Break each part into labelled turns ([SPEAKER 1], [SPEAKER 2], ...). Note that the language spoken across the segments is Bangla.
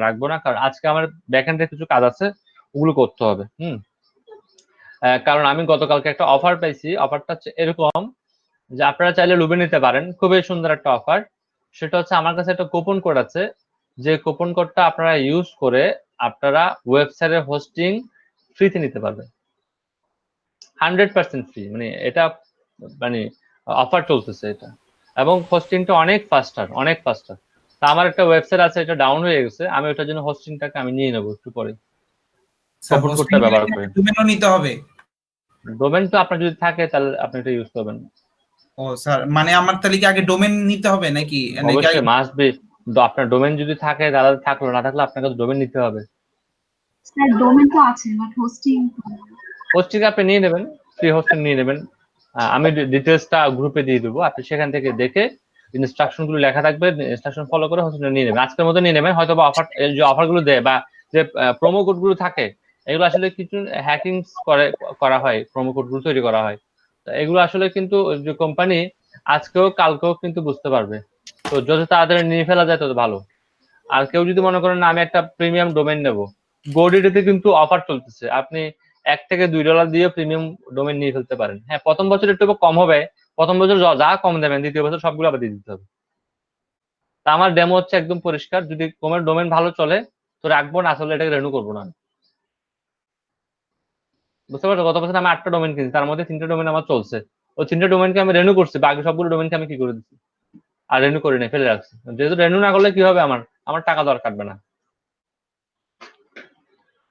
[SPEAKER 1] রাখবো না, কারণ আজকে আমার ব্যাকএন্ডে কিছু কাজ আছে, ওগুলো করতে হবে। কারণ আমি গতকালকে একটা অফার পাইছি। অফারটা হচ্ছে এরকম যে আপনারা চাইলে লুবে নিতে পারেন, খুবই সুন্দর একটা অফার। সেটা হচ্ছে আমার কাছে একটা কুপন কোড আছে, যে কুপন কোডটা আপনারা ইউজ করে আপনারা ওয়েবসাইটের হোস্টিং ফ্রিতে নিতে পারবেন, 100% ফ্রি। মানে এটা মানে অফার চলতেছে এটা, এবং হোস্টিংটা অনেক ফাস্টার। তা আমার একটা ওয়েবসাইট আছে, এটা ডাউন হয়ে গেছে, আমি ওটার জন্য হোস্টিংটাকে আমি নিয়ে নেবো একটু পরে,
[SPEAKER 2] স্যার
[SPEAKER 1] কুপন
[SPEAKER 2] হোস্টিং
[SPEAKER 1] কোডটা ব্যবহার করে।
[SPEAKER 2] ডোমেনও নিতে হবে?
[SPEAKER 1] ডোমেন তো আপনার যদি থাকে তাহলে আপনি এটা ইউজ করবেন।
[SPEAKER 2] ও স্যার, মানে আমার তাহলে কি আগে ডোমেন নিতে হবে নাকি?
[SPEAKER 1] অবশ্যই মাস্ট বি। আপনার ডোমেন যদি থাকে তাহলে থাকলো, না থাকলে আপনাকে ডোমেন নিতে হবে।
[SPEAKER 3] স্যার ডোমেন তো আছে, বাট হোস্টিং
[SPEAKER 1] আপনি নিয়ে নেবেন, ফ্রি হোস্টিং নিয়ে নেবেন। আমি ডিটেলসটা গ্রুপে দিয়ে দেবো, আপনি সেখান থেকে দেখে ইনস্ট্রাকশন গুলো লেখা থাকবে, ইনস্ট্রাকশন ফলো করে হোস্টিং নিয়ে নেবেন। আজকের মধ্যে নিয়ে নেবেন, হয়তো বা অফার, যে অফার গুলো দেয় বা যে প্রোমো কোড গুলো থাকে, এগুলো আসলে কিছু হ্যাকিং করা হয়, প্রোমো কোড গুলো তৈরি করা হয়। এগুলো আসলে কিন্তু যে কোম্পানি আজকেও কালকেও কিন্তু বুঝতে পারবে, তো যত তাড়াতাড়ি নিয়ে ফেলা যায় তত ভালো। আর কেউ যদি মনে করেন না আমি একটা প্রিমিয়াম ডোমেন নেব, গোডিটিতে কিন্তু অফার চলতেছে, আপনি $1 থেকে $2 দিয়ে প্রিমিয়াম ডোমেন নিয়ে ফেলতে পারেন। হ্যাঁ, প্রথম বছর একটু কম হবে, প্রথম বছর যা কম দেবেন দ্বিতীয় বছর সবগুলো আবার দিয়ে দিতে হবে। তা আমার ডেমো হচ্ছে একদম পরিষ্কার, যদি তোমার ডোমেন ভালো চলে তো রাখবো, না আসলে এটাকে রেনু করবো না। বুঝতে পারছো, গত বছর আমি 8টা ডোমেন কিনছি, তার মধ্যে 3টে ডোমেন আমার চলছে, ওই 3টে ডোমেনকে আমি রেনু করছি, বাকি সবগুলো ডোমেনকে আমি কি করে দিচ্ছি, আর রেনু করি না, ফেলে রাখছি। যেহেতু রেনু না করলে কি হবে, আমার টাকা দর কাটবে না।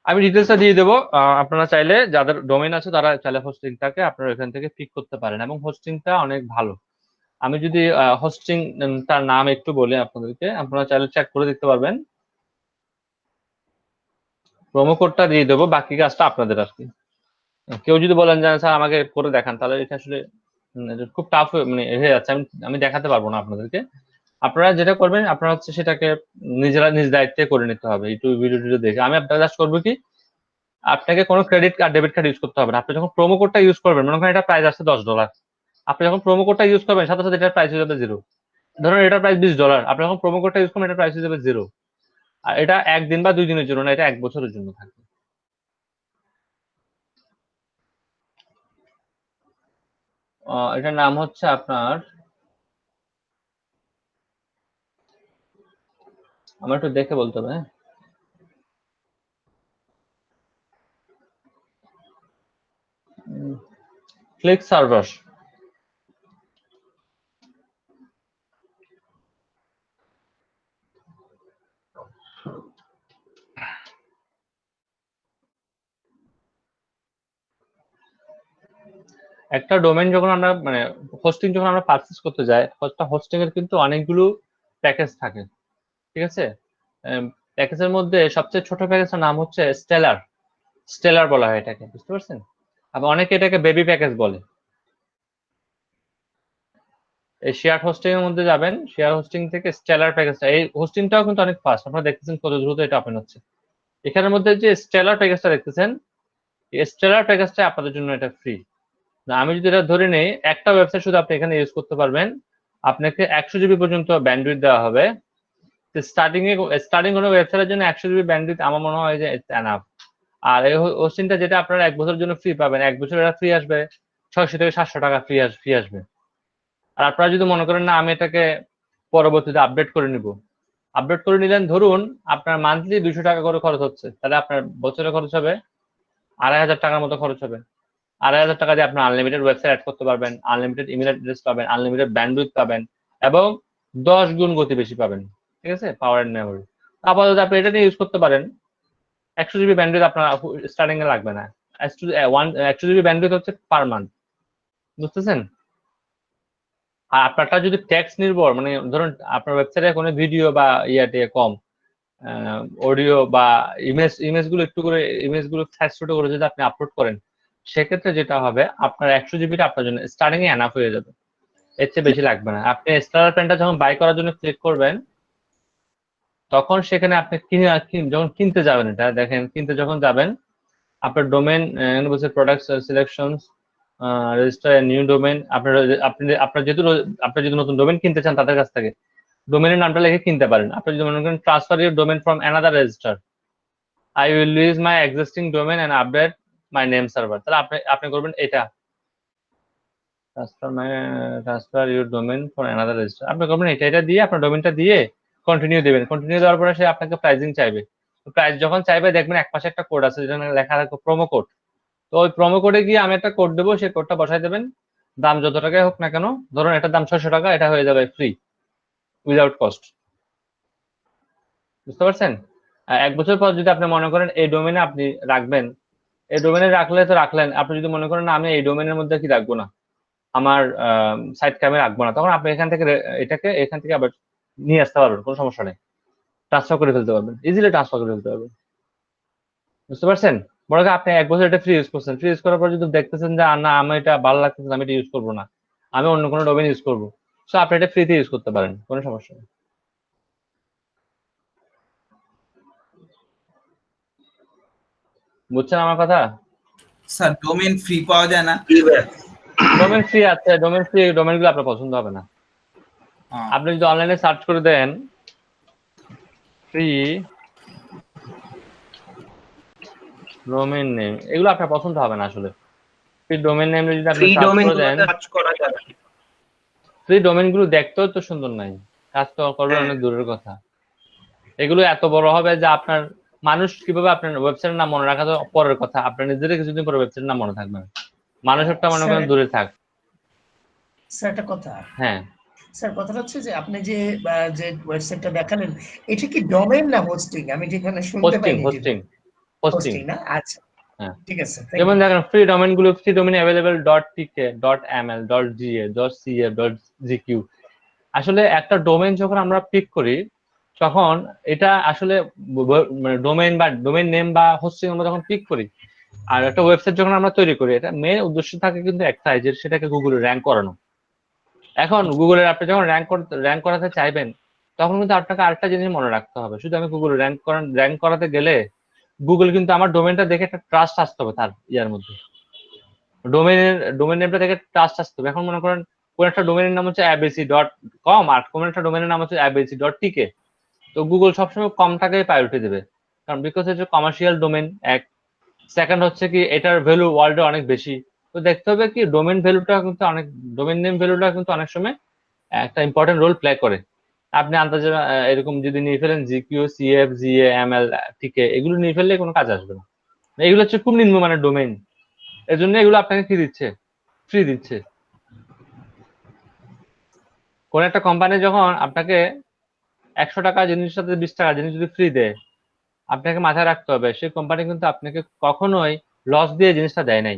[SPEAKER 1] আমি ডিটেলসটা দিয়ে দেবো, আপনারা চাইলে যাদের ডোমেইন আছে তারা চাইলে হোস্টিংটাকে আপনারা এখান থেকে পিক করতে পারেন, এবং হোস্টিংটা অনেক ভালো। আমি যদি হোস্টিং তার নাম একটু বলি আপনাদেরকে, আপনারা চাইলে চেক করে দেখতে পারবেন। প্রোমো কোডটা দিয়ে দেবো, বাকি কাজটা আপনাদের আর কি। কেউ যদি বলেন যে স্যার আমাকে করে দেখান, তাহলে এটা আসলে এটা খুব টাফ মানে হয়ে যাচ্ছে, আমি দেখাতে পারবো না আপনাদেরকে। আপনারা যেটা করবেন, আপনারা হচ্ছে সেটাকে নিজেরা নিজ দায়িত্বে করে নিতে হবে, একটু ভিডিও টিডিও দেখে। আমি আপনারা জাস্ট করবো কি, আপনাকে কোনো credit card debit card use করতে হবে না। আপনি যখন প্রোমো কোডটা ইউজ করবেন, মনে করেন এটা প্রাইস আছে $10, আপনি যখন প্রোমো কোডটা ইউজ করবেন সাথে সাথে এটার প্রাইস হয়ে যাবে 0। ধরুন এটার প্রাইস $20, আপনি যখন প্রোমো কোডটা ইউজ করবেন এটার প্রাইস হয়ে যাবে 0। আর এটা 1 দিন বা 2 দিনের জন্য না, এটা 1 বছরের জন্য থাকবে। এটার নাম হচ্ছে আপনার, আমার একটু দেখে বলতে হবে, ক্লিক সার্ভার। একটা ডোমেন যখন আমরা মানে হোস্টিং যখন আমরা পারচেজ করতে যাই, হোস্টিং এর কিন্তু অনেকগুলো প্যাকেজ থাকে, ঠিক আছে। প্যাকেজের মধ্যে সবচেয়ে ছোট প্যাকেজের নাম হচ্ছে স্টেলার বলা হয় এটাকে, বুঝতে পারছেন। আবার অনেকে এটাকে বেবি প্যাকেজ বলে। এই শেয়ার হোস্টিং এর মধ্যে যাবেন, শেয়ার হোস্টিং থেকে স্টেলার প্যাকেজটা, এই হোস্টিংটাও কিন্তু অনেক ফাস্ট, আপনারা দেখতেছেন কত দ্রুত এটা ওপেন হচ্ছে। এখানের মধ্যে যে স্টেলার প্যাকেজটা দেখতেছেন, এই স্টেলার প্যাকেজটা আপনাদের জন্য এটা ফ্রি। না, আমি যদি এটা ধরে নেই, একটা ওয়েবসাইট শুধু আপনি এখানে ইউজ করতে পারবেন, আপনাকে 100 জিবি পর্যন্ত ব্যান্ডউইথ দেওয়া হবে। স্টার্টিং কোনো ওয়েবসাইটের জন্য 100 জিবি ব্যান্ডউইথ আমার মনে হয় যে ইটস এনাফ। আর এই হোস্টিংটা যেটা আপনারা 1 বছরের জন্য ফ্রি পাবেন, 1 বছর এটা ফ্রি আসবে 600 থেকে 700 টাকা ফ্রি আসবে। আর আপনারা যদি মনে করেন না আমি এটাকে পরবর্তীতে আপডেট করে নিব, আপডেট করে নিলেন, ধরুন আপনার মান্থলি 200 টাকা করে খরচ হচ্ছে, তাহলে আপনার বছরে খরচ হবে 2500 টাকার মতো খরচ হবে। 2500 টাকা দিয়ে আপনার আনলিমিটেড ওয়েবসাইট অ্যাড করতে পারবেন, আনলিমিটেড ইমেল অ্যাড্রেস পাবেন, আনলিমিটেড ব্যান্ডউইথ পাবেন, এবং 10 গুণ গতি বেশি পাবেন, ঠিক আছে, পাওয়ার এন্ড মেমোরি। আপাতত আপনি এটা নিয়ে ইউজ করতে পারেন। 100 জিবি ব্যান্ডউইথ আপনার স্টার্টিং এ লাগবে না। 100 জিবি ব্যান্ডউইথ হচ্ছে পার মান্থ, বুঝতেছেন। আর আপনারটা যদি টেক্সট নির্ভর, মানে ধরুন আপনার ওয়েবসাইটে কোনো ভিডিও বা ইয়াতে কম, অডিও বা ইমেজগুলো একটু করে, ইমেজগুলো সাইজ ছোট করে যদি আপনি আপলোড করেন, সেক্ষেত্রে যেটা হবে আপনার 100 জিবিটা আপনার জন্য স্টার্টিং এ এনাফ হয়ে যাবে, এর চেয়ে বেশি লাগবে না। আপনি স্টার প্যানটা যখন বাই করার জন্য ক্লিক করবেন, তখন সেখানে আপনি যখন কিনতে যাবেন, এটা দেখেন, কিনতে যখন যাবেন আপনার ডোমেন বলছে product selections, register new domain, আপনার যেহেতু নতুন ডোমেন কিনতে চান তাদের কাছ থেকে, ডোমেনের নামটা লিখে কিনতে পারেন। আপনি যদি মনে করেন transfer your domain from another register, I will use my existing domain and update my name server, তাহলে আপনি করবেন এটা, transfer your domain for another register, আপনি করবেন এটা দিয়ে আপনার ডোমেনটা দিয়ে কন্টিনিউ দিবেন। কন্টিনিউ দেওয়ার পরে সে আপনাকে প্রাইসিং চাইবে। প্রাইস যখন চাইবে দেখবেন এক পাশে একটা কোড আছে যেটা লেখা থাকবে প্রোমো কোড। তো ওই প্রোমো কোডে গিয়ে আমি একটা কোড দেবো, সেই কোডটা বসাই দেবেন। দাম যত টাকাই হোক না কেন, ধরুন এটার দাম 600 টাকা, এটা হয়ে যাবে ফ্রি উইদাউট কস্ট। বুঝতে পারছেন? 1 বছর পর যদি আপনি মনে করেন এই ডোমেনে আপনি রাখবেন, এই ডোমেনে রাখলে তো রাখলেন, আপনি যদি মনে করেন না আমি এই ডোমেনের মধ্যে কি রাখবো না, আমার সাইট ক্যামে রাখবো না, তখন আপনি এখান থেকে এখান থেকে আবার নিয়ে আসতে পারবেন, কোনো সমস্যা নেই। ট্রান্সফার করে ফেলতে পারবেন, ইজিলি ট্রান্সফার করে ফেলতে পারবেন। বুঝতে পারছেন? বড় আপনি 1 বছর এটা ফ্রি ইউজ করছেন, ফ্রি ইউজ করার পর যদি দেখতেছেন যে না আমি এটা ভালো লাগতেছে, আমি এটা ইউজ করবো না, আমি অন্য কোনো ডোমেন ইউজ করবো, সো আপনি এটা ফ্রিতে ইউজ করতে পারেন, কোনো সমস্যা নেই। বুঝছেন আমার কথা?
[SPEAKER 2] স্যার ডোমেন ফ্রি পাওয়া যায় না?
[SPEAKER 1] ডোমেন ফ্রি আছে, ডোমেন ফ্রি ডোমেনগুলো আপনার পছন্দ হবে না। আপনি যদি অনলাইনে সার্চ করে দেন ফ্রি ডোমেন নেম, এগুলো আপনার পছন্দ হবে না আসলে। ফ্রি ডোমেন নেম যদি আপনি সার্চ করে দেন, ফ্রি ডোমেন গুলো দেখতেও তো সুন্দর নাই, কাজ তো করবেন অনেক দূরের কথা। এগুলো এত বড় হবে যে আপনার মানুষ কিভাবে আপনার ওয়েবসাইটের নাম মনে রাখা তো পরের কথা, আপনার নিজেদের কিছুদিন পরে ওয়েবসাইটের নাম মনে থাকবে না, মানুষ একটা মনে করেন দূরে থাক।
[SPEAKER 4] স্যার একটা কথা,
[SPEAKER 1] হ্যাঁ
[SPEAKER 4] স্যার কথাটা হচ্ছে যে আপনি যে যে ওয়েবসাইটটা দেখালেন এটা কি ডোমেইন না হোস্টিং? আমি যেখানে শুনতে
[SPEAKER 1] হোস্টিং
[SPEAKER 4] পাইনি
[SPEAKER 1] হোস্টিং হোস্টিং
[SPEAKER 4] হোস্টিং না, আচ্ছা
[SPEAKER 1] হ্যাঁ।
[SPEAKER 4] ঠিক আছে।
[SPEAKER 1] যেমন দেখেন ফ্রি ডোমেন গুলো, free domain available .tk .ml .ga .ca .gq, আসলে একটা ডোমেন যখন আমরা পিক করি তখন এটা আসলে মানে ডোমেন বা ডোমেন নেম বা হোস্টিং আমরা যখন পিক করি, আর একটা ওয়েবসাইট যখন আমরা তৈরি করি, এটা মেইন উদ্দেশ্য থাকে কিন্তু একটাই, যে সেটাকে গুগলে র্যাঙ্ক করানো। এখন গুগলের আপনি যখন র্যাঙ্ক করাতে চাইবেন, তখন কিন্তু আপনাকে আরেকটা জিনিস মনে রাখতে হবে, শুধু আমি গুগল র্যাঙ্ক করাতে গেলে গুগল কিন্তু আমার ডোমেনটা দেখে একটা ট্রাস্ট আসতে হবে তার ইয়ার মধ্যে, ডোমেন নেমটা দেখে ট্রাস্ট আসতে হবে। এখন মনে করেন কোন একটা ডোমেনের নাম হচ্ছে abc.com আর কোন একটা ডোমেনের নাম হচ্ছে abc.tk, তো গুগল সবসময় কমটাকে প্রায়োরিটি দেবে, কারণ বিকজ এটা কমার্শিয়াল ডোমেন, এক সেকেন্ড হচ্ছে কি এটার ভ্যালু ওয়ার্ল্ডে অনেক বেশি। তো দেখতে হবে কি ডোমেন ভ্যালুটা কিন্তু অনেক, ডোমেন নেম ভ্যালুটা কিন্তু অনেক সময় একটা ইম্পর্টেন্ট রোল প্লে করে। আপনি আন্দাজে এরকম যদি নিয়ে ফেলেন জিকিউ সিএফ জিএ এমএল টিকে, এগুলো নিয়ে ফেললে কোনো কাজ আসবে না, এগুলো হচ্ছে খুব নিম্নমানের ডোমেন, এর জন্য এগুলো আপনাকে কি দিচ্ছে, ফ্রি দিচ্ছে। কোন একটা কোম্পানি যখন আপনাকে 100 টাকা জিনিসের সাথে 20 টাকা জিনিস যদি ফ্রি দেয়, আপনাকে মাথায় রাখতে হবে সেই কোম্পানি কিন্তু আপনাকে কখনোই লস দিয়ে জিনিসটা দেয় নাই,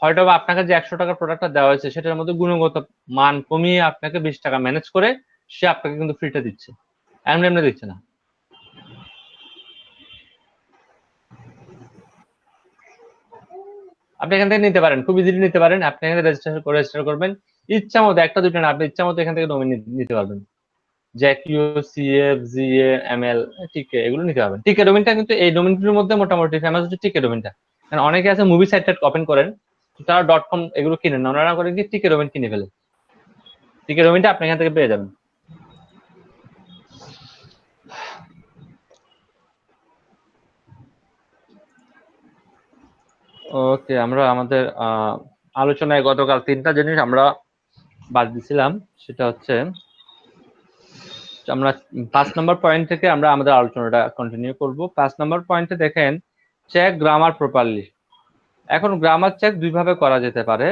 [SPEAKER 1] হয়তো বা আপনাকে যে 100 টাকার প্রোডাক্টটা দেওয়া হয়েছে সেটার মধ্যে গুণগত মান কমিয়ে আপনাকে 20 টাকা ম্যানেজ করে সে আপনাকে কিন্তু ফ্রিটা দিচ্ছে, এমনি এমনি দিচ্ছে না। আপনি এখান থেকে নিতে পারেন, খুব ইজিলি নিতে পারেন, আপনি এখানে রেজিস্টার করবেন, ইচ্ছা মতো একটা দুটো না, আপনি ইচ্ছা মতো এখান থেকে ডোমেন নিতে পারবেন, জ্যাকিউ সিএফ জিএ এমএল টিকে এগুলো নিতে পারবেন। টিকে ডোমেনটা কিন্তু এই ডোমেনগুলোর মধ্যে মোটামুটি ফেমাস হচ্ছে টিকে ডোমেনটা, কারণ অনেকে আছে মুভি সাইট ওপেন করেন তারা .com এগুলো কিনেন না, ওনারা করেন কি টিকে ডোমেন কিনে ফেলে, টিকে ডোমেনটা আপনি এখান থেকে পেয়ে যাবেন। ওকে, আমরা আমাদের আলোচনায় গতকাল 3টা জিনিস আমরা বাদ দিছিলাম, সেটা হচ্ছে আমরা 5 নম্বর পয়েন্ট থেকে আমরা আমাদের আলোচনাটা কন্টিনিউ করব। 5 নম্বর পয়েন্টে দেখেন চেক গ্রামার প্রপারলি। এখন গ্রামার চেক দুইভাবে করা যেতে পারে,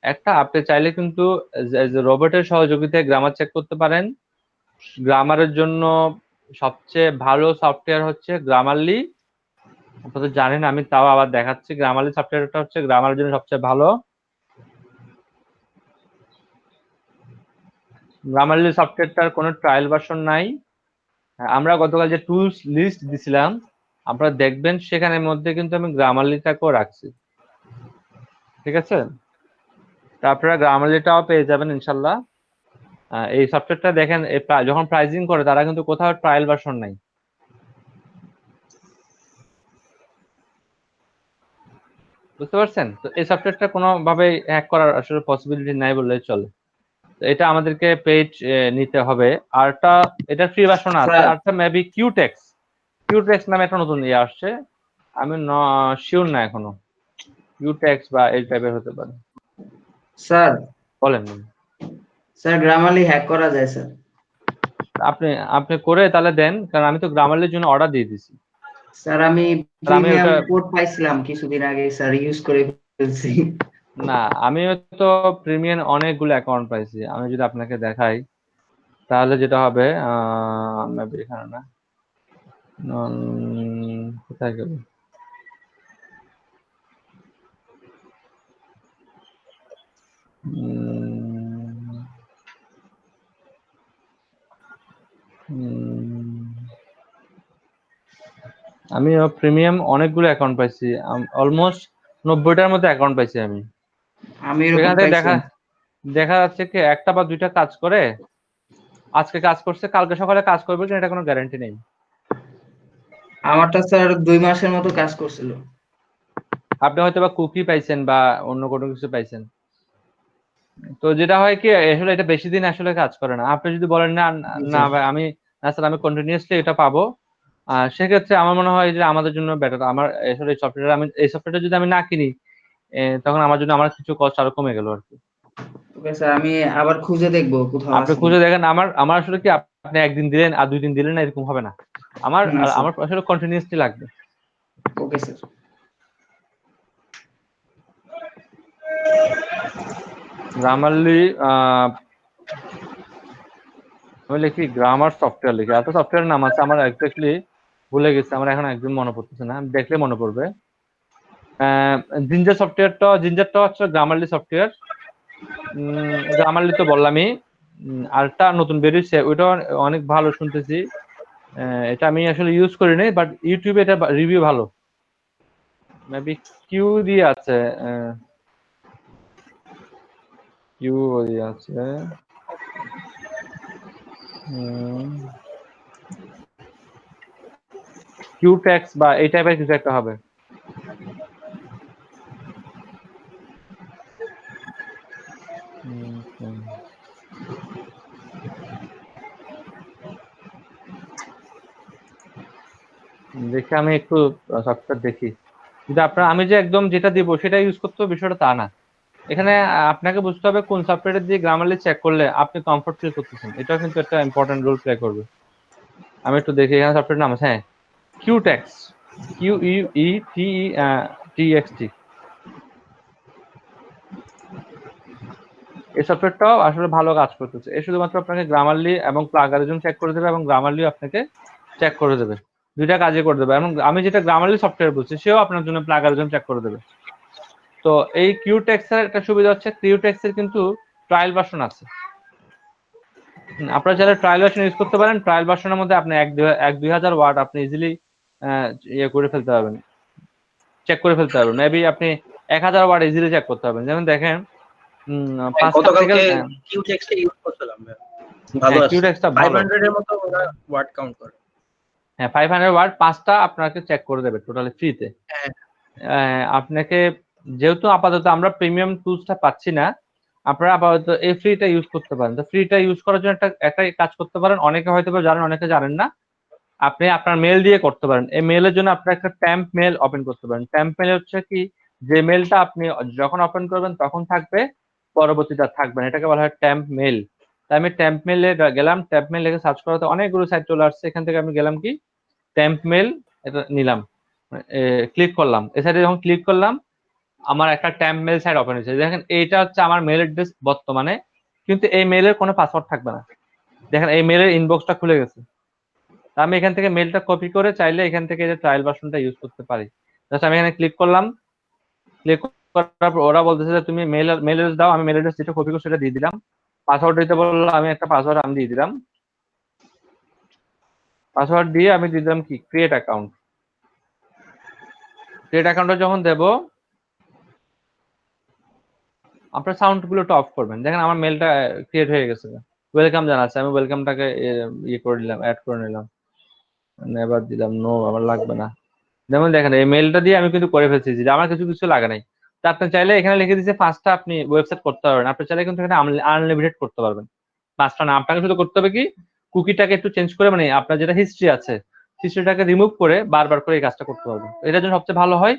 [SPEAKER 1] একটা আপনি চাইলে কিন্তু রোবটের সহযোগিতায় গ্রামার চেক করতে পারেন। গ্রামারের জন্য সবচেয়ে ভালো সফটওয়্যার হচ্ছে গ্রামারলি, আপনারা জানেন, আমি তাও আবার দেখাচ্ছি। গ্রামারলি সফটওয়্যারটা হচ্ছে গ্রামারের জন্য সবচেয়ে ভালো। গ্রামারলি সফটওয়্যারটার কোনো ট্রায়াল ভার্সন নাই। আমরা গতকাল যে টুলস লিস্ট দিছিলাম আপনারা দেখবেন সেখানের মধ্যে কিন্তু আমি গ্রামারলিটাকেও রাখছি, ঠিক আছে? তা আপনারা গ্রামারলিটাও পেয়ে যাবেন ইনশাল্লাহ। এই সফটওয়্যারটা দেখেন যখন প্রাইজিং করে তারা কিন্তু কোথাও ট্রায়াল ভার্সন নাই, বুঝতে পারছেন? তো এই সফটওয়্যারটা কোনোভাবে হ্যাক করার আসলে পসিবিলিটি নাই বললেই চলে। এটা আমাদেরকে পেজ নিতে হবে। আরটা এটা ফ্রি ভার্সন আছে,
[SPEAKER 5] স্যার
[SPEAKER 1] আরটা মেবি কিউটেক্স নামে একটা নতুন ইয়ে আসছে, আমি শিওর না এখনো, কিউটেক্স বা এই টাইপের হতে পারে।
[SPEAKER 5] স্যার
[SPEAKER 1] বলেন
[SPEAKER 5] স্যার গ্রামারলি হ্যাক করা যায় স্যার।
[SPEAKER 1] আপনি আপনি করে তাহলে দেন, কারণ আমি তো গ্রামারলির জন্য অর্ডার দিয়ে দিছি।
[SPEAKER 5] স্যার আমি
[SPEAKER 1] স্যার, আমি
[SPEAKER 5] প্রিমিয়াম
[SPEAKER 1] ওটা
[SPEAKER 5] কোড পাইছিলাম কিছুদিন আগে স্যার, ইউজ করে ফেলছি।
[SPEAKER 1] না, আমিও তো প্রিমিয়াম অনেকগুলো অ্যাকাউন্ট পাইছি। আমি যদি আপনাকে দেখাই তাহলে যেটা হবে maybe এখানে না, কোথায় গেল, আমি প্রিমিয়াম অনেকগুলো অ্যাকাউন্ট পাইছি, অলমোস্ট 90টার মধ্যে অ্যাকাউন্ট পাইছি আমি।
[SPEAKER 5] আমি এরকম
[SPEAKER 1] এখান থেকে দেখা
[SPEAKER 5] পাইছিলাম।
[SPEAKER 1] দেখা যাচ্ছে কি একটা বা দুইটা কাজ করে, আজকে কাজ করছে কালকে সকালে কাজ করবে কিনা এটা কোনো গ্যারান্টি নেই।
[SPEAKER 5] আমারটা স্যার 2 মাসের মতো কাজ করছিল।
[SPEAKER 1] আপনি হয়তো বা কুকি পাইছেন বা অন্য কোনো কিছু পাইছেন। তো যেটা হয় কি আসলে এটা বেশি দিন আসলে কাজ করে না। আপনি যদি বলেন না না ভাই আমি না স্যার আমি কন্টিনিউয়াসলি এটা পাবো, সেক্ষেত্রে আমার মনে হয় যে আমাদের জন্য বেটার। আমার আসলে এই সফটওয়্যারটা যদি আমি না কিনি, তখন আমার জন্য আমার কিছু কষ্ট আরো কমে গেল আর কি।
[SPEAKER 5] ওকে স্যার, আমি আবার খুঁজে দেখবো কোথাও
[SPEAKER 1] আপনি
[SPEAKER 5] আছে
[SPEAKER 1] খুঁজে
[SPEAKER 5] কিনা।
[SPEAKER 1] দেখেন, আমার আমার আসলে কি আপনি একদিন দিলেন আর 2 দিন দিলেন না এরকম হবে না। আমার
[SPEAKER 5] না স্যার।
[SPEAKER 1] আমার আসলে কন্টিনিউয়াসলি লাগবে।
[SPEAKER 5] Okay sir.
[SPEAKER 1] গ্রামারলি আমি লিখি গ্রামার সফটওয়্যার লিখি, এত সফটওয়্যার নাম আছে আমার এক্স্যাক্টলি ভুলে গেছি, আমার এখন একদম মনে পড়তেছে না, দেখলে মনে পড়বে। জিঞ্জারটা হচ্ছে গ্রামারলি সফটওয়্যার। গ্রামারলি তো বললামই। আরেকটা নতুন বেরিয়েছে, ওইটা অনেক ভালো শুনতেছি। এটা আমি আসলে ইউজ করিনি, বাট ইউটিউবে এটা রিভিউ ভালো। মেবি কিউ দিয়ে আছে, কিউ দিয়ে আছে, কিউটেক্স বা এই টাইপের কিছু একটা হবে। দেখি আমি একটু সফটওয়্যার দেখি, যদি আপনার আমি যে একদম যেটা দিব সেটা ইউজ করতে হবে বিষয়টা তা না। এখানে আপনাকে বুঝতে হবে কোন সফটওয়্যার দিয়ে গ্রামারলি চেক করলে আপনি কমফর্ট ফিল করতেছেন, এটা কিন্তু একটা ইম্পর্টেন্ট রোল প্লে করবে। আমি একটু দেখি এখানে সফটওয়্যার নাম আছে, হ্যাঁ কিউটেক্স, QUETEXT। এই সফটওয়্যারটাও আসলে ভালো কাজ করতেছে। এ শুধুমাত্র আপনাকে গ্রামারলি এবং প্লাগারিজম চেক করে দেবে এবং গ্রামারলি আপনাকে চেক করে দেবে, দুইটা কাজে করে দেবে। এবং আমি যেটা গ্রামারলি সফটওয়্যার বলছি সেও আপনার জন্য প্লাগারিজম চেক করে দেবে। তো এই কিউটেক্স এর একটা সুবিধা হচ্ছে কিউটেক্স এর কিন্তু ট্রায়াল ভার্সন আছে। আপনারা যারা ট্রায়াল ভার্সন ইউজ করতে পারেন, ট্রায়াল ভার্সনের মধ্যে আপনি 1-2 হাজার ওয়ার্ড আপনি ইজিলি ইয়ে করে ফেলতে পারবেন, চেক করে ফেলতে পারবেন। মেবি আপনি 1000 ওয়ার্ড ইজিলি চেক করতে পারবেন। যেমন দেখেন 5টা আর্টিকেল,
[SPEAKER 6] গতকালকে কিউটেক্সটা ইউজ করছিলাম ভাই, ভালো আছে।
[SPEAKER 1] কিউটেক্সটা ভালো।
[SPEAKER 6] 500 এর মতো ওরা ওয়ার্ড কাউন্ট করে।
[SPEAKER 1] হ্যাঁ 500 ওয়ার্ড 5টা আপনাকে চেক করে দেবে টোটালি ফ্রিতে। আপনাকে যেহেতু আপাতত আমরা প্রিমিয়াম টুলসটা পাচ্ছি না, আপনারা আপাতত এই ফ্রিটা ইউজ করতে পারেন। তো ফ্রিটা ইউজ করার জন্য একটা কাজ করতে পারেন, অনেকে হয়তো জানেন অনেকে জানেন না। আপনি আপনার মেল দিয়ে করতে পারেন। এই মেলের জন্য আপনার একটা ট্যাম্প মেল ওপেন করতে পারেন। ট্যাম্প মেল হচ্ছে কি, যে মেলটা আপনি যখন ওপেন করবেন তখন থাকবে, পরবর্তীটা থাকবে না, এটাকে বলা হয় ট্যাম্প মেল। তাই আমি ট্যাম্প মেলে গেলাম, ট্যাম্প মেল লিখে সার্চ করাতে অনেকগুলো সাইট চলে আসছে, এখান থেকে আমি গেলাম কি ট্যাম্প মেল, এটা নিলাম, ক্লিক করলাম। এই সাইটে যখন ক্লিক করলাম আমার একটা ট্যাম্প মেল সাইট ওপেন হয়েছে। দেখেন এইটা হচ্ছে আমার মেল অ্যাড্রেস বর্তমানে, কিন্তু এই মেলের কোনো পাসওয়ার্ড থাকবে না। দেখেন এই মেলের ইনবক্সটা খুলে গেছে। আমি এখান থেকে মেলটা কপি করে চাইলে এখান থেকে যে ট্রায়াল ভার্সনটা ইউজ করতে পারি। জাস্ট আমি এখানে ক্লিক করলাম, ক্লিক করার পর ওরা বলতেছে যে তুমি মেল অ্যাড্রেস দাও, আমি মেল অ্যাড্রেস যেটা কপি করে সেটা দিয়ে দিলাম। পাসওয়ার্ড দিতে বললো, আমি একটা পাসওয়ার্ড আমি দিয়ে দিলাম। পাসওয়ার্ড দিয়ে আমি দিয়ে দিলাম কি ক্রিয়েট অ্যাকাউন্ট। ক্রিয়েট অ্যাকাউন্টে যখন দেব আপনার সাউন্ড গুলো অফ করবেন। দেখেন আমার মেলটা ক্রিয়েট হয়ে গেছে, ওয়েলকাম জানাচ্ছে, আমি ওয়েলকামটাকে ইয়ে করে নিলাম, অ্যাড করে নিলাম, নেভার দিলাম, নো আমার লাগবে না। যেমন দেখেন এই মেলটা দিয়ে আমি কিন্তু করে ফেলছি, যে আমার কিছু লাগে নাই। তা আপনি চাইলে এখানে লিখে দিচ্ছে 5টা আপনি ওয়েবসাইট করতে পারবেন, আপনি চাইলে কিন্তু এখানে আনলিমিটেড করতে পারবেন 5টা না। আপনাকে শুধু করতে হবে কি কুকিটাকে একটু চেঞ্জ করে, মানে আপনার যেটা হিস্ট্রি আছে হিস্ট্রিটাকে রিমুভ করে বারবার করে এই কাজটা করতে পারবেন। এটার জন্য সবচেয়ে ভালো হয়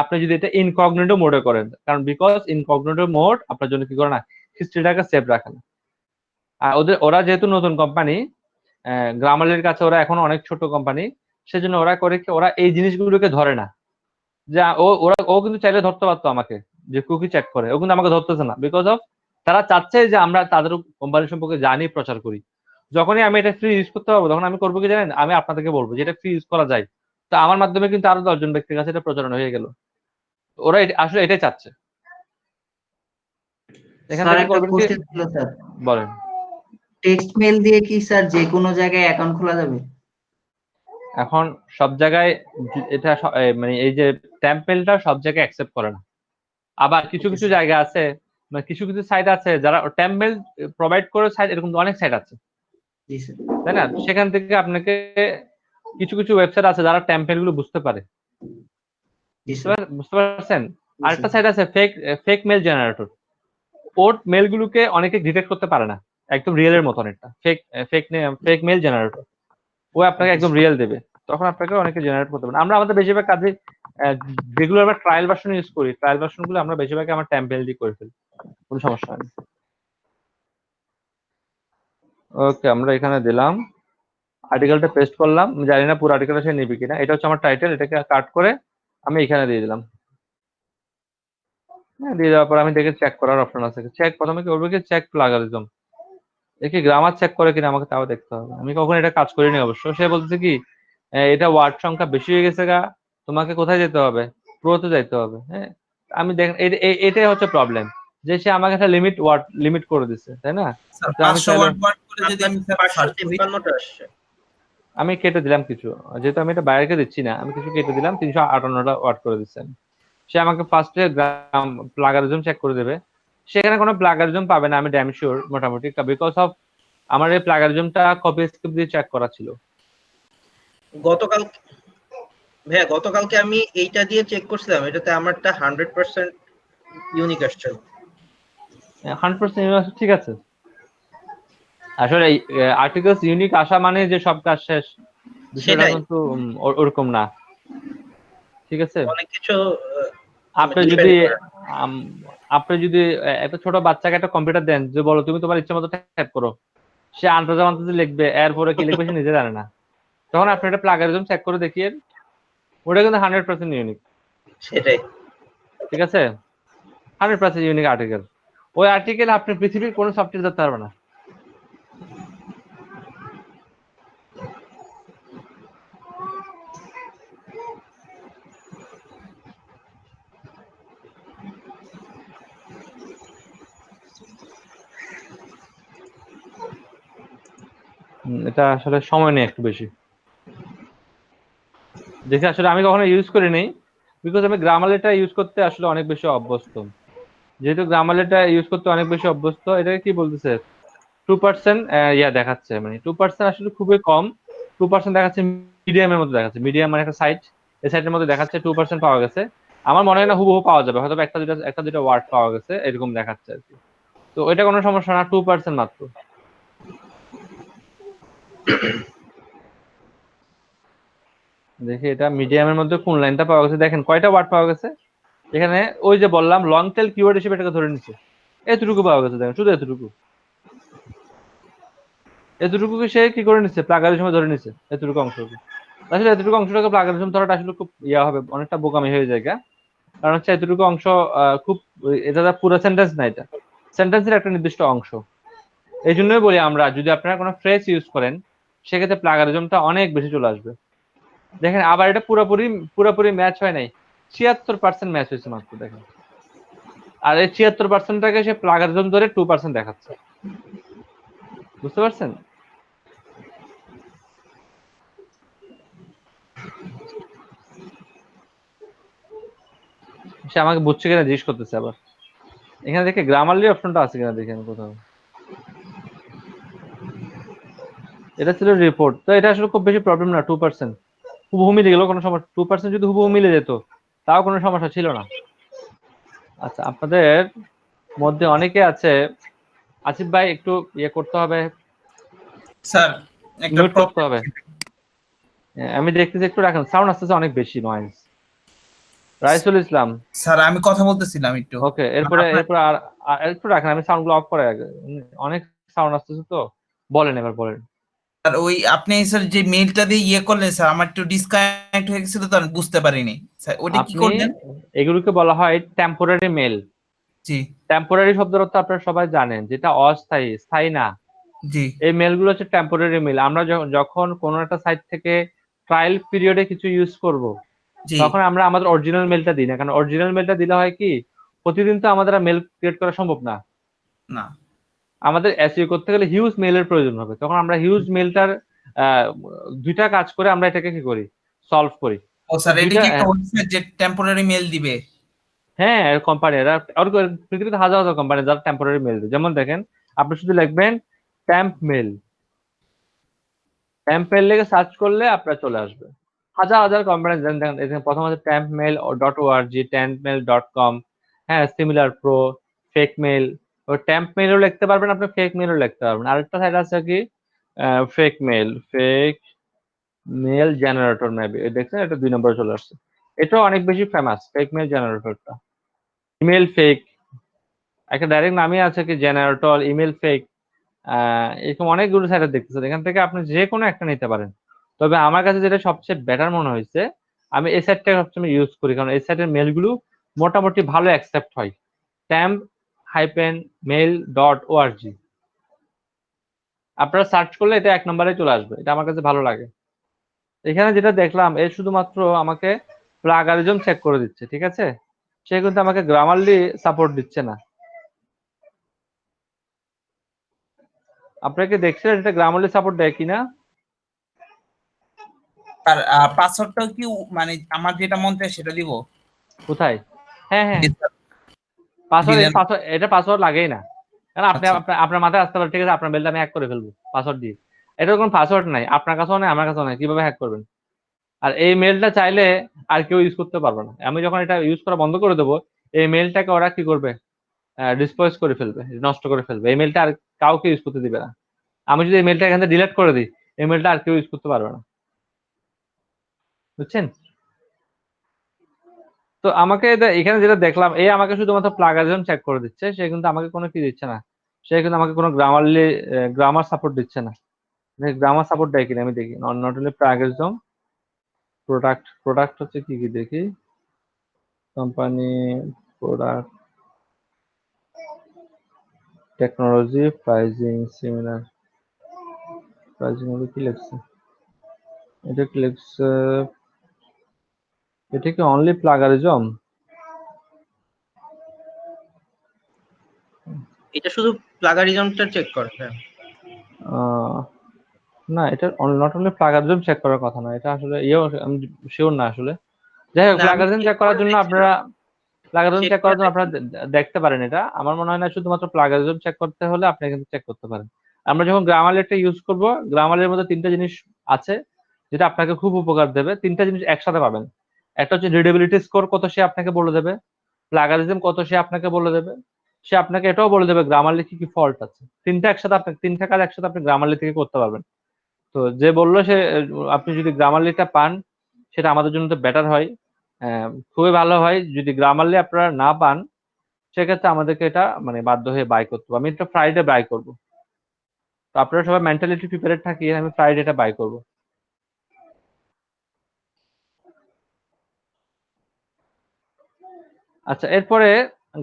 [SPEAKER 1] আপনি যদি এটা ইনকগনিটো মোডে করেন, কারণ বিকজ ইনকগনিটো মোড আপনার জন্য কি করে না, হিস্ট্রিটাকে সেভ রাখে না। আর ওরা যেহেতু নতুন কোম্পানি, গ্রামারলির কাছে ওরা এখন অনেক ছোট কোম্পানি, সেজন্য ওরা করে কি ওরা এই জিনিসগুলোকে ধরে না। যে ও কিন্তু চাইলে ধরতে পারতো আমাকে যে কুকি চেক করে, ও কিন্তু আমাকে ধরতেছে না, বিকজ অফ তারা চাচ্ছে যে আমরা তাদের কোম্পানি সম্পর্কে জানি, প্রচার করি। যখনই আমি এটা ফ্রি ইউজ করতে পারবো তখন আমি করবো কি জানেন, আমি আপনাদেরকে বলবো যে এটা ফ্রি ইউজ করা যায়, তো আমার মাধ্যমে কিন্তু আরো 10 জন ব্যক্তির কাছে এটা প্রচারণা হয়ে গেল। ওরা আসলে এটাই চাচ্ছে। এখান
[SPEAKER 5] স্যার
[SPEAKER 1] থেকে
[SPEAKER 5] একটা
[SPEAKER 1] করবেন কি,
[SPEAKER 5] কোশ্চেন ছিল স্যার,
[SPEAKER 1] বলেন।
[SPEAKER 5] টেক্সট মেল দিয়ে কি স্যার যে কোনো জায়গায় অ্যাকাউন্ট খোলা যাবে?
[SPEAKER 1] এখন সব জায়গায় এটা মানে এই যে টেম্পেলটা সব জায়গায় অ্যাকসেপ্ট করে না। আবার কিছু কিছু জায়গা আছে, মানে কিছু কিছু সাইট আছে যারা টেম্পেল প্রোভাইড করে সাইট, এরকম অনেক সাইট আছে,
[SPEAKER 5] জি স্যার।
[SPEAKER 1] তাই না? সেখান থেকে আপনাকে কিছু কিছু ওয়েবসাইট আছে যারা টেম্পেল গুলো বুঝতে পারে,
[SPEAKER 5] জি স্যার।
[SPEAKER 1] বুঝতে পারছেন? আরেকটা সাইট আছে ফেক মেল জেনারেটর, ওর মেল গুলোকে অনেকে ডিটেক্ট করতে পারে না, একদম রিয়েলের মতন একটা ফেক মেল জেনারেটর, ও আপনাকে একদম রিয়েল দেবে, তখন আপনাকে অনেকে জেনারেট করতে পারে। আমরা আমাদের বেশিরভাগ কাজে যেগুলো আমরা ট্রায়াল ভার্সন ইউজ করি, ট্রায়াল ভার্সন গুলো আমরা বেশিরভাগ আমার টেম্পেল দিয়ে করে ফেলি, কোনো সমস্যা নেই। ওকে, আমরা এখানে দিলাম, আর্টিকেলটা পেস্ট করলাম, জানি না পুরো আর্টিকেলটা সে নিবি কিনা। এটা হচ্ছে আমার টাইটেল, এটাকে কাট করে আমি এখানে দিয়ে দিলাম। হ্যাঁ, দিয়ে দেওয়ার পর আমি দেখে চেক করার অপশন আছে, চেক প্রথমে কি করবো কি চেক প্লাগারিজম, একে গ্রামার চেক করে কিনা আমাকে তাও দেখতে হবে। আমি কখন এটা কাজ করিনি অবশ্য। সে বলতেছে কি এটা ওয়ার্ড সংখ্যা বেশি হয়ে গেছে গা, তোমাকে কোথায় যেতে হবে, প্রোতে যাইতে হবে। হ্যাঁ, আমি দেখেন এটাই হচ্ছে প্রবলেম, যে সে আমাকে একটা লিমিট করে দিচ্ছে, তাই না?
[SPEAKER 2] স্যার
[SPEAKER 1] তো আমি
[SPEAKER 2] 500
[SPEAKER 1] চাইলে
[SPEAKER 2] ওয়ার্ড করে যদি আমি স্যার সার্চ করি,
[SPEAKER 6] 553টা আসছে।
[SPEAKER 1] আমি কেটে দিলাম কিছু, যেহেতু আমি এটা বাইরেকে দিচ্ছি না, আমি কিছু কেটে দিলাম, 358টা ওয়ার্ড করে দিচ্ছেন। সে আমাকে ফার্স্টে প্লাগারিজম চেক করে দেবে, সেখানে কোনো প্লাগারিজম পাবে না, আমি ড্যাম শিওর মোটামুটি, বিকজ অফ আমার এই প্লাগারিজমটা কপি স্ক্রিপ্ট দিয়ে চেক করা ছিল।
[SPEAKER 6] গতকাল ভাইয়া গতকালকে আমি এইটা দিয়ে চেক করছিলাম, এটাতে আমারটা 100% ইউনিক আসছে।
[SPEAKER 1] 100% ঠিক আছে। আসলে আর্টিকেলস ইউনিক আসা মানে যে সব কাজ শেষ, বিষয়টা
[SPEAKER 6] সেটাই।
[SPEAKER 1] কিন্তু ওরকম না, ঠিক আছে?
[SPEAKER 6] অনেক কিছু
[SPEAKER 1] আপনি
[SPEAKER 6] depend
[SPEAKER 1] যদি
[SPEAKER 6] করে।
[SPEAKER 1] আপনি যদি একটা ছোট বাচ্চাকে একটা কম্পিউটার দেন, যে বলো তুমি তোমার ইচ্ছা মতো টাইপ করো, সে আন্তাজে লিখবে, এরপরে কি লিখবে সে নিজে জানে না, তখন আপনি একটা প্লাগারিজম চেক করে দেখিয়ে, ওটা কিন্তু 100% ইউনিক,
[SPEAKER 6] সেটাই।
[SPEAKER 1] ঠিক আছে? 100% ইউনিক আর্টিকেল। ওই আর্টিকেল আপনি পৃথিবীর কোনো সফটওয়্যার দিতে পারবে না। এটা আসলে সময় নেই একটু বেশি, দেখে আসলে আমি কখনো ইউজ করিনি, বিকজ আমি গ্রামারলিটা ইউজ করতে আসলে অনেক বেশি অভ্যস্ত। যেহেতু গ্রামারলিটা ইউজ করতে অনেক বেশি অভ্যস্ত, এটাকে কি বলতেছে 2% ইয়া দেখাচ্ছে, মানে 2% আসলে খুবই কম। 2% দেখাচ্ছে মিডিয়ামের মধ্যে দেখাচ্ছে, মিডিয়াম মানে একটা সাইট, এই সাইটের মধ্যে দেখাচ্ছে 2% পাওয়া গেছে। আমার মনে হয় না হুবহু পাওয়া যাবে, হয়তো একটা দুটা ওয়ার্ড পাওয়া গেছে, এরকম দেখাচ্ছে আর কি। তো এটা কোনো সমস্যা না, 2% মাত্র। দেখি এটা মিডিয়ামের মধ্যে কোন লাইনটা পাওয়া গেছে, দেখেন কয়টা ওয়ার্ড পাওয়া গেছে এখানে। ওই যে বললাম লং টেল কিওয়ার্ড হিসেবে এটাকে ধরে নিচ্ছে, এতটুকু পাওয়া গেছে, দেখেন শুধু এতটুকুকে সে কি করে নিচ্ছে, প্লাগারিজমে ধরে নিচ্ছে এতটুকু অংশকে। আসলে এতটুকু অংশটাকে প্লাগারিজম ধরাটা আসলে খুব ইয়া হবে, অনেকটা বোকামি হয়ে যায়, কারণ হচ্ছে এতটুকু অংশ খুব, এটা পুরো সেন্টেন্স না, এটা সেন্টেন্সের একটা নির্দিষ্ট অংশ। এই জন্যই বলি আমরা যদি আপনারা কোনো ফ্রেজ ইউজ করেন, সেক্ষেত্রে প্লাগারিজমটা অনেক বেশি চলে আসবে। দেখেন আবার এটা পুরোপুরি ম্যাচ হয় নাই, 76% ম্যাচ হয়েছে মাত্র, দেখেন। আর এই 76%টাকে সে প্লাগারিজম ধরে 2% দেখাচ্ছে, বুঝতে পারছেন? সে আমাকে বুঝছে কিনা জিজ্ঞেস করতেছে আবার। এখানে দেখে গ্রামারলি অপশনটা আছে কিনা দেখেন কোথাও, এটা ছিল রিপোর্ট। তো এটা আসলে খুব বেশি প্রবলেম না, 2% হুবহু মিলে গেল কোনো সমস্যা, 2% যদি হুবহু মিলে যেত তাও কোনো সমস্যা ছিল না। আচ্ছা, আপনাদের মধ্যে অনেকে আছে, আসিফ ভাই একটু ইয়ে করতে হবে,
[SPEAKER 2] স্যার একটা
[SPEAKER 1] মিউট করতে
[SPEAKER 2] প্রবলেম।
[SPEAKER 1] হবে। আমি দেখতেছি একটু রাখেন, সাউন্ড আসতেছে অনেক বেশি নয়েজ। রাইসুল ইসলাম,
[SPEAKER 2] স্যার আমি কথা বলতেছিলাম একটু।
[SPEAKER 1] ওকে,
[SPEAKER 2] মানে
[SPEAKER 1] এরপরে
[SPEAKER 2] আপনার
[SPEAKER 1] এরপরে আর একটু রাখেন, আমি সাউন্ড গুলো অফ করে রাখি। অনেক সাউন্ড আসতেছে তো, বলেন এবার বলেন।
[SPEAKER 2] স্যার ওই আপনি স্যার যে মেইলটা দিয়ে ইয়ে করলেন স্যার, আমার একটু ডিসকানেক্ট হয়ে গেছিল তো আমি বুঝতে পারিনি স্যার, ওটা কি
[SPEAKER 1] আপনি
[SPEAKER 2] করবেন?
[SPEAKER 1] এগুলোকে বলা হয় টেম্পোরারি মেল।
[SPEAKER 2] জি
[SPEAKER 1] টেম্পোরারি শব্দের অর্থ আপনারা সবাই জানেন, যেটা অস্থায়ী, স্থায়ী না।
[SPEAKER 2] জি
[SPEAKER 1] এই মেলগুলো হচ্ছে টেম্পোরারি মেল। আমরা যখন কোনো একটা সাইট থেকে ট্রায়াল পিরিয়ডে কিছু ইউজ করব,
[SPEAKER 2] জি
[SPEAKER 1] তখন আমরা আমাদের অরিজিনাল মেলটা দিই না, কারণ অরিজিনাল মেলটা দিলে হয় কি, প্রতিদিন তো আমাদের মেল ক্রিয়েট করা সম্ভব না।
[SPEAKER 2] না।
[SPEAKER 1] আমাদের এসইও করতে গেলে হিউজ মেলের প্রয়োজন হবে, তখন আমরা হিউজ মেলটার দুইটা কাজ করে আমরা এটাকে কি করি, সলভ করি।
[SPEAKER 2] ও
[SPEAKER 1] তো
[SPEAKER 2] স্যার এটা
[SPEAKER 1] দুইটা
[SPEAKER 2] কি একটা ওয়েবসাইট যে টেম্পোরারি মেল দিবে?
[SPEAKER 1] হ্যাঁ, কোম্পানি এরা আর পৃথিবীতে হাজার হাজার কোম্পানি যারা টেম্পোরারি মেল দেয়। যেমন দেখেন, আপনি শুধু লিখবেন ট্যাম্প মেল, ট্যাম্প মেল লিখে সার্চ করলে আপনার চলে আসবে হাজার হাজার কোম্পানি। দেখেন এখানে প্রথম আছে ট্যাম্প মেল ডট ওআরজি, ট্যাম্পমেল.com, হ্যাঁ, সিমিলার প্রো, ফেক মেল। ওই ট্যাম্প মেলও লিখতে পারবেন আপনি, ফেক মেলও লিখতে পারবেন। আরেকটা সাইট আছে কি, fake mail, fake mail generator, maybe দেখছেন, এটা 2 নম্বরে চলে আসছে। এটা অনেক বেশি ফেমাস, ফেক মেল জেনারেটরটা। ইমেল ফেক, একটা ডাইরেক্ট নামই আছে কি, জেনারেটর, ইমেল ফেক। এরকম অনেকগুলো সাইট দেখতেছেন, এখান থেকে আপনি যে কোনো একটা নিতে পারেন। তবে আমার কাছে যেটা সবচেয়ে বেটার মনে হয়েছে, আমি এই সাইটটা সবসময় ইউজ করি, কারণ এই সাইটের মেলগুলো মোটামুটি ভালো অ্যাকসেপ্ট হয়। temp-mail.org, আপনারা সার্চ করলে এটা 1 নম্বরে চলে আসবে, এটা আমার কাছে ভালো লাগে। এখানে যেটা দেখলাম, এ শুধুমাত্র আমাকে প্লাগারিজম চেক করে দিচ্ছে, ঠিক আছে, সে কিন্তু আমাকে গ্রামারলি সাপোর্ট দিচ্ছে না। আপনাকে দেখছিলেন এটা গ্রামারলি সাপোর্ট দেয় কিনা?
[SPEAKER 2] আর পাসওয়ার্ডটাও কি মানে আমার যেটা মন চায় সেটা দিব?
[SPEAKER 1] কোথায়? হ্যাঁ হ্যাঁ,
[SPEAKER 2] জি স্যার,
[SPEAKER 1] পাসওয়ার্ড,
[SPEAKER 2] দিলেন।
[SPEAKER 1] এটা পাসওয়ার্ড লাগেই না, কারণ আপনি
[SPEAKER 2] আচ্ছা
[SPEAKER 1] আপনার মাথায় আসতে পারে, ঠিক আছে, আপনার মেলটা আমি হ্যাক করে ফেলবো পাসওয়ার্ড দিয়ে। এটার কোনো পাসওয়ার্ড নাই, আপনার কাছেও নাই, আমার কাছেও নাই, কিভাবে হ্যাক করবেন? আর এই মেলটা চাইলে আর কেউ ইউজ করতে পারবে না। আমি যখন এটা ইউজ করা বন্ধ করে দেবো, এই মেলটাকে ওরা কি করবে, ডিসপোজ করে ফেলবে, নষ্ট করে ফেলবে। এই মেলটা আর কাউকে ইউজ করতে দিবে না। আমি যদি এই মেলটা এখান থেকে ডিলিট করে দিই, এই মেলটা আর কেউ ইউজ করতে পারবে না, বুঝছেন? তো আমাকে এখানে যেটা দেখলাম, এই আমাকে শুধুমাত্র প্লাগারিজম চেক করে দিচ্ছে, সে কিন্তু আমাকে কোনো কি দিচ্ছে না, সে কিন্তু আমাকে কোনো গ্রামার সাপোর্ট দিচ্ছে না। গ্রামার সাপোর্ট দেয় কিনা আমি দেখি, নট অনলি প্লাগারিজম, প্রোডাক্ট হচ্ছে কি কি দেখি, company, product, technology, pricing, seminar. Pricing হবে কি লিখছে, এটা কি লিখছে, এটা কি অনলি প্লাগারিজম?
[SPEAKER 6] এটা শুধু প্লাগারিজমটা চেক করে, হ্যাঁ।
[SPEAKER 1] না, এটা নট অনলি প্লাগারিজম চেক করার কথা না, এটা আসলে ইয়েও আমি শিওর না আসলে। যাই হোক,
[SPEAKER 6] না আমি
[SPEAKER 1] প্লাগারিজম
[SPEAKER 6] চেক
[SPEAKER 1] চেক করার
[SPEAKER 6] করে
[SPEAKER 1] জন্য
[SPEAKER 6] দেখছিলাম,
[SPEAKER 1] আপনারা প্লাগারিজম
[SPEAKER 6] চেক
[SPEAKER 1] চেক
[SPEAKER 6] করে
[SPEAKER 1] করার জন্য আপনারা
[SPEAKER 6] দেখছিলাম।
[SPEAKER 1] দেখতে পারেন এটা। আমার মনে হয় না শুধুমাত্র প্লাগারিজম চেক করতে হলে আপনি কিন্তু চেক করতে পারেন। আমরা যখন গ্রামারলিটা ইউজ করব, গ্রামারলির মধ্যে 3টা জিনিস আছে যেটা আপনাকে খুব উপকার দেবে। 3টা জিনিস একসাথে পাবেন। একটা হচ্ছে রিডেবিলিটি স্কোর কত, সে আপনাকে বলে দেবে। প্লাগারিজম কত, সে আপনাকে বলে দেবে। সে আপনাকে এটাও বলে দেবে গ্রামারলি কি কি ফল্ট আছে। 3টা একসাথে, আপনি 3টা কাজ একসাথে আপনি গ্রামারলি থেকে করতে পারবেন। তো যে বললো সে, আপনি যদি গ্রামারলিটা পান, সেটা আমাদের জন্য তো বেটার হয়। খুবই ভালো হয়। যদি গ্রামারলি আপনারা না পান, সেক্ষেত্রে আমাদেরকে এটা মানে বাধ্য হয়ে বাই করতে হবে। আমি এটা ফ্রাইডে বাই করব। তো আপনারা সবাই মেন্টালিটি প্রিপেয়ার থাকিয়ে আমি ফ্রাইডেটা বাই করব। আচ্ছা, এরপরে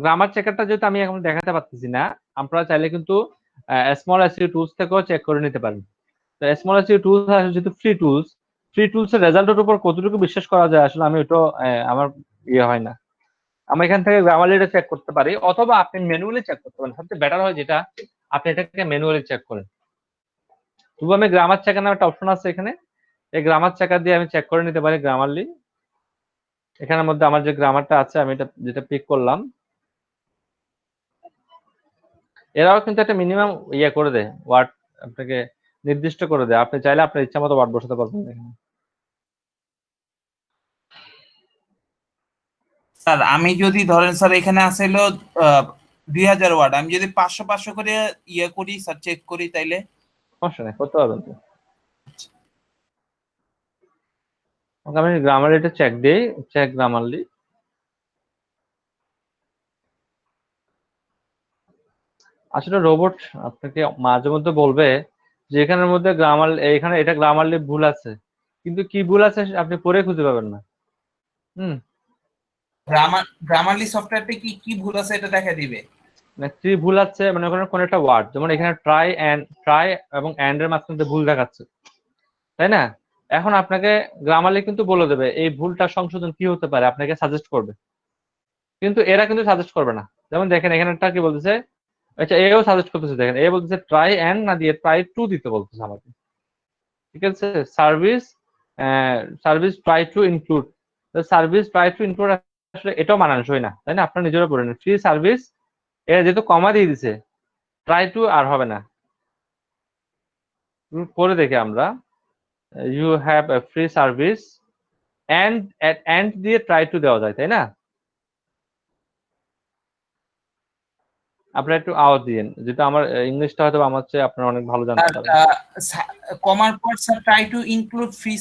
[SPEAKER 1] গ্রামার চেকারটা যেহেতু আমি এখন দেখাতে পারতেছি না, আপনারা চাইলে কিন্তু স্মল এসইও টুলস থেকেও চেক করে নিতে পারেন। তো স্মল এসইও টুলস যেহেতু ফ্রি টুলস এর রেজাল্টের উপর কতটুকু বিশ্বাস করা যায় আসলে আমি ওটা আমার ইয়ে হয় না। আমি এখান থেকে গ্রামারলিটা চেক করতে পারি, অথবা আপনি ম্যানুয়ালি চেক করতে পারেন। সবচেয়ে বেটার হয় যেটা, আপনি এটাকে ম্যানুয়ালি চেক করেন। তবু আমি গ্রামার চেকার নামে একটা অপশন আছে এখানে, এই গ্রামার চেকার দিয়ে আমি চেক করে নিতে পারি গ্রামারলি। এখানের মধ্যে আমার যে গ্রামারটা আছে আমি এটা যেটা পিক করলাম, এরাও কিন্তু একটা মিনিমাম ইয়ে করে দেয়, ওয়ার্ড আপনাকে নির্দিষ্ট করে দেয়। আপনি চাইলে আপনার ইচ্ছা মতো ওয়ার্ড বসাতে পারবেন এখানে।
[SPEAKER 2] স্যার আমি যদি ধরেন স্যার এখানে আছে হলো 2000 ওয়ার্ড, আমি যদি 500 করে ইয়ে করি স্যার, চেক করি তাইলে
[SPEAKER 1] সমস্যা নেই, করতে পারবেন তো। ওকে, আমি গ্রামারলিটা চেক দিই, চেক গ্রামারলি। আসলে রোবট আপনাকে মাঝে মধ্যে বলবে যে এখানের মধ্যে গ্রামার, এখানে এটা গ্রামারলি ভুল আছে, কিন্তু কি ভুল আছে আপনি পরে খুঁজে পাবেন না। হুম।
[SPEAKER 2] গ্রামারলি সফটওয়্যারটা কি কি ভুল আছে এটা দেখা দিবে।
[SPEAKER 1] মানে কি ভুল আছে, মানে ওখানে কোন একটা ওয়ার্ড, যেমন এখানে ট্রাই এবং এন্ড এর মাঝখানে ভুল দেখাচ্ছে, তাই না? এখন আপনাকে গ্রামারলি কিন্তু বলে দেবে এই ভুলটা সংশোধন কি হতে পারে, আপনাকে সাজেস্ট করবে, কিন্তু এরা কিন্তু সাজেস্ট করবে না। যেমন দেখেন এখানেটা কি বলতেছে, আচ্ছা এও সাজেস্ট করতেছে, দেখেন এ বলতেছে ট্রাই এন্ড না দিয়ে ট্রাই টু দিতে বলতেছে আমাকে, ঠিক আছে? Service service try to include, service try to include আসলে এটাও মানানসই না, তাই না? আপনারা নিজেরা পড়ে নেন, ফ্রি সার্ভিস এরা যেহেতু কমা দিয়ে দিছে, ট্রাই টু আর হবে না। পরে দেখি আমরা, you have a free service and দিয়ে ট্রাই টু দেওয়া যায়, তাই না? আপনারা একটু আওয়াজ দিয়েন, যেটা আমার ইংলিশটা হয়তো আমার চেয়ে আপনারা অনেক ভালো জানতে পারেন।
[SPEAKER 2] কমার পর sir try to include free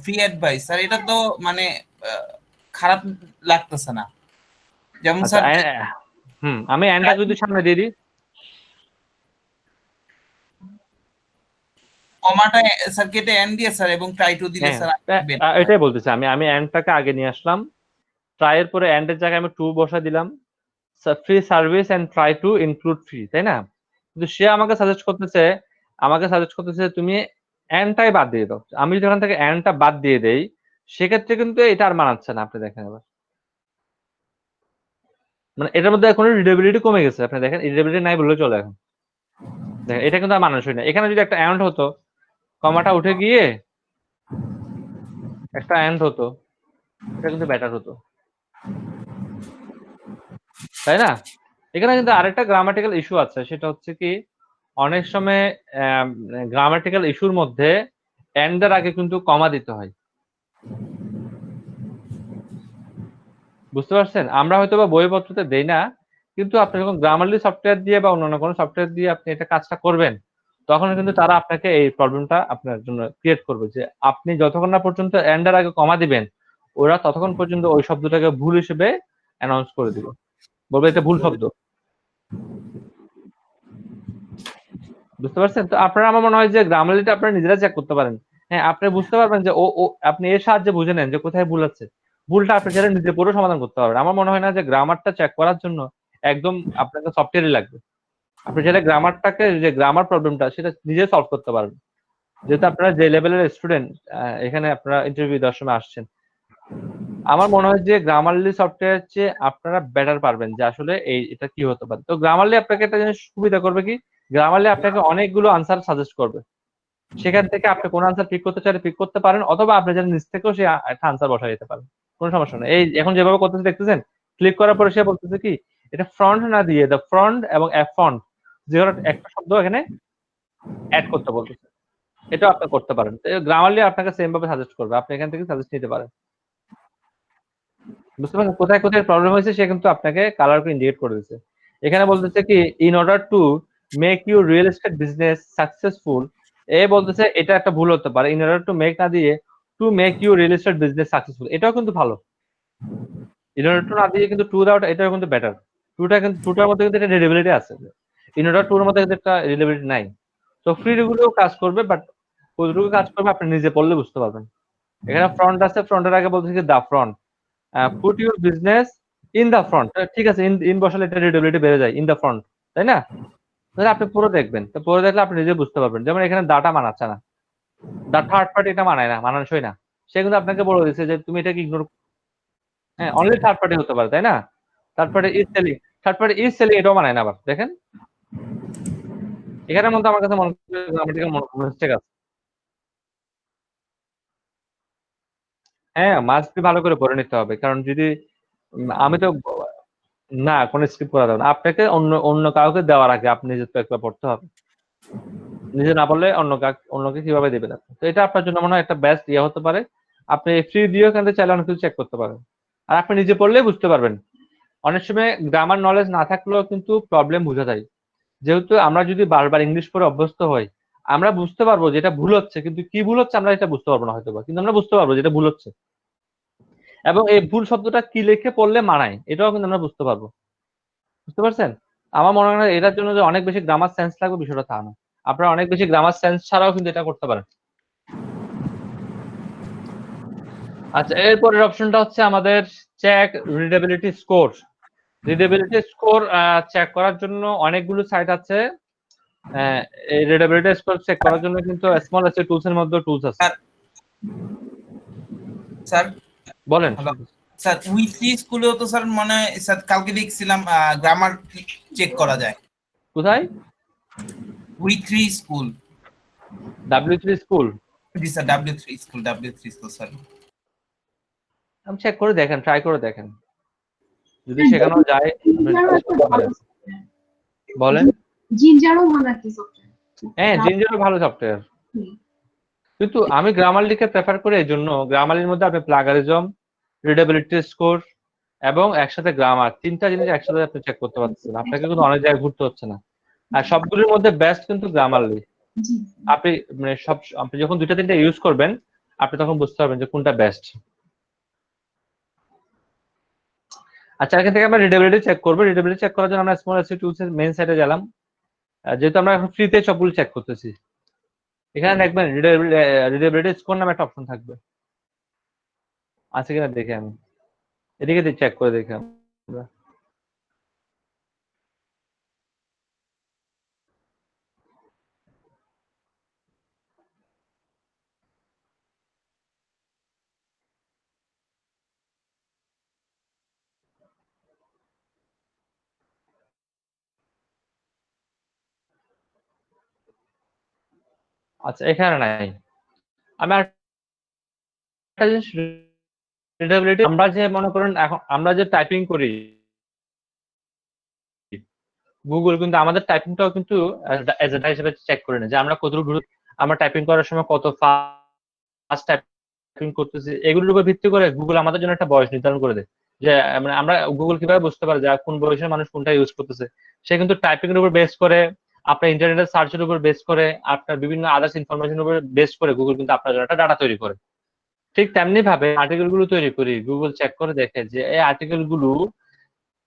[SPEAKER 2] free advice, sir এটা তো মানে খারাপ লাগতেছে না, যেমন
[SPEAKER 1] আচ্ছা
[SPEAKER 2] স্যার
[SPEAKER 1] আমি এন্ডটা যদি সামনে দিয়ে দিই,
[SPEAKER 2] কমাটা স্যার কেটে এন্ড দিয়ে স্যার এবং ট্রাই টু দিলে
[SPEAKER 1] হ্যাঁ
[SPEAKER 2] স্যার
[SPEAKER 1] এটাই বলতেছি, আমি এন্ডটাকে আগে নিয়ে আসলাম, ট্রাই এর পরে এন্ড এর জায়গায় আমি টু বসা দিলাম, free service and try to include free, তাই না? কিন্তু সে আমাকে সাজেস্ট করতেছে তুমি এন্ডটাই বাদ দিয়ে দাও। আমি যদি ওখান থেকে এন্ডটা বাদ দিয়ে দেই, সেক্ষেত্রে কিন্তু এটা আর মানাচ্ছে না। আপনি দেখেন এবার, মানে এটার মধ্যে এখন রিডেবিলিটি কমে গেছে, আপনি দেখেন রিডেবিলিটি নাই বললে চলে এখন। দেখেন এটা কিন্তু আর মানানসই না। এখানে যদি একটা এন্ড হতো, কমাটা উঠে গিয়ে একটা এন্ড হতো, এটা কিন্তু বেটার হতো, তাই না? এখানে কিন্তু আরেকটা গ্রামাটিক্যাল ইস্যু আছে, সেটা হচ্ছে কি অনেক সময় গ্রামাটিক্যাল ইস্যুর মধ্যে এন্ড এর আগে কিন্তু কমা দিতে হয়, বুঝতে পারছেন? আমরা হয়তো বা বইপত্রতে দেই না, কিন্তু আপনি যখন গ্রামারলি সফটওয়্যার দিয়ে বা অন্যান্য কোনো সফটওয়্যার দিয়ে আপনি এটা কাজটা করবেন, তখন কিন্তু তারা আপনাকে এই প্রবলেমটা আপনার জন্য ক্রিয়েট করবে, যে আপনি যতক্ষণ না পর্যন্ত এন্ড এর আগে কমা দিবেন, ওরা ততক্ষণ পর্যন্ত ওই শব্দটাকে ভুল হিসেবে অ্যানাউন্স করে দিবে, বলবে এটা ভুল শব্দ। বুঝতে পারছেন? তো আপনারা, আমার মনে হয় যে গ্রামারলিটা আপনারা নিজেরা চেক করতে পারেন। হ্যাঁ, আপনি বুঝতে পারবেন যে ও আপনি এর সাহায্যে বুঝে নেন যে কোথায় ভুল আছে। ভুলটা আপনি চাইলে নিজে পড়েও সমাধান করতে পারবেন। আমার মনে হয় না যে গ্রামারটা চেক করার জন্য একদম আপনাকে সফটওয়্যারই লাগবে। আপনি চাইলে গ্রামারটাকে, যে গ্রামার প্রবলেমটা সেটা নিজে সলভ করতে পারবেন। যেহেতু আপনারা যে লেভেলের স্টুডেন্ট, এখানে আপনারা ইন্টারভিউ দেওয়ার সময় আসছেন। আমার মনে হয় যে গ্রামারলি সফটওয়্যার চেয়ে আপনারা বেটার পারবেন যে আসলে এটা কি হতে পারে। তো গ্রামারলি আপনাকে একটা জিনিস সুবিধা করবে কি, গ্রামারলি আপনাকে অনেকগুলো আনসার সাজেস্ট করবে। সেখান থেকে আপনি কোন আনসার পিক করতে চাইলে পিক করতে পারেন, অথবা আপনি যেন নিজ থেকেও সেই একটা আনসার বসাই দিতে পারেন, কোনো সমস্যা নেই। এই এখন যেভাবে করতেছে দেখতেছেন, ক্লিক করার পরে সে বলতেছে কি এটা ফ্রন্ট না দিয়ে দ্য ফ্রন্ট এবং এ ফন্ট, যে একটা শব্দ এখানে অ্যাড করতে বলতেছে, এটা আপনি করতে পারেন। গ্রামারলি আপনাকে সেম ভাবে সাজেস্ট করবে, আপনি এখান থেকে সাজেস্ট নিতে পারেন। বুঝতে পারছেন কোথায় কোথায় প্রবলেম হয়েছে, সে কিন্তু আপনাকে কালার করে ইন্ডিকেট করে দিচ্ছে। এখানে বলতেছে কি in order to make your real estate business successful, এ বলতেছে এটা একটা ভুল হতে পারে, ইন অর্ডার টু মেক না দিয়ে two make your real estate business successful, এটাও কিন্তু ভালো। ইন অর্ডার টু না দিয়ে কিন্তু টু দেওয়াটা, এটাও কিন্তু বেটার। টুটার মধ্যে কিন্তু একটা রিলেবিলিটি আছে, ইন অর্ডার টুর মধ্যে কিন্তু একটা রিলেবিলিটি নাই। তো ফ্রি গুলোও কাজ করবে, বাট ওইটুকু কাজ করবে আপনি নিজে পড়লে বুঝতে পারবেন। এখানে ফ্রন্ট আছে, ফ্রন্টের আগে বলতেছে কি the front, put your business in the front, ঠিক আছে, ইন বসালে এটা রিডেবিলিটি বেড়ে যায়, ইন দা ফ্রন্ট, তাই না? তাহলে আপনি পুরো দেখবেন, তো পুরো দেখলে আপনি নিজে বুঝতে পারবেন। যেমন এখানে দাটা মানাচ্ছে না, দা থার্ড পার্টি এটা মানায় না, মানানসই না। সে কিন্তু আপনাকে বলে দিচ্ছে যে তুমি এটাকে ইগনোর, হ্যাঁ অনলি থার্ড পার্টি হতে পারে, তাই না? থার্ড পার্টি ইজ সেলিং এটাও মানায় না। আবার দেখেন এখানের মধ্যে আমার কাছে মনে হচ্ছে গ্রামাটিক্যাল মিস্টেক আছে। হ্যাঁ, মাস্ট বি ভালো করে পড়ে নিতে হবে, কারণ যদি আমি তো না কোনো স্কিপ করা যাবে না, আপনাকে অন্য অন্য কাউকে দেওয়ার আগে আপনি নিজে তো একবার পড়তে হবে। নিজে না বললে অন্যকে কিভাবে দেবেন আপনি? তো এটা আপনার জন্য মনে হয় একটা বেস্ট ইয়ে হতে পারে। আপনি ফ্রি দিয়েও কিন্তু চাইলে অনেক কিছু চেক করতে পারেন। আর আপনি নিজে পড়লে বুঝতে পারবেন। অনেক সময় গ্রামার নলেজ না থাকলেও কিন্তু প্রবলেম বোঝা যায়। যেহেতু আমরা যদি বারবার ইংলিশ পড়ে অভ্যস্ত হই, আমরা বুঝতে পারবো যে এটা ভুল হচ্ছে, কিন্তু কি ভুল হচ্ছে আমরা এটা বুঝতে পারবো না হয়তো, কিন্তু আমরা বুঝতে পারবো যে এটা ভুল হচ্ছে, এবং এই ভুল শব্দটা কি লিখে পড়লে মানায় এটাও কিন্তু আমরা বুঝতে পারবো। বুঝতে পারছেন? আমার মনে হয় এটার জন্য যে অনেক বেশি গ্রামার সেন্স লাগবে বিষয়টা তা না। আপনারা অনেক বেশি গ্রামার সেন্স ছাড়াও কিন্তু এটা করতে পারেন। আচ্ছা, এরপরের অপশনটা হচ্ছে আমাদের check readability score. Readability score check করার জন্য অনেকগুলো সাইট আছে। এই রিডেবিলিটি স্কোর চেক করার জন্য কিন্তু স্মল এসে টুলস এর মধ্যে টুলস আছে।
[SPEAKER 2] স্যার
[SPEAKER 1] বলেন।
[SPEAKER 2] হ্যালো স্যার, উইথলি স্কুলেও তো স্যার মানে স্যার কালকে দেখছিলাম গ্রামার চেক করা যায়।
[SPEAKER 1] কোথায়?
[SPEAKER 2] উইথলি স্কুল।
[SPEAKER 1] W3 school?
[SPEAKER 2] জি sir, W3 school, W3 school sir.
[SPEAKER 1] আপনি চেক করে দেখেন, ট্রাই করে দেখেন। যদি শেখানো যায় আপনি
[SPEAKER 3] জিঞ্জারও
[SPEAKER 1] করতে পারেন। বলেন।
[SPEAKER 3] জিঞ্জারও ভালো একটা সফটওয়্যার।
[SPEAKER 1] হ্যাঁ, জিঞ্জারও ভালো সফটওয়্যার। কিন্তু আমি গ্রামারলিকে প্রেফার করি এই জন্য, গ্রামারলির মধ্যে আপনি প্লাগারিজম, রিডেবিলিটি স্কোর এবং একসাথে গ্রামার, তিনটা জিনিস একসাথে আপনি চেক করতে পারছেন। আপনাকে কিন্তু অনেক জায়গায় ঘুরতে হচ্ছে না। আর সবগুলোর মধ্যে বেস্ট কিন্তু গ্রামারলি।
[SPEAKER 3] জি
[SPEAKER 1] আপনি মানে আপনি যখন দুইটা তিনটা ইউজ করবেন, আপনি তখন বুঝতে পারবেন যে কোনটা বেস্ট। আচ্ছা, এখান থেকে আমরা রিডেবিলিটি চেক করবো। রিডেবিলিটি চেক করার জন্য আমরা স্মল এসি টুলস এর মেইন সাইটে গেলাম। যেহেতু আমরা এখন ফ্রিতে সবগুলো চেক করতেছি, এখানে দেখবেন রিডেবিলিটি স্কোর নামে একটা অপশন থাকবে। আছে কিনা দেখে আমি এদিকে চেক করে দেখি আমরা। আচ্ছা, এখানে নাই। আমি একটা জিনিস রিডেবিলিটি, আমরা যে মনে করেন এখন আমরা যে টাইপিং করি গুগল কিন্তু আমাদের টাইপিংটাও কিন্তু এজেন্ডা হিসেবে চেক করে নেয় যে আমরা কতটুকু আমরা টাইপিং করার সময় কত ফাস্ট টাইপিং করতেছি, এগুলোর উপর ভিত্তি করে গুগল আমাদের জন্য একটা বয়স নির্ধারণ করে দেয়। যে মানে আমরা গুগল কিভাবে বুঝতে পারে যে কোন বয়সের মানুষ কোনটা ইউজ করতেছে। সে কিন্তু টাইপিং এর উপর বেস করে, আপনার ইন্টারনেটের সার্চের উপর বেস করে, আপনার বিভিন্ন আদার্স ইনফরমেশনের উপর বেস করে গুগল কিন্তু আপনার জন্য একটা ডাটা তৈরি করে। ঠিক তেমনি ভাবে আর্টিকেল গুলো তৈরি করি, গুগল চেক করে দেখে যে এই আর্টিকেল গুলো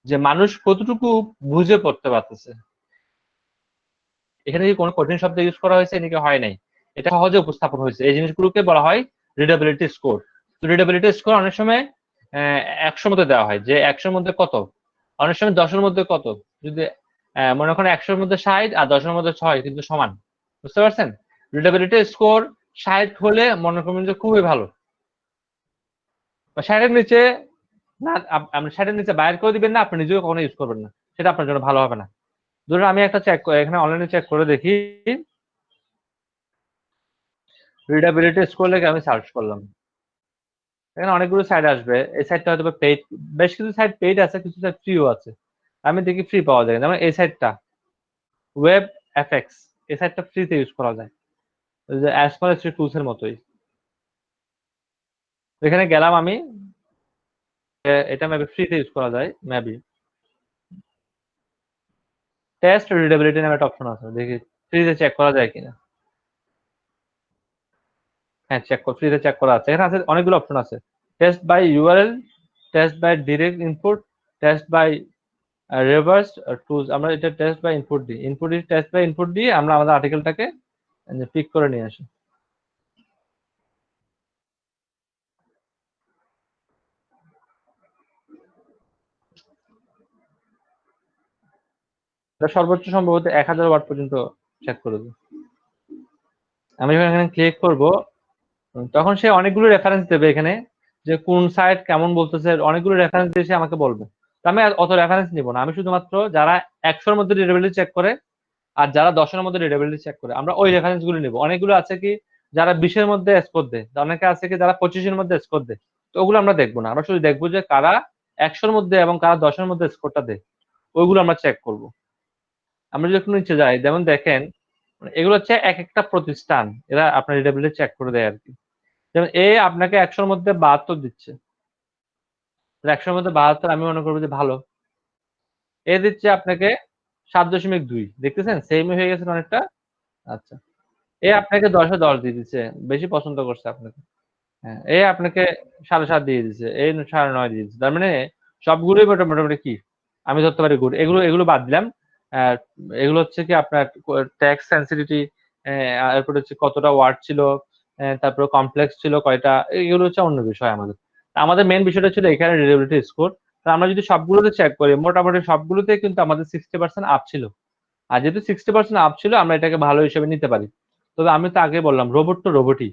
[SPEAKER 1] যে মানুষ কতটুকু বুঝে পড়তে পারতেছে। এখানে কি কোনো কঠিন শব্দ ইউজ করা হয়েছে নাকি হয় নাই, এটা সহজে উপস্থাপন হয়েছে, এই জিনিসগুলোকে বলা হয় রিডেবিলিটি স্কোর। তো রিডেবিলিটি স্কোর অনেক সময় 100 মধ্যে দেওয়া হয়, যে 100 মধ্যে কত, অনেক সময় 10-এর মধ্যে কত। যদি মনে করেন 100-এর মধ্যে 60 আর 10-এর মধ্যে 6 কিন্তু সমান। বুঝতে পারছেন? রিডেবিলিটি স্কোর 60 হলে মনে করবেন যে খুবই ভালো, 60-এর নিচে না, আপনি 60-এর নিচে বাইর করে দিবেন না, আপনি নিজেও কখনো ইউজ করবেন না, সেটা আপনার জন্য ভালো হবে না। ধরুন আমি একটা চেক এখানে অনলাইনে চেক করে দেখি, রিডেবিলিটি স্কোর লেগে আমি সার্চ করলাম, এখানে অনেকগুলো সাইট আসবে। এই সাইটটা হয়তো পেইড, বেশ কিছু সাইট পেইড আছে, কিছু সাইট ফ্রিও আছে। আমি দেখি ফ্রি পাওয়া যায়, যেমন এই সাইটটা ওয়েব এফএক্স, এই সাইটটা ফ্রিতে ইউজ করা যায়, যে অ্যাসপার টুলস এর মতোই। এখানে গেলাম আমি, এটা মেবি ফ্রিতে ইউজ করা যায় মেবি। টেস্ট রিডেবিলিটি নামে একটা অপশন আছে, দেখি ফ্রিতে চেক করা যায় কিনা। হ্যাঁ, ফ্রিতে চেক করা আছে। এখানে আছে অনেকগুলো অপশন আছে, test by URL, test by direct input, test by reverse tools. আমরা এটা টেস্ট বাই ইনপুট দিই, টেস্ট বাই ইনপুট দিয়ে আমরা আমাদের আর্টিকেলটাকে পিক করে নিয়ে আসি। সর্বোচ্চ সম্ভবত 1000 ওয়ার্ড পর্যন্ত চেক করে দেবে। আমি যখন এখানে ক্লিক করব তখন সে অনেকগুলো রেফারেন্স দেবে এখানে, যে কোন সাইট কেমন বলতেছে, অনেকগুলো রেফারেন্স দিয়ে সে আমাকে বলবে। তো আমি অত রেফারেন্স নিব না, আমি শুধুমাত্র যারা 100-এর মধ্যে রিডেবিলিটি চেক করে আর যারা 10-এর মধ্যে রিডেবিলিটি চেক করে আমরা ওই রেফারেন্স গুলো নিব। অনেকগুলো আছে কি যারা 20-এর মধ্যে স্কোর দেয়, অনেকে আছে কি যারা 25-এর মধ্যে স্কোর দেয়। তো ওগুলো আমরা দেখবো না, আমরা শুধু দেখবো যে কারা 100-এর মধ্যে এবং কারা 10-এর মধ্যে স্কোরটা দেয়, ওইগুলো আমরা চেক করব। আমরা যখন নিচে যাই, যেমন দেখেন এগুলো হচ্ছে এক একটা প্রতিষ্ঠান, এরা আপনার রিডেবিলিটি চেক করে দেয় আর কি। যেমন আপনাকে 100-এর মধ্যে 72 দিচ্ছে, 100 মধ্যে 72 আমি মনে করবো যে ভালো। এ দিচ্ছে আপনাকে 7.2, দেখতেছেন সেম হয়ে গেছে অনেকটা। আচ্ছা, এ আপনাকে 10 এ 10 দিয়ে দিচ্ছে, বেশি পছন্দ করছে আপনাকে। হ্যাঁ, এ আপনাকে 7.5 দিয়ে দিচ্ছে, এ 9.5 দিয়ে দিচ্ছে। তার মানে সবগুলোই মোটামুটি কি আমি ধরতে পারি গুড। এগুলো বাদ দিলাম। আহ, এগুলো হচ্ছে কি আপনার ট্যাক্স সেন্সিটিভিটি, এরপর হচ্ছে কতটা ওয়ার্ড ছিল, তারপরে কমপ্লেক্স ছিল কয়টা, এগুলো হচ্ছে অন্য বিষয় আমাদের। আমাদের মেইন বিষয়টা ছিল এখানে রিডেবিলিটি স্কোর। আমরা যদি সবগুলোতে চেক করি, মোটামুটি সবগুলোতে কিন্তু আমাদের 60% আপ ছিল। আর যেহেতু 60% আপ ছিল, আমরা এটাকে ভালো হিসেবে নিতে পারি। তবে আমি তো আগে বললাম, রোবট তো রোবটই,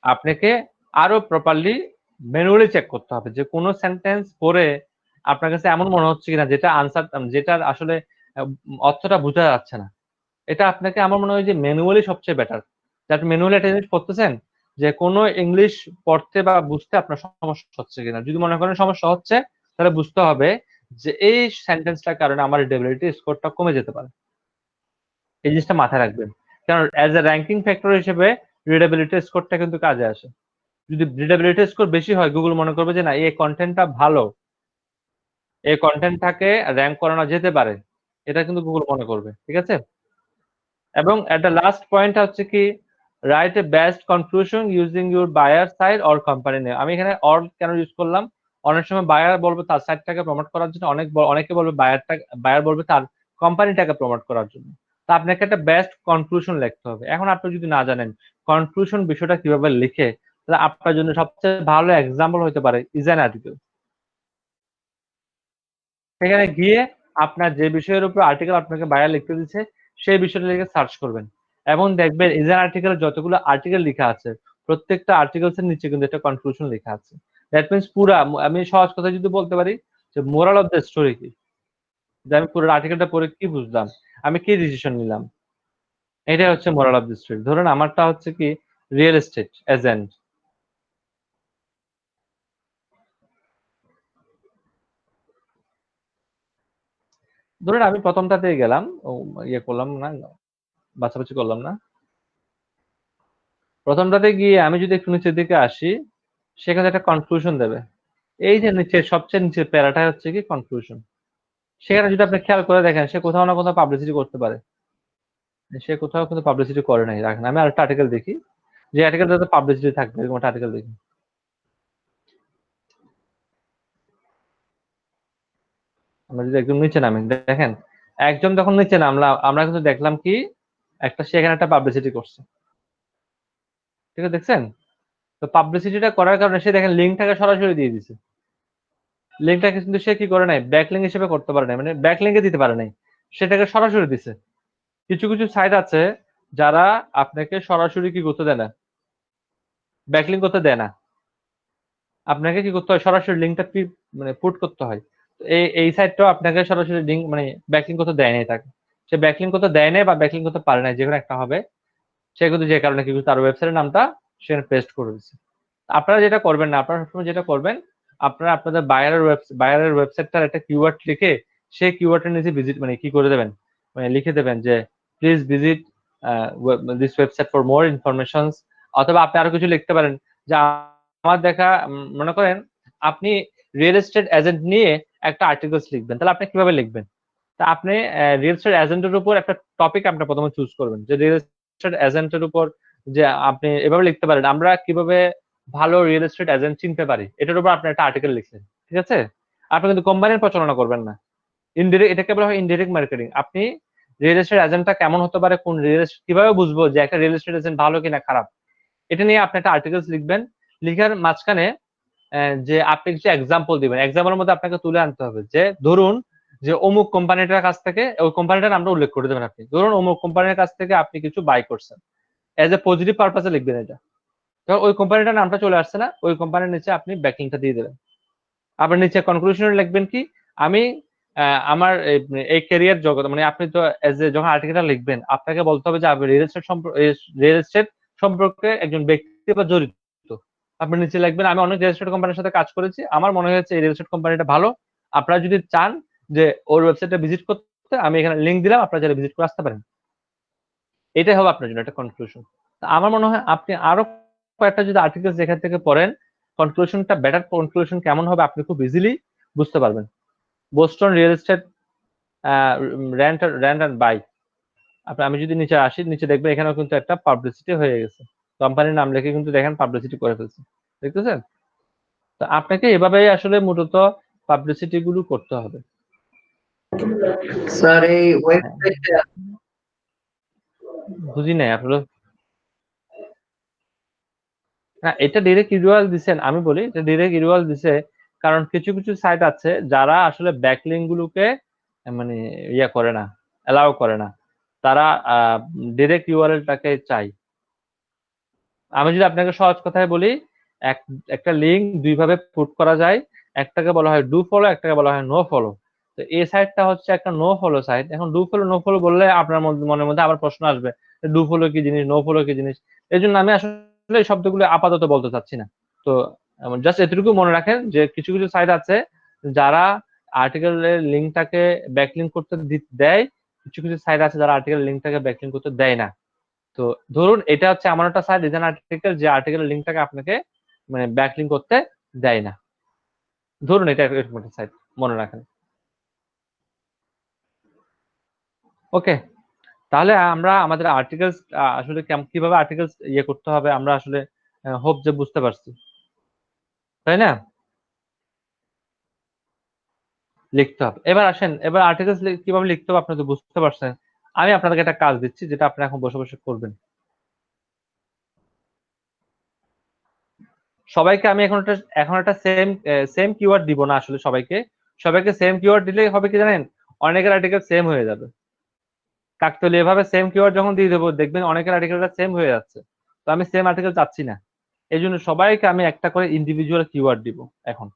[SPEAKER 1] আপনাকে আরো প্রপারলি ম্যানুয়ালি চেক করতে হবে যে কোনো সেন্টেন্স পড়ে আপনার কাছে এমন মনে হচ্ছে কিনা যেটা আনসার, যেটার আসলে অর্থটা বোঝা যাচ্ছে না। এটা আপনাকে আমার মনে হয় যে ম্যানুয়ালি সবচেয়ে বেটার। যে আপনি ম্যানুয়ালি একটা জিনিস পড়তেছেন, যে কোনো ইংলিশ পড়তে বা বুঝতে আপনার সমস্যা হচ্ছে কিনা। যদি মনে করেন সমস্যা হচ্ছে, তাহলে বুঝতে হবে যে এই সেন্টেন্সটার কারণে আমার রিডেবিলিটি স্কোরটা কমে যেতে পারে। এই জিনিসটা মাথায় রাখবেন, কারণ অ্যাজ এ র্যাঙ্কিং ফ্যাক্টর হিসেবে রিডেবিলিটি স্কোরটা কিন্তু কাজে আসে। যদি রিডেবিলিটি স্কোর বেশি হয়, গুগল মনে করবে যে না, এই কন্টেন্টটা ভালো, এই কন্টেন্টটাকে র্যাঙ্ক করানো যেতে পারে, এটা কিন্তু গুগল মনে করবে। ঠিক আছে? এবং একটা লাস্ট পয়েন্ট হচ্ছে কি, write a best conclusion using your buyer side or company name. আমি এখানে অর কেন ইউজ করলাম, অনেক সময় বায়ার বলবে তার সাইডটাকে প্রমোট করার জন্য, অনেকে বলবে বায়ার বলবে তার কোম্পানিটাকে প্রমোট করার জন্য। তা আপনাকে একটা বেস্ট কনক্লুশন লিখতে হবে। এখন আপনি যদি না জানেন কনক্লুশন বিষয়টা কিভাবে লিখে, তাহলে আপনার জন্য সবচেয়ে ভালো এক্সাম্পল হতে পারে ইজ অ্যান আর্টিকেল। সেখানে গিয়ে আপনার যে বিষয়ের উপর আর্টিকেল আপনাকে বায়ার লিখতে দিচ্ছে, সেই বিষয়টা লিখে সার্চ করবেন এবং দেখবেন ইজ অ্যান আর্টিকেল যতগুলো আর্টিকেল লেখা আছে, প্রত্যেকটা আর্টিকেলস এর নিচে কিন্তু একটা কনক্লুশন লেখা আছে। দ্যাট মিন্স পুরা, আমি সহজ কথা যদি বলতে পারি যে মোরাল অফ দ্য স্টোরি কি, যে আমি পুরো আর্টিকেলটা পড়ে কি বুঝলাম, আমি কি ডিসিশন নিলাম, এটাই হচ্ছে মোরাল অফ দ্য স্টোরি। ধরুন আমারটা হচ্ছে কি, রিয়েল এস্টেট এজেন্ট। ধরুন আমি প্রথমটাতেই গেলাম, ইয়ে করলাম না, বাছাবাছি করলাম না, প্রথমটাতে গিয়ে আমি যদি একটু নিচের দিকে আসি, সেখানে একটা কনক্লুশন দেবে। এই যে নিচে সবচেয়ে নিচের প্যারাটা হচ্ছে কি কনক্লুশন। সেখানে যদি আপনি খেয়াল করে দেখেন, সে কোথাও না কোথাও পাবলিসিটি করতে পারে। সে কোথাও কিন্তু পাবলিসিটি করে নাই, রাখেন আমি আরেকটা আর্টিকেল দেখি, যে আর্টিকেলটাতে পাবলিসিটি থাকবে, এরকম একটা আর্টিকেল দেখি। আমরা যদি একদম নিচে নামি, দেখেন একদম যখন নিচে নামলাম, আমরা কিন্তু দেখলাম কি একটা সেখানে একটা পাবলিসিটি করছে। ঠিক আছে, দেখছেন? তো পাবলিসিটিটা করার কারণে সে দেখেন লিঙ্কটাকে সরাসরি দিয়ে দিছে। লিঙ্কটাকে কিন্তু সে কি করে নাই, ব্যাকলিঙ্ক হিসেবে করতে পারে নাই, মানে ব্যাকলিঙ্কে দিতে পারে নাই, সেটাকে সরাসরি দিছে। কিছু কিছু সাইট আছে যারা আপনাকে সরাসরি কি করতে দেয় না, ব্যাকলিঙ্ক করতে দেয় না। আপনাকে কি করতে হয়, সরাসরি লিঙ্কটা মানে পুট করতে হয়। তো এই সাইটটাও আপনাকে সরাসরি লিঙ্ক মানে ব্যাকলিঙ্ক করতে দেয় নাই তাকে। সে ব্যাকলিঙ্ক করতে দেয় নাই বা ব্যাকলিঙ্ক করতে পারে নাই, যেকোনো একটা হবে। সে কিন্তু যে কারণে কি তার ওয়েবসাইটের নামটা সেখানে পেস্ট করে দিচ্ছে। আপনারা যেটা করবেন না, আপনারা সবসময় যেটা করবেন, আপনারা আপনাদের বায়ারের ওয়েবসাইটটার একটা কিওয়ার্ড লিখে সেই কিওয়ার্ডের নিচে ভিজিট মানে কি করে দেবেন, মানে লিখে দেবেন যে please visit this website for more informations. অথবা আপনি আরো কিছু লিখতে পারেন যে আমার দেখা, মনে করেন আপনি রিয়েল এস্টেট এজেন্ট নিয়ে একটা আর্টিকেলস লিখবেন, তাহলে আপনি কিভাবে লিখবেন? তা আপনি রিয়েল এস্টেট এজেন্টের উপর একটা টপিক আপনি প্রথমে চুজ করবেন, যে রিয়েল এস্টেট এজেন্টের উপর, যে আপনি এভাবে লিখতে পারেন আমরা কিভাবে ভালো রিয়েল এস্টেট এজেন্ট চিনতে পারি, এটার উপর আপনি একটা আর্টিকেল লিখছেন। ঠিক আছে? আপনি কিন্তু কোম্পানির প্রচারণা করবেন না। ইনডিরেক্ট, এটাকে বলা হয় ইনডিরেক্ট মার্কেটিং। আপনি রিয়েল এস্টেট এজেন্টটা কেমন হতে পারে, কোন রিয়েল এস্টেট কিভাবে বুঝবো যে একটা রিয়েল এস্টেট এজেন্ট ভালো কিনা খারাপ, এটা নিয়ে আপনি একটা আর্টিকেলস লিখবেন। লিখার মাঝখানে যে আপনি কিছু এক্সাম্পল দিবেন, এক্সাম্পলের মধ্যে আপনাকে তুলে আনতে হবে যে ধরুন যে অমুক কোম্পানিটার কাছ থেকে, ওই কোম্পানিটার নামটা উল্লেখ করে দেবেন। আপনি ধরুন অমুক কোম্পানির কাছ থেকে আপনি কিছু বাই করছেন, এজ এ পজিটিভ পারপাসে লিখবেন এটা। তো ওই কোম্পানিটার নামটা চলে আসছে না, ওই কোম্পানির নিচে আপনি ব্যাকিংটা দিয়ে দেবেন। আবার নিচে কনক্লুশনে লিখবেন কি, আমি আমার এই ক্যারিয়ার জগৎ, মানে আপনি তো এজ এ যখন আর্টিকেলটা লিখবেন, আপনাকে বলতে হবে যে আপনি রিয়েল এস্টেট সম্পর্কে একজন ব্যক্তি বা জড়িত। আপনি নিচে লিখবেন আমি অনেক রিয়েল এস্টেট কোম্পানির সাথে কাজ করেছি, আমার মনে হয়েছে এই রিয়েল এস্টেট কোম্পানিটা ভালো। আপনারা যদি চান যে ওর ওয়েবসাইটটা ভিজিট করতে, আমি এখানে লিংক দিলাম, আপনারা যারা ভিজিট করে আসতে পারেন। এটাই হবে আপনার জন্য একটা কনক্লুশন। আমার মনে হয় আপনি আরো কয়েকটা যদি আর্টিকেলস এখান থেকে পড়েন, কনক্লুশনটা বেটার কনক্লুশন কেমন হবে আপনি খুব ইজিলি বুঝতে পারবেন। Boston real estate rent and buy, আমি যদি নিচে আসি, নিচে দেখবেন এখানেও কিন্তু একটা পাবলিসিটি হয়ে গেছে, কোম্পানির নাম লিখে কিন্তু দেখেন পাবলিসিটি করে ফেলছে, দেখতেছেন? তো আপনাকে এভাবেই আসলে মূলত পাবলিসিটি গুলো করতে হবে।
[SPEAKER 5] স্যার এই ওয়েবসাইটে
[SPEAKER 1] বুঝি নাই আসলে। না, এটা ডিরেক্ট ইউআরএল দিছেন, আমি বলি এটা ডিরেক্ট ইউআরএল দিছে কারণ কিছু কিছু সাইট আছে যারা আসলে ব্যাকলিঙ্ক গুলোকে মানে ইয়া করে না, এলাও করে না, তারা ডিরেক্ট ইউআরএলটাকে চাই। আমি যদি আপনাকে সহজ কথায় বলি, একটা লিঙ্ক দুই ভাবে পুট করা যায়, একটাকে বলা হয় ডু ফলো, একটাকে বলা হয় নো ফলো। তো এই সাইটটা হচ্ছে একটা নো ফলো সাইট। এখন ডু ফলো নো ফলো বললে আপনার মনের মধ্যে আবার প্রশ্ন আসবে, ডু ফলো কি জিনিস, নো ফলো কি জিনিস। এই জন্য আমি আসলে এই শব্দগুলো আপাতত বলতে চাচ্ছি না। তো জাস্ট এতটুকু মনে রাখেন যে কিছু কিছু সাইট আছে যারা আর্টিকেলের লিঙ্কটাকে ব্যাকলিঙ্ক করতে দেয়, কিছু কিছু সাইট আছে যারা আর্টিকেলের লিঙ্কটাকে ব্যাকলিঙ্ক করতে দেয় না। তো ধরুন এটা হচ্ছে এমন একটা সাইট ডিজাইন আর্টিকেল যে আর্টিকেলের লিঙ্কটাকে আপনাকে মানে ব্যাকলিঙ্ক করতে দেয় না। ধরুন এটা এরকম একটা সাইট, মনে রাখেন। ওকে, তাহলে আমরা আমাদের আর্টিকেলস আসলে কিভাবে আর্টিকেলস ইয়ে করতে হবে আমরা আসলে হোপ যে বুঝতে পারছি, তাই না? লিখতে হবে। এবার আসেন, এবার আর্টিকেলস কিভাবে লিখতে হবে আপনি তো বুঝতে পারছেন। আমি আপনাদেরকে একটা কাজ দিচ্ছি যেটা আপনি এখন বসে বসে করবেন। সবাইকে আমি এখন একটা সেম কিওয়ার্ড দিব না আসলে সবাইকে সেম কিওয়ার্ড দিলেই হবে কি জানেন, অনেকের আর্টিকেল সেম হয়ে যাবে। কাকতালি এভাবে সেম কিওয়ার্ড যখন দিয়ে দেবো দেখবেন অনেকের আর্টিকেলটা সেম হয়ে যাচ্ছে। তো আমি সেম আর্টিকেল চাচ্ছি না, এই জন্য সবাইকে আমি একটা করে ইন্ডিভিজুয়াল কিওয়ার্ড দিব। এখন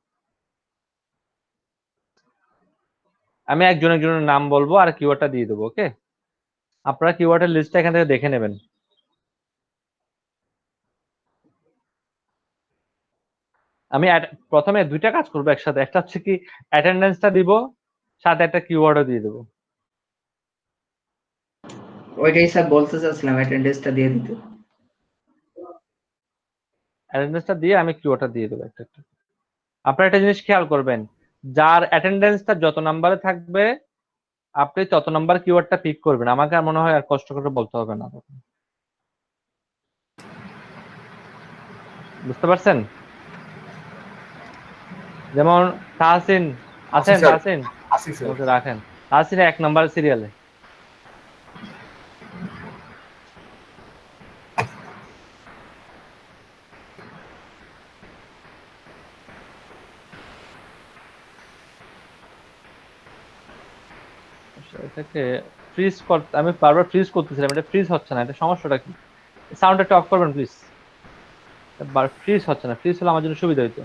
[SPEAKER 1] আমি একজনের নাম বলবো আর কিওয়ার্ডটা দিয়ে দেবো। ওকে, আপনারা কিওয়ার্ডের লিস্টটা এখান থেকে দেখে নেবেন। আমি প্রথমে দুইটা কাজ করবো একসাথে, একটা হচ্ছে কি অ্যাটেন্ডেন্সটা দিব, সাথে একটা কিওয়ার্ডও দিয়ে দেবো।
[SPEAKER 5] ওইটাই স্যার বলতে চাচ্ছিলাম, অ্যাটেন্ডেন্সটা দিয়ে দিতে।
[SPEAKER 1] অ্যাটেন্ডেন্সটা দিয়ে আমি কিওয়ার্ডটা দিয়ে দেবো একটা একটা। আপনারা একটা জিনিস খেয়াল করবেন, যার অ্যাটেন্ডেন্সটা যত নাম্বারে থাকবে আপনি তত নাম্বার কিওয়ার্ডটা পিক করবেন। আমাকে আর মনে হয় আর কষ্ট করে বলতে হবে না। বুঝতে পারছেন? যেমন তাহসিন আছেন, তাহসিন ওকে রাখেন, তাহসিন 1 নাম্বার সিরিয়ালে। এটাকে ফ্রিজ করতে আমি বারবার ফ্রিজ করতেছিলাম, এটা ফ্রিজ হচ্ছে না, এটা সমস্যাটা কি? সাউন্ডটা একটু অফ করবেন প্লিজ। ফ্রিজ হচ্ছে না, ফ্রিজ হলে আমার জন্য সুবিধা হইতো।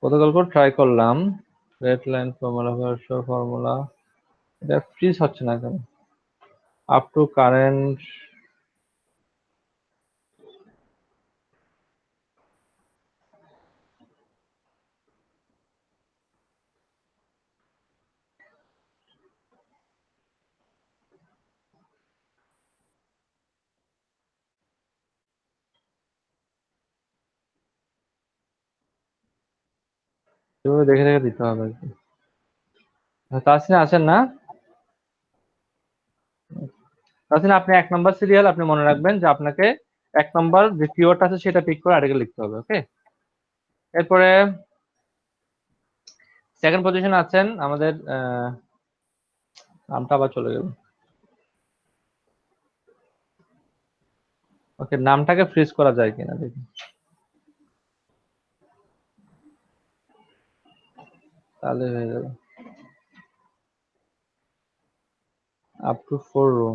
[SPEAKER 1] গতকাল ট্রাই করলাম, রেড লাইন ফর্মুলা, এটা ফ্রিজ হচ্ছে না কেন? আপ টু কারেন্ট দেখে দেখে দিতে হবে আর কি। তাহসিন আছেন না? তাহসিন আপনি 1 নাম্বার সিরিয়াল, আপনি মনে রাখবেন যে আপনাকে 1 নাম্বার যে কিওয়ার্ডটা আছে সেটা পিক করে আর্টিকেল লিখতে হবে। ওকে, এরপরে সেকেন্ড পজিশনে আছেন আমাদের নামটা আবার চলে গেল। ওকে, নামটাকে ফ্রিজ করা যায় কিনা দেখি। তাহলে হয়ে যাবে আপ টু 4 রো।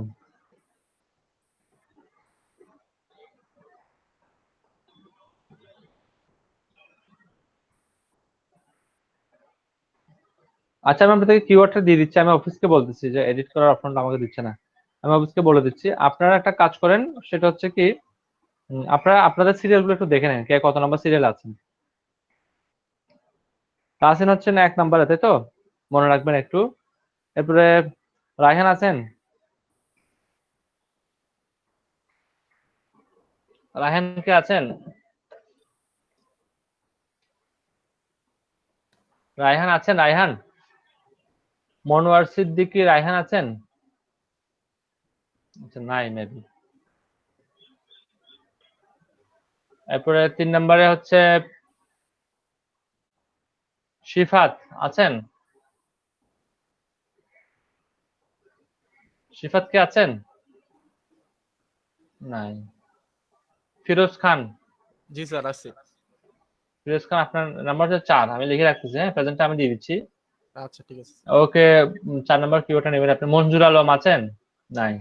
[SPEAKER 1] আচ্ছা, আমি আপনাদেরকে কিওয়ার্ডটা দিয়ে দিচ্ছি, আমি অফিসকে বলতেছি যে এডিট করার অপশনটা আমাকে দিচ্ছে না, আমি অফিসকে বলে দিচ্ছি। আপনারা একটা কাজ করেন, সেটা হচ্ছে কি আপনারা আপনাদের সিরিয়ালগুলো একটু দেখে নেন, কে কত নাম্বার সিরিয়াল আছেন। তাহসিন হচ্ছেন 1 নম্বরে, তাই তো? মনে রাখবেন একটু। এরপরে রায়হান আছেন? রায়হান কে আছেন? রায়হান আছেন? রায়হান, মনোয়ার সিদ্দিকী, রায়হান আছেন? আচ্ছা, নাই মেবি। এরপরে 3 নম্বরে হচ্ছে শিফাত আছেন? শিফাত কে আছেন? নাই। ফিরোজ খান?
[SPEAKER 7] জি স্যার আছি।
[SPEAKER 1] ফিরোজ খান, আপনার নাম্বার হচ্ছে 4। আমি লিখে রাখতেছি, হ্যাঁ, প্রেজেন্টটা আমি দিয়ে দিচ্ছি।
[SPEAKER 7] আচ্ছা ঠিক আছে।
[SPEAKER 1] ওকে, 4 নাম্বার কিওয়ার্ডটা নেবেন আপনি। মঞ্জুর আলম আছেন? নাই।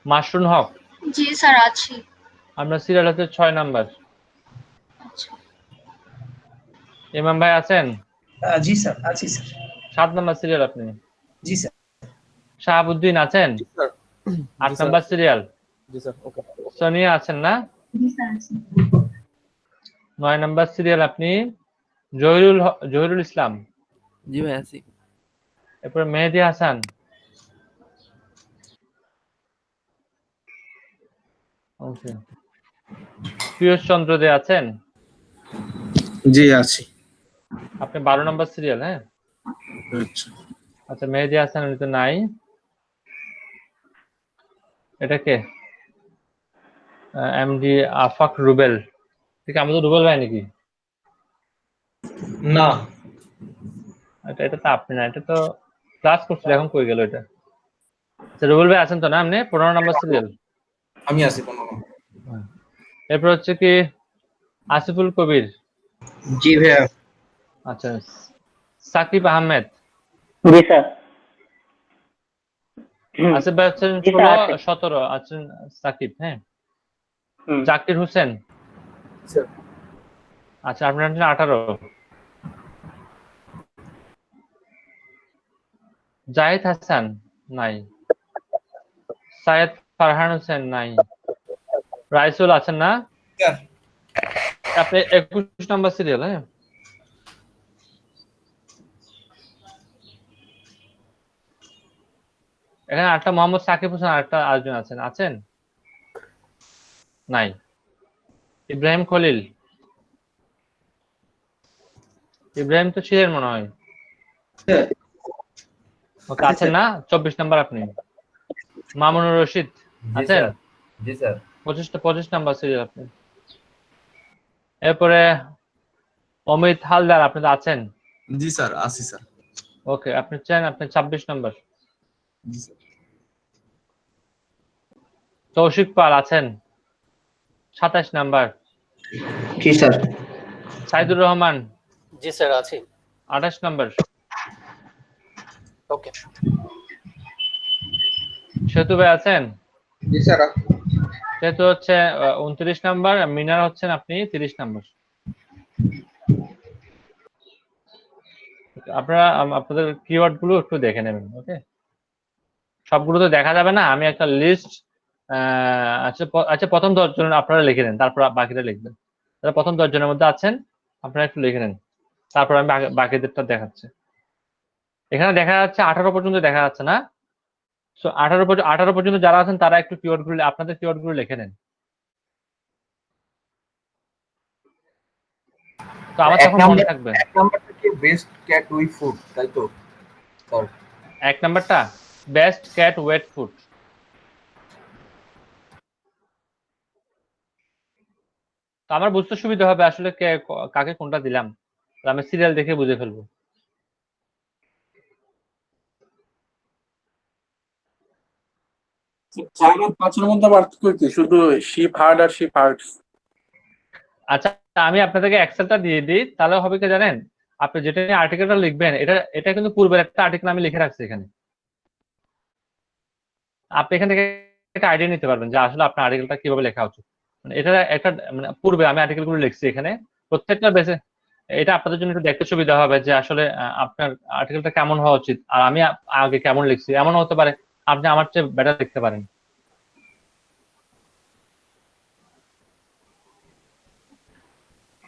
[SPEAKER 1] মাশরুন হক?
[SPEAKER 3] জি স্যার আছি।
[SPEAKER 1] আপনার সিরিয়াল হচ্ছে 6 নাম্বার।
[SPEAKER 3] আচ্ছা।
[SPEAKER 1] ইমাম ভাই আছেন?
[SPEAKER 4] জি স্যার, আছি স্যার।
[SPEAKER 1] 7 নাম্বার সিরিয়াল আপনি।
[SPEAKER 4] জি স্যার।
[SPEAKER 1] শাহাবুদ্দিন আছেন?
[SPEAKER 7] জি স্যার।
[SPEAKER 1] 8 number serial.
[SPEAKER 7] জি স্যার ওকে।
[SPEAKER 1] সোনিয়া আছেন না?
[SPEAKER 3] জি স্যার আছি।
[SPEAKER 1] 9 নাম্বার সিরিয়াল আপনি। জহিরুল ইসলাম?
[SPEAKER 8] জি ভাই আছি।
[SPEAKER 1] এরপরে মেহেদী হাসান? ওকে। পিয়ুষ চন্দ্র দে আছেন?
[SPEAKER 9] জি আছি।
[SPEAKER 1] আপনি 12 নাম্বার সিরিয়াল, হ্যাঁ।
[SPEAKER 9] আচ্ছা,
[SPEAKER 1] আচ্ছা, মেহেদী হাসান উনি তো নাই। এটা কে? এমডি আফাক রুবেল? ঠিক আমাদের রুবেল ভাই নাকি?
[SPEAKER 6] না,
[SPEAKER 1] এটা তো আপনি না, এটা তো ক্লাস করছিল, এখন কই গেল এটা? আচ্ছা, রুবেল ভাই আছেন তো না আপনি? 15 নাম্বার সিরিয়াল।
[SPEAKER 9] আমি আছি 15 নম্বর।
[SPEAKER 1] এরপর হচ্ছে কি আসিফুল কবির?
[SPEAKER 6] জি ভাইয়া।
[SPEAKER 1] আচ্ছা, সাকিব আহমেদ?
[SPEAKER 10] জি স্যার।
[SPEAKER 1] আসিফ ভাই হচ্ছেন
[SPEAKER 10] জি স্যার,
[SPEAKER 1] 16,
[SPEAKER 10] আছে।
[SPEAKER 1] 17 আছেন সাকিব, হ্যাঁ।
[SPEAKER 10] হুম।
[SPEAKER 1] জাকির হোসেন?
[SPEAKER 7] স্যার।
[SPEAKER 1] আচ্ছা, আপনার হচ্ছেন 18। জাহিদ হাসান? নাই। সায়েদ ফারহান হোসেন? নাই। রাইসুল আছেন না?
[SPEAKER 2] স্যার।
[SPEAKER 1] আপনি 21 নাম্বার সিরিয়াল, হ্যাঁ। এখানে একটা মোহাম্মদ সাকিব হোসেন আরেকটা আরেকজন আছেন? নাই। ইব্রাহিম খলিল? ইব্রাহিম তো ছিলেন মনে হয়। ওকে, আছেন না? 24 নাম্বার আপনি। মামুনুর রশিদ আছেন?
[SPEAKER 5] জি স্যার।
[SPEAKER 1] 25 নাম্বার সিরিয়াল আপনি। এরপরে অমিত হালদার, আপনি তো আছেন?
[SPEAKER 9] জি স্যার, আছি স্যার।
[SPEAKER 1] ওকে, আপনি 26 নাম্বার।
[SPEAKER 9] জি স্যার।
[SPEAKER 1] তৌশিক পাল আছেন? 27 নাম্বার।
[SPEAKER 5] জি স্যার।
[SPEAKER 1] সাইদুর রহমান?
[SPEAKER 8] জি স্যার আছি।
[SPEAKER 1] 28 নাম্বার।
[SPEAKER 8] ওকে।
[SPEAKER 1] সেতু ভাই আছেন?
[SPEAKER 6] জি স্যার।
[SPEAKER 1] সেতু হচ্ছে 29 নাম্বার। মিনার হচ্ছেন আপনি 30 নাম্বার। আপনারা আপনাদের কিওয়ার্ড গুলো একটু দেখে নেবেন, ওকে। সবগুলো তো দেখা যাবে না, আমি একটা লিস্ট। আচ্ছা, প্রথম 10 জন আপনারা লিখে নেন, তারপর বাকিটা লিখবেন। তাহলে প্রথম 10 জনের মধ্যে আছেন, আপনারা একটু লিখে নেন, তারপর আমি বাকিদেরটা দেখাচ্ছি। এখানে দেখা যাচ্ছে 18 পর্যন্ত দেখা যাচ্ছে না? সো 18 পর্যন্ত যারা আছেন তারা একটু কিওয়ার্ড গুলো, আপনাদের কিওয়ার্ড গুলো লিখে নেন। তো আমার তখন মনে থাকবে।
[SPEAKER 5] এক নাম্বারটা কি বেস্ট ক্যাট উই ফুড, তাই তো স্যার?
[SPEAKER 1] 1 নাম্বারটা বেস্ট ক্যাট ওয়েট ফুড। তো আমার বুঝতে সুবিধা হবে আসলে কাকে কোনটা দিলাম, আমি সিরিয়াল দেখে বুঝে ফেলবো।
[SPEAKER 11] চার আর 5-এর মধ্যে পার্থক্য কি? শুধু শিপ হার্ড আর শিপ হার্টস।
[SPEAKER 1] আচ্ছা, আমি আপনাদেরকে এক্সেলটা দিয়ে দিই, তাহলে হবে কি জানেন, আপনি যেটা নিয়ে আর্টিকেলটা লিখবেন, এটা কিন্তু পূর্বের একটা আর্টিকেল আমি লিখে রাখছি এখানে। আপনি এখান থেকে একটা আইডিয়া নিতে পারবেন যে আসলে আপনার আর্টিকেলটা কিভাবে লেখা উচিত। মানে এটা একটা, মানে পূর্বে আমি আর্টিকেলগুলো লিখছি এখানে প্রত্যেকটা বেসে। এটা আপনাদের জন্য একটু দেখতে সুবিধা হবে যে আসলে আপনার আর্টিকেলটা কেমন হওয়া উচিত, আর আমি আগে কেমন লিখছি। এমন হতে পারে আপনি আমার চেয়ে বেটার লিখতে পারেন।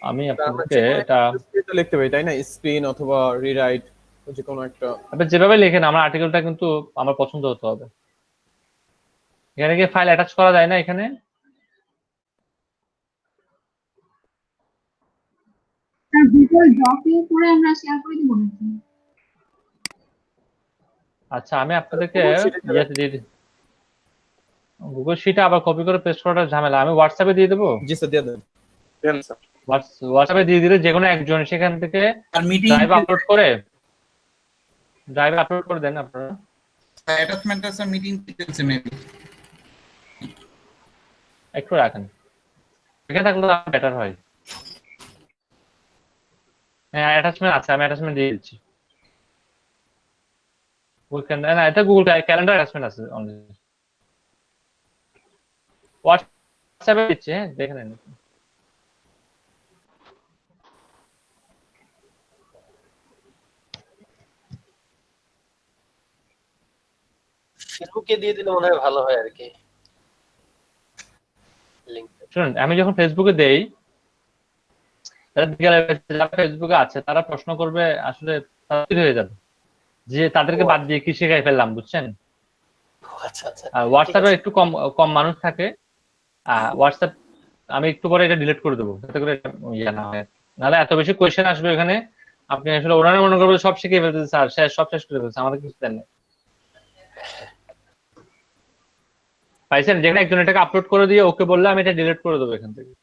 [SPEAKER 1] আমি
[SPEAKER 7] আমরা
[SPEAKER 1] আপনাদেরকে
[SPEAKER 7] যে কোনো
[SPEAKER 1] এটা
[SPEAKER 7] একটা লিখতে পারি তাই না, স্পিন অথবা রিরাইট, যে কোনো একটা।
[SPEAKER 1] আপনি যেভাবে লেখেন আমার আর্টিকেলটা কিন্তু আমার পছন্দ হতে হবে। এখানে কি ফাইল অ্যাটাচ করা যায় না এখানে?
[SPEAKER 3] স্যার গুগল ডকে করে আমরা শেয়ার করে দিব নাকি?
[SPEAKER 1] আচ্ছা আমি আপনাদেরকে
[SPEAKER 7] Google Sheet-এ যাবেন।
[SPEAKER 1] ইয়েতে দিয়ে দিই। গুগল শিটে আবার কপি করে পেস্ট করাটা ঝামেলা। আমি হোয়াটসঅ্যাপে দিয়ে দেবো।
[SPEAKER 7] জি স্যার দিয়ে দেন।
[SPEAKER 11] দেন স্যার।
[SPEAKER 1] হোয়াটসঅ্যাপে দিয়ে দিলে যে কোনো একজন সেখান থেকে
[SPEAKER 2] আর মিটিং
[SPEAKER 1] ড্রাইভ আপলোড করে দেন আপনারা।
[SPEAKER 2] অ্যাটাচমেন্ট আছে মিটিং ডিটেইলস মেবি।
[SPEAKER 1] একটু রাখেন, এখানে থাকলে বেটার হয়। হ্যাঁ অ্যাটাচমেন্ট আছে, আমি অ্যাটাচমেন্ট দিয়ে দিচ্ছি। না এটা গুগল ক্যালেন্ডার অ্যাটাচমেন্ট আছে অনলি। হোয়াটসঅ্যাপে দিচ্ছি, হ্যাঁ দেখে নেন।
[SPEAKER 8] ফেসবুকে দিয়ে দিলে মনে হয় ভালো হয় আর কি লিংক।
[SPEAKER 1] শুনুন আমি যখন ফেসবুকে দেই, যারা ফেসবুকে আছে তারা প্রশ্ন করবে, আসলে হয়ে যাবে যে তাদেরকে বাদ দিয়ে কি শিখাই ফেললাম, বুঝছেন?
[SPEAKER 8] আচ্ছা আচ্ছা,
[SPEAKER 1] আর হোয়াটসঅ্যাপে একটু কম কম মানুষ থাকে। হোয়াটসঅ্যাপ আমি একটু পরে এটা ডিলিট করে দেবো যাতে করে ইয়ে না হয়, নাহলে এত বেশি কোয়েশ্চেন আসবে এখানে। আপনি আসলে ওনারা মনে করবে সব শিখে ফেলতেছে স্যার, সব শেষ করে ফেলছে, আমাদের কিছু দেন না। পাইছেন? যেখানে একজন এটাকে আপলোড করে দিয়ে ওকে বললে আমি এটা ডিলিট করে দেবো এখান থেকে।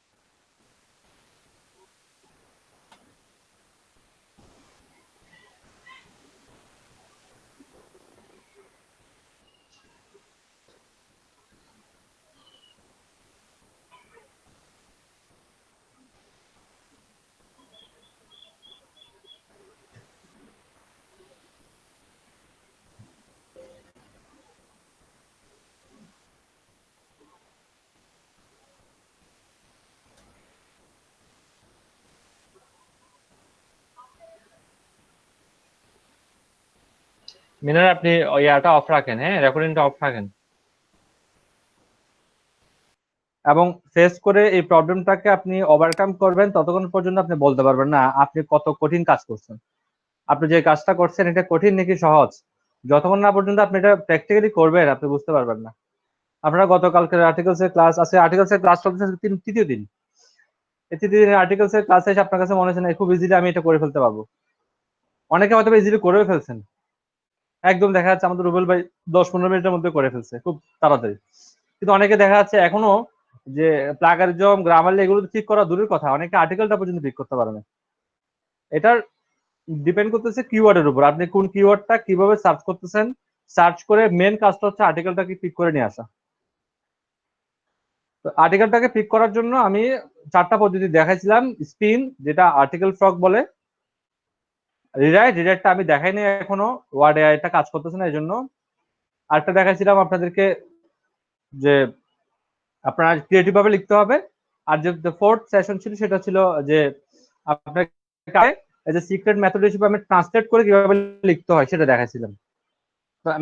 [SPEAKER 1] মিনার আপনি ইয়াটা অফ রাখেন, হ্যাঁ রেকর্ডিংটা অফ রাখেন, এবং ফেস করে এই প্রবলেমটাকে আপনি ওভারকাম করবেন। ততক্ষণ পর্যন্ত আপনি বলতে পারবেন না আপনি কত কঠিন কাজ করছেন। আপনি যে কাজটা করছেন এটা কঠিন নাকি সহজ, যতক্ষণ না পর্যন্ত আপনি এটা প্র্যাকটিক্যালি করবেন আপনি বুঝতে পারবেন না। আপনারা গতকালকে আর্টিকেলসের ক্লাস আছে, আর্টিকেলসের ক্লাস চলতেছে তৃতীয় দিন। এই তৃতীয় দিনের আর্টিকেলসের ক্লাসে এসে আপনার কাছে মনে হচ্ছে না খুব ইজিলি আমি এটা করে ফেলতে পারবো। অনেকে হয়তো ইজিলি করেও ফেলছেন, একদম দেখা যাচ্ছে আমাদের রুবেল ভাই 10-15 মিনিটের মধ্যে করে ফেলছে খুব তাড়াতাড়ি। কিন্তু অনেকে দেখা যাচ্ছে এখনো যে প্লাগারিজম, গ্রামারলি এগুলো ঠিক করা দূরের কথা, অনেকে আর্টিকেলটা পর্যন্ত ঠিক করতে পারে না। এটার ডিপেন্ড করতেছে কিওয়ার্ডের উপর, আপনি কোন কিওয়ার্ডটা কিভাবে সার্চ করতেছেন। সার্চ করে মেন কাজটা হচ্ছে আর্টিকেলটাকে পিক করে নিয়ে আসা। তো আর্টিকেলটাকে পিক করার জন্য আমি 4টা পদ্ধতি দেখাইছিলাম। স্পিন, যেটা আর্টিকেল ফ্রগ বলে। রিরাইটটা আমি দেখাইনি এখনো, ওয়ার্ড এআইটা কাজ করতেছে না এই জন্য। আরেকটা দেখাইছিলাম আপনাদেরকে যে আপনারা ক্রিয়েটিভ ভাবে লিখতে হবে। আর যে ফোর্থ সেশন ছিল সেটা ছিল যে আপনাকে এজ এ সিক্রেট মেথড হিসেবে আমি ট্রান্সলেট করে কিভাবে লিখতে হয় সেটা দেখাইছিলাম।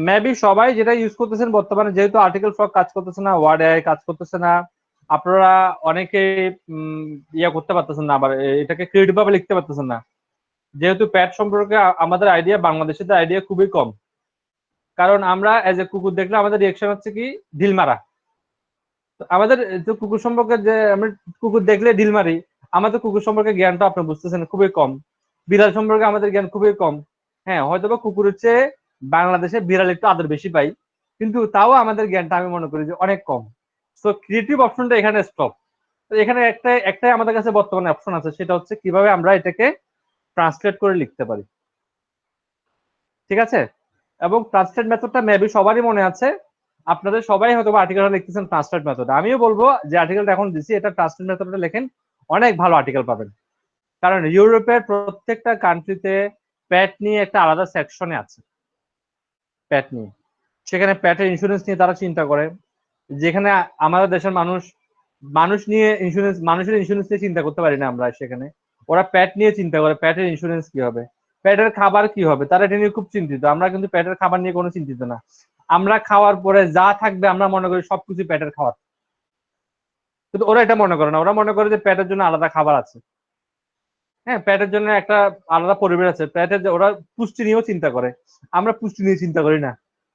[SPEAKER 1] মেবি সবাই যেটা ইউজ করতেছেন বর্তমানে, যেহেতু আর্টিকেল ফ্রগ কাজ করতেছে না, ওয়ার্ড এআই কাজ করতেছে না, আপনারা অনেকে ইয়া করতে পারতেছেন না, আবার এটাকে ক্রিয়েটিভ ভাবে লিখতে পারতেছেন না। যেহেতু প্যাট সম্পর্কে আমাদের আইডিয়া, বাংলাদেশের আইডিয়া খুবই কম। কারণ আমরা এজ এ কুকুর দেখলে আমাদের রিয়েকশন হচ্ছে কি ঢিল মারা। আমাদের কুকুর সম্পর্কে যে আমরা কুকুর দেখলে ঢিল মারি, আমাদের কুকুর সম্পর্কে জ্ঞানটা আপনি বুঝতেছেন খুবই কম। বিড়াল সম্পর্কে আমাদের জ্ঞান খুবই কম। হ্যাঁ হয়তোবা কুকুরের চেয়ে বাংলাদেশে বিড়াল একটু আদর বেশি পাই, কিন্তু তাও আমাদের জ্ঞানটা আমি মনে করি যে অনেক কম। তো ক্রিয়েটিভ অপশনটা এখানে স্টপ। এখানে একটাই আমাদের কাছে বর্তমানে অপশন আছে, সেটা হচ্ছে কিভাবে আমরা এটাকে ট্রান্সলেট করে লিখতে পারি। ঠিক আছে? এবং ট্রান্সলেট মেথডটা মেবি সবারই মনে আছে, আপনাদের সবাই হয়তো আর্টিকেলটা লিখতেছেন ট্রান্সলেট মেথড। আমিও বলবো যে আর্টিকেলটা এখন দিচ্ছি এটা ট্রান্সলেট মেথডে লেখেন, অনেক ভালো আর্টিকেল পাবেন। কারণ ইউরোপের প্রত্যেকটা কান্ট্রিতে প্যাট নিয়ে একটা আলাদা সেকশনে আছে। প্যাট নিয়ে, সেখানে প্যাটের ইন্স্যুরেন্স নিয়ে তারা চিন্তা করে। যেখানে আমাদের দেশের মানুষ নিয়ে ইন্স্যুরেন্স, মানুষের ইন্স্যুরেন্স নিয়ে চিন্তা করতে পারি না আমরা, সেখানে ওরা প্যাট নিয়ে চিন্তা করে, প্যাটের ইন্স্যুরেন্স কি হবে, প্যাটের খাবার কি হবে, তারা এটা নিয়ে খুব চিন্তিত। আমরা কিন্তু প্যাটের খাবার নিয়ে কোনো চিন্তিত না। আমরা খাওয়ার পরে যা থাকবে আমরা মনে করি সবকিছু প্যাটের খাবার, কিন্তু ওরা এটা মনে করে না। ওরা মনে করে যে প্যাটের জন্য আলাদা খাবার আছে। হ্যাঁ, প্যাটের জন্য একটা আলাদা পরিবেশ আছে। প্যাটের ওরা পুষ্টি নিয়েও চিন্তা করে, আমরা পুষ্টি নিয়ে চিন্তা করি না।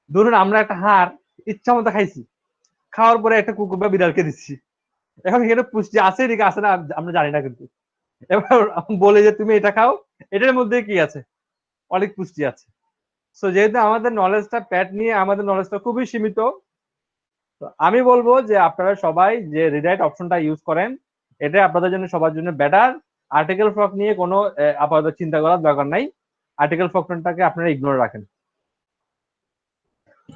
[SPEAKER 1] ধরুন আমরা একটা হাড় ইচ্ছা মতো খাইছি, খাওয়ার পরে একটা কুকুর বা বিড়ালকে দিচ্ছি, এখন এখানে পুষ্টি আছে নাকি আছে না আমরা জানি না, কিন্তু এবার বলে যে তুমি এটা খাও, এটার মধ্যে কি আছে, অনেক পুষ্টি আছে। সো যেহেতু আমাদের নলেজটা প্যাট নিয়ে আমাদের নলেজটা খুবই সীমিত, তো আমি বলবো যে আপনারা সবাই যে রিডাইট অপশনটা ইউজ করেন, এটা আপনাদের জন্য সবার জন্য বেটার। আর্টিকেল ফ্রক নিয়ে কোনো আপাতত চিন্তা করার দরকার নাই, আর্টিকেল ফ্রকটাকে আপনারা ইগনোর রাখেন।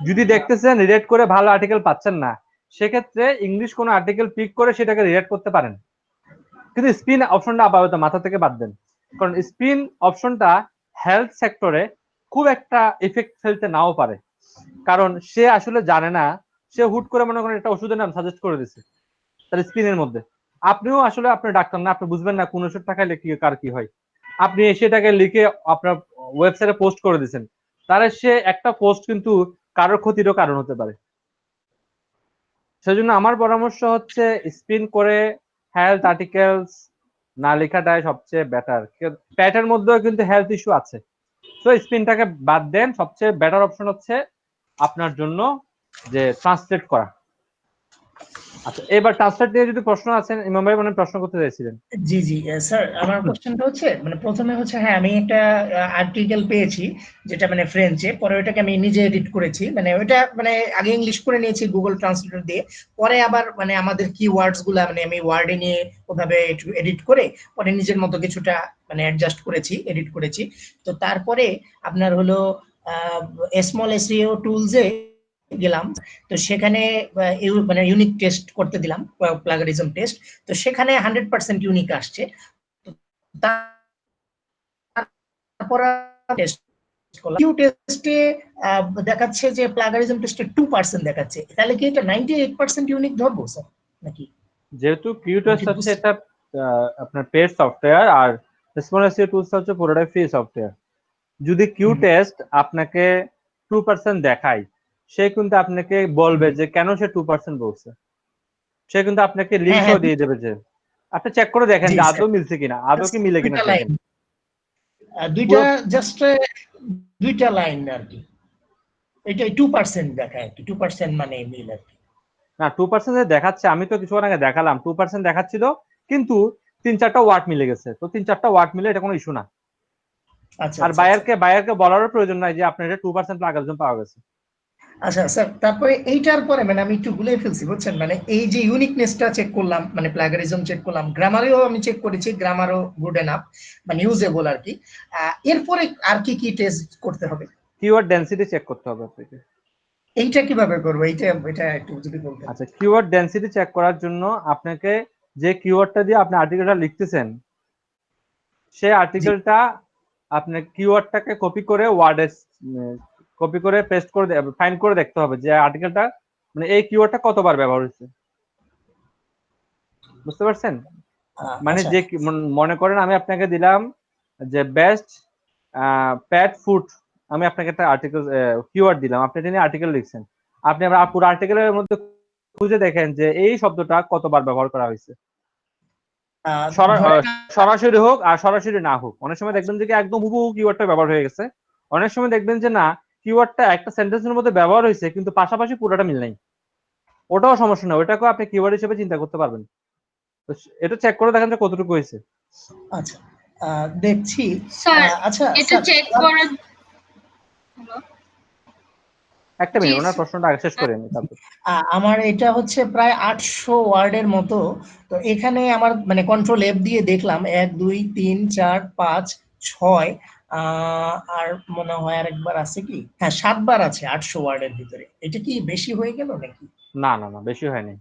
[SPEAKER 1] যদি দেখতেছেন রিডাইট করে ভালো আর্টিকেল পাচ্ছেন না, সেক্ষেত্রে ইংলিশ কোনো আর্টিকেল পিক করে সেটাকে রিডাইট করতে পারেন, কিন্তু স্পিন অপশনটা আপাতত মাথা থেকে বাদ দেন, কারণ স্পিন অপশনটা হেলথ সেক্টরে খুব একটা এফেক্ট ফেলতে নাও পারে, কারণ সে আসলে জানে না, সে হুট করে মনে করেন একটা ওষুধের নাম সাজেস্ট করে দিছে তার স্পিনের মধ্যে, আপনিও আসলে আপনার ডাক্তার না, আপনি বুঝবেন না কোন ওষুধ টাকা লিখে কার কি হয়, আপনি সেটাকে লিখে আপনার ওয়েবসাইটে পোস্ট করে দিয়েছেন, তাহলে সে একটা পোস্ট কিন্তু কারোর ক্ষতিরও কারণ হতে পারে। সেজন্য আমার পরামর্শ হচ্ছে স্পিন করে হেলথ আর্টিকেলস না লেখাটাই সবচেয়ে বেটার। প্যাটের মধ্যেও কিন্তু হেলথ ইস্যু আছে, তো স্পিনটাকে বাদ দেন, সবচেয়ে বেটার অপশন হচ্ছে আপনার জন্য যে ট্রান্সলেট করা। আচ্ছা, এবার ট্রান্সলেট নিয়ে যদি প্রশ্ন আছেন, ইমাম ভাই মনে প্রশ্ন করতে চাইছিলেন।
[SPEAKER 4] জি জি স্যার, আমার কোশ্চেনটা হচ্ছে মানে প্রথমে হচ্ছে হ্যাঁ আমি একটা আর্টিকেল পেয়েছি যেটা মানে ফ্রেঞ্চে, পরে ওটাকে আমি নিজে এডিট করেছি, মানে ওটা মানে আগে ইংলিশ করে নিয়েছি গুগল ট্রান্সলেটর দিয়ে, পরে আবার মানে আমাদের কি ওয়ার্ডস গুলা মানে আমি ওয়ার্ডে নিয়ে ওভাবে এডিট করে পরে নিজের মতো কিছুটা মানে অ্যাডজাস্ট করেছি, এডিট করেছি। তো তারপরে আপনার হলো স্মল এসইও টুলসে গেলাম, তো সেখানে মানে ইউনিক টেস্ট করতে দিলাম, প্লাগারিজম টেস্ট, তো সেখানে 100% ইউনিক আসছে। তো তারপর টেস্ট করলাম, কিউ টেস্টে দেখাচ্ছে যে প্লাগারিজম টেস্টে 2% দেখাচ্ছে, তাহলে কি এটা 98% ইউনিক ধরবো স্যার নাকি?
[SPEAKER 1] যেহেতু কিউ টেস্ট হচ্ছে এটা আপনার পেড সফটওয়্যার, আর স্মল এসইও টুলস হচ্ছে পুরোটাই ফ্রি সফটওয়্যার। যদি কিউ টেস্ট আপনাকে 2% দেখায়, সে কিন্তু আপনাকে বলবে যে কেন সে 2% বলছে, সে কিন্তু আপনাকে লিঙ্কও দিয়ে দেবে যে আপনি চেক করে দেখেন যে আদৌ মিলছে কিনা, আদৌ কি মিলে কিনা।
[SPEAKER 4] দুইটা জাস্ট দুইটা লাইন আর কি, এটা 2% দেখায় আর কি, 2% মানে মিল আর কি।
[SPEAKER 1] না 2% দেখাচ্ছে, আমি তো কিছুক্ষণ আগে দেখালাম 2% দেখাচ্ছিল, কিন্তু 3-4টা ওয়ার্ড মিলে গেছে, তো 3-4টা ওয়ার্ড মিলে এটা কোনো ইস্যু না।
[SPEAKER 4] আচ্ছা,
[SPEAKER 1] আর বায়ারকে বলারও প্রয়োজন নাই যে আপনার এটা 2% প্লাগারিজম পাওয়া গেছে।
[SPEAKER 4] আচ্ছা স্যার, তারপরে এইটার পরে মানে আমি একটু ভুলে ফেলছি বুঝছেন, মানে এই যে ইউনিকনেসটা চেক করলাম, মানে প্লাগারিজম চেক করলাম, গ্রামারেও আমি চেক করেছি, গ্রামারও গুড এনাফ মানে ইউজেবল আর কি। এরপরে আর কি কি টেস্ট করতে হবে?
[SPEAKER 1] কিওয়ার্ড ডেনসিটি চেক করতে হবে আপনাকে।
[SPEAKER 4] এইটা কিভাবে করব, এটা একটু যদি বলতেন।
[SPEAKER 1] আচ্ছা, কিওয়ার্ড ডেনসিটি চেক করার জন্য আপনাকে যে কিওয়ার্ডটা দিয়ে আপনি আর্টিকেলটা লিখতেছেন, সেই আর্টিকেলটা আপনি কিওয়ার্ডটাকে কপি করে ওয়ার্ডে কপি করে পেস্ট করে ফাইন্ড করে দেখতে হবে যে আর্টিকেলটা মানে এই কিওয়ার্ডটা কতবার ব্যবহার হয়েছে, বুঝতে পারছেন? মানে যে মনে করেন আমি আপনাকে দিলাম যে বেস্ট প্যাট ফুড, আমি আপনাকে একটা আর্টিকেল কিওয়ার্ড দিলাম, আপনি এটা নিয়ে আর্টিকেল লিখছেন, আপনি আবার পুরো আর্টিকেলের মধ্যে খুঁজে দেখেন যে এই শব্দটা কতবার ব্যবহার করা হয়েছে, সরাসরি হোক আর সরাসরি না হোক। অনেক সময় দেখবেন যে একদম হুবহু কিওয়ার্ডটা ব্যবহার হয়ে গেছে, অনেক সময় দেখবেন যে না কিওয়ার্ডটা একটা সেন্টেন্সের মধ্যে ব্যবহার হয়েছে কিন্তু পাশাপাশি পুরোটা মিল নাই, ওটাও সমস্যা না, ওটাকেও আপনি কিওয়ার্ড হিসেবে চিন্তা করতে পারবেন। তো এটা চেক করে দেখেন যে কতটুকু হয়েছে।
[SPEAKER 4] আচ্ছা দেখছি
[SPEAKER 3] স্যার
[SPEAKER 4] আচ্ছা
[SPEAKER 3] এটা চেক করার
[SPEAKER 1] একটা মিনিট, ওনার প্রশ্নটা আগে শেষ করে নিই তারপর।
[SPEAKER 4] আমার এটা হচ্ছে প্রায় 800 ওয়ার্ডের মতো, তো এখানে আমার মানে কন্ট্রোল এফ দিয়ে দেখলাম 1 2 3 4 5 6 আর মনে হয় আরেকবার আছে কি, হ্যাঁ 7 বার আছে 800 ওয়ার্ডের ভিতরে, এটা কি বেশি হয়ে গেল নাকি?
[SPEAKER 1] না না না, বেশি হয়নি,